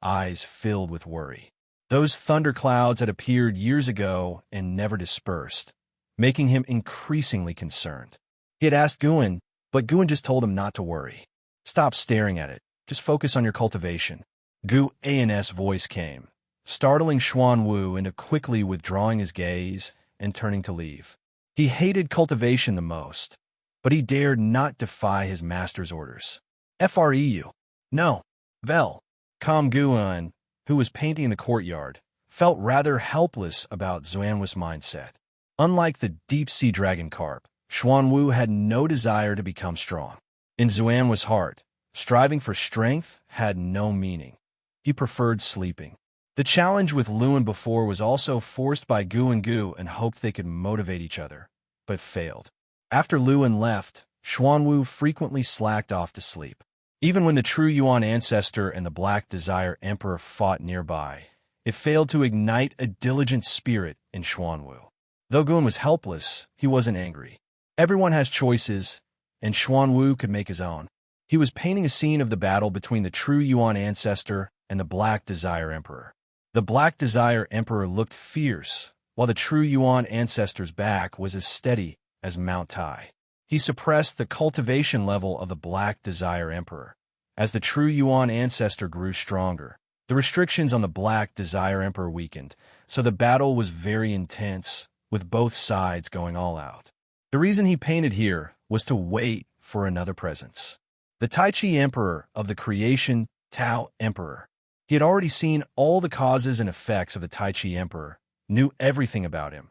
eyes filled with worry. Those thunderclouds had appeared years ago and never dispersed, making him increasingly concerned. He had asked Guan, but Guan just told him not to worry. Stop staring at it. Just focus on your cultivation. Guan's voice came, startling Xuanwu into quickly withdrawing his gaze and turning to leave. He hated cultivation the most, but he dared not defy his master's orders. Freu. No. Vel. Calm Guan, who was painting in the courtyard, felt rather helpless about Xuanwu's mindset. Unlike the deep-sea dragon carp, Xuanwu had no desire to become strong. In Xuanwu's heart, striving for strength had no meaning. He preferred sleeping. The challenge with Luan before was also forced by Gu and hoped they could motivate each other, but failed. After Luan left, Xuanwu frequently slacked off to sleep. Even when the true Yuan ancestor and the Black Desire Emperor fought nearby, it failed to ignite a diligent spirit in Xuanwu. Though Guan was helpless, he wasn't angry. Everyone has choices, and Xuanwu could make his own. He was painting a scene of the battle between the true Yuan ancestor and the Black Desire Emperor. The Black Desire Emperor looked fierce, while the true Yuan ancestor's back was as steady as Mount Tai. He suppressed the cultivation level of the Black Desire Emperor. As the true Yuan ancestor grew stronger, the restrictions on the Black Desire Emperor weakened, so the battle was very intense, with both sides going all out. The reason he painted here was to wait for another presence. The Tai Chi Emperor of the creation, Tao Emperor. He had already seen all the causes and effects of the Tai Chi Emperor, knew everything about him,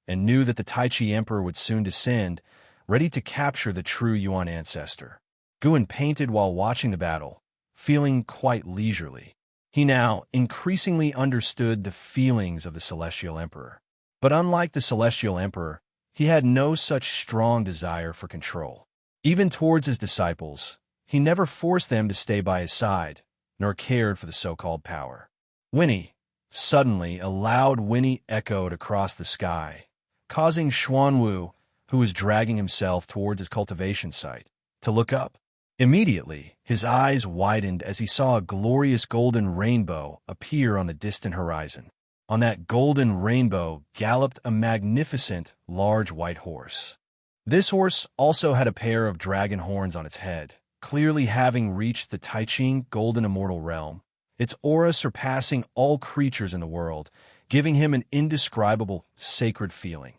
and knew that the Tai Chi Emperor would soon descend, ready to capture the true Yuan ancestor. Guan painted while watching the battle, feeling quite leisurely. He now increasingly understood the feelings of the Celestial Emperor. But unlike the Celestial Emperor, he had no such strong desire for control. Even towards his disciples, he never forced them to stay by his side, nor cared for the so-called power. Whinny. Suddenly, a loud whinny echoed across the sky, causing Xuanwu, who was dragging himself towards his cultivation site, to look up. Immediately, his eyes widened as he saw a glorious golden rainbow appear on the distant horizon. On that golden rainbow galloped a magnificent, large white horse. This horse also had a pair of dragon horns on its head, clearly having reached the Taiching golden immortal realm, its aura surpassing all creatures in the world, giving him an indescribable, sacred feeling,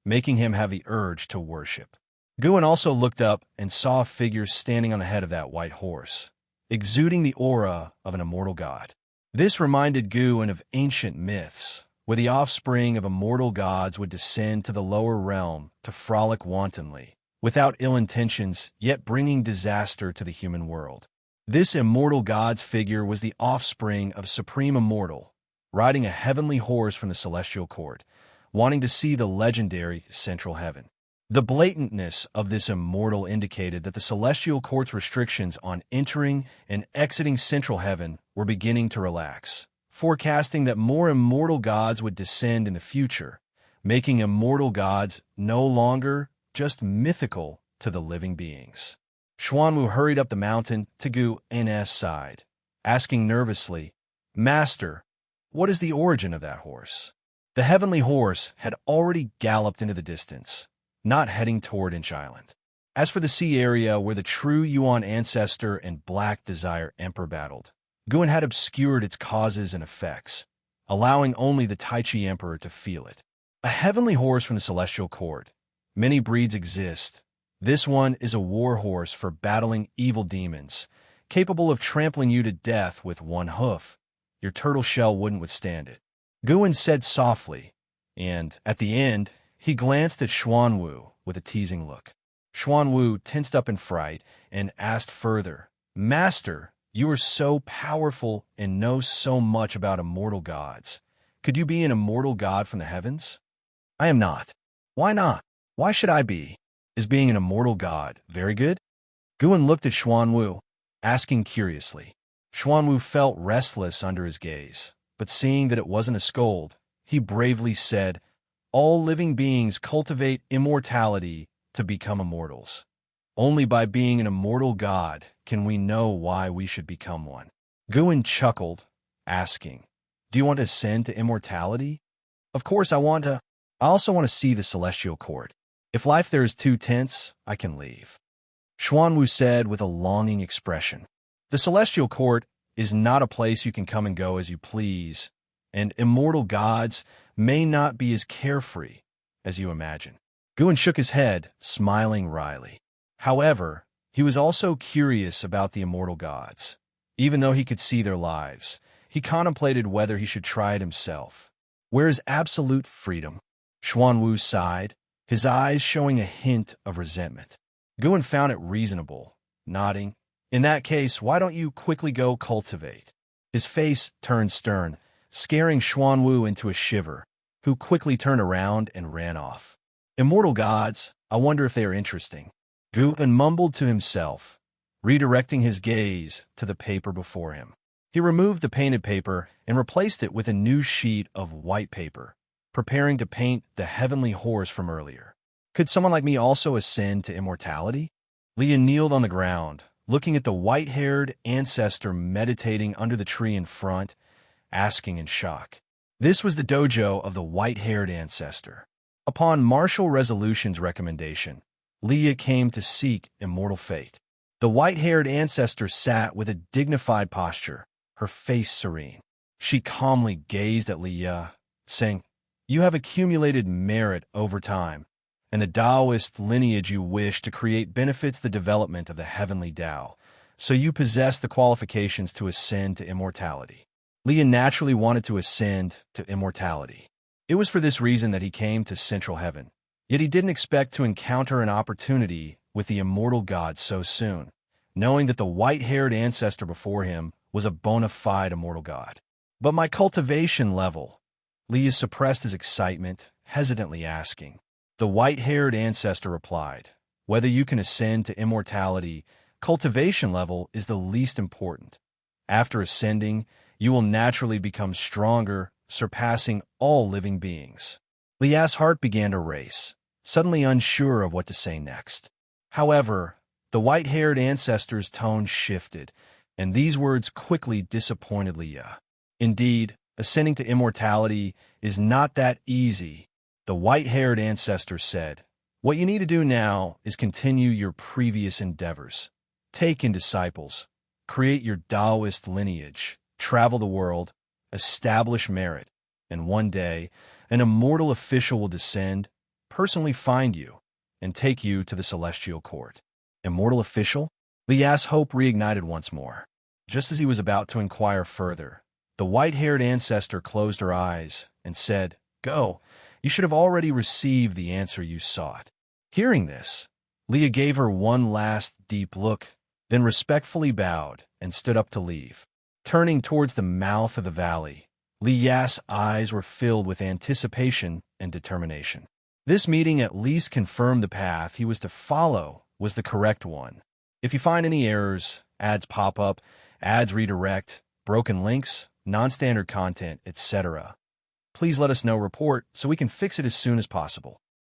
making him have the urge to worship. Guan also looked up and saw a figure standing on the head of that white horse, exuding the aura of an immortal god. This reminded Guan of ancient myths, where the offspring of immortal gods would descend to the lower realm to frolic wantonly, without ill intentions, yet bringing disaster to the human world. This immortal god's figure was the offspring of Supreme Immortal, riding a heavenly horse from the celestial court, wanting to see the legendary central heaven. The blatantness of this immortal indicated that the celestial court's restrictions on entering and exiting central heaven were beginning to relax, forecasting that more immortal gods would descend in the future, making immortal gods no longer just mythical to the living beings. Xuanwu hurried up the mountain to Guan's side, asking nervously, "Master, what is the origin of that horse?" The heavenly horse had already galloped into the distance, not heading toward Inch Island. As for the sea area where the true Yuan ancestor and Black Desire Emperor battled, Guan had obscured its causes and effects, allowing only the Tai Chi Emperor to feel it. A heavenly horse from the celestial court. Many breeds exist. This one is a war horse for battling evil demons, capable of trampling you to death with one hoof. Your turtle shell wouldn't withstand it. Guan said softly, and, at the end, he glanced at Xuanwu with a teasing look. Xuanwu tensed up in fright and asked further, "Master, You are so powerful and know so much about immortal gods. Could you be an immortal god from the heavens? I am not. Why not? Why should I be? Is being an immortal god very good? Guan looked at Xuanwu, asking curiously. Xuanwu felt restless under his gaze, but seeing that it wasn't a scold, he bravely said, all living beings cultivate immortality to become immortals. Only by being an immortal god can we know why we should become one. Guan chuckled, asking, do you want to ascend to immortality? Of course I want to. I also want to see the celestial court. If life there is too tense, I can leave. Xuanwu said with a longing expression. The celestial court is not a place you can come and go as you please, and immortal gods may not be as carefree as you imagine. Guan shook his head, smiling wryly. However, he was also curious about the immortal gods. Even though he could see their lives, he contemplated whether he should try it himself. Where is absolute freedom? Xuanwu sighed, his eyes showing a hint of resentment. Guan found it reasonable, nodding. In that case, why don't you quickly go cultivate? His face turned stern, scaring Xuanwu into a shiver, who quickly turned around and ran off. Immortal gods, I wonder if they are interesting. Guan mumbled to himself, redirecting his gaze to the paper before him. He removed the painted paper and replaced it with a new sheet of white paper, preparing to paint the heavenly horse from earlier. Could someone like me also ascend to immortality? Leah kneeled on the ground, looking at the white-haired ancestor meditating under the tree in front, asking in shock. This was the dojo of the white-haired ancestor. Upon Martial Resolution's recommendation, Leah came to seek immortal fate. The white-haired ancestor sat with a dignified posture, her face serene. She calmly gazed at Leah, saying, you have accumulated merit over time, and the Taoist lineage you wish to create benefits the development of the heavenly Tao, so you possess the qualifications to ascend to immortality. Leah naturally wanted to ascend to immortality. It was for this reason that he came to Central Heaven, yet he didn't expect to encounter an opportunity with the immortal god so soon, knowing that the white-haired ancestor before him was a bona fide immortal god. But my cultivation level, Leah suppressed his excitement, hesitantly asking. The white-haired ancestor replied, whether you can ascend to immortality, cultivation level is the least important. After ascending, you will naturally become stronger, surpassing all living beings. Leah's heart began to race, suddenly unsure of what to say next. However, the white-haired ancestor's tone shifted, and these words quickly disappointed Leah. Indeed, ascending to immortality is not that easy, the white-haired ancestor said. What you need to do now is continue your previous endeavors. Take in disciples, create your Taoist lineage, travel the world, establish merit, and one day, an immortal official will descend, personally find you, and take you to the celestial court. Immortal official? Lia's hope reignited once more. Just as he was about to inquire further, the white-haired ancestor closed her eyes and said, go, you should have already received the answer you sought. Hearing this, Leah gave her one last deep look, then respectfully bowed and stood up to leave. Turning towards the mouth of the valley, Lia's eyes were filled with anticipation and determination. This meeting at least confirmed the path he was to follow was the correct one. If you find any errors, ads pop up, ads redirect, broken links, non-standard content, etc., please let us know, report, so we can fix it as soon as possible.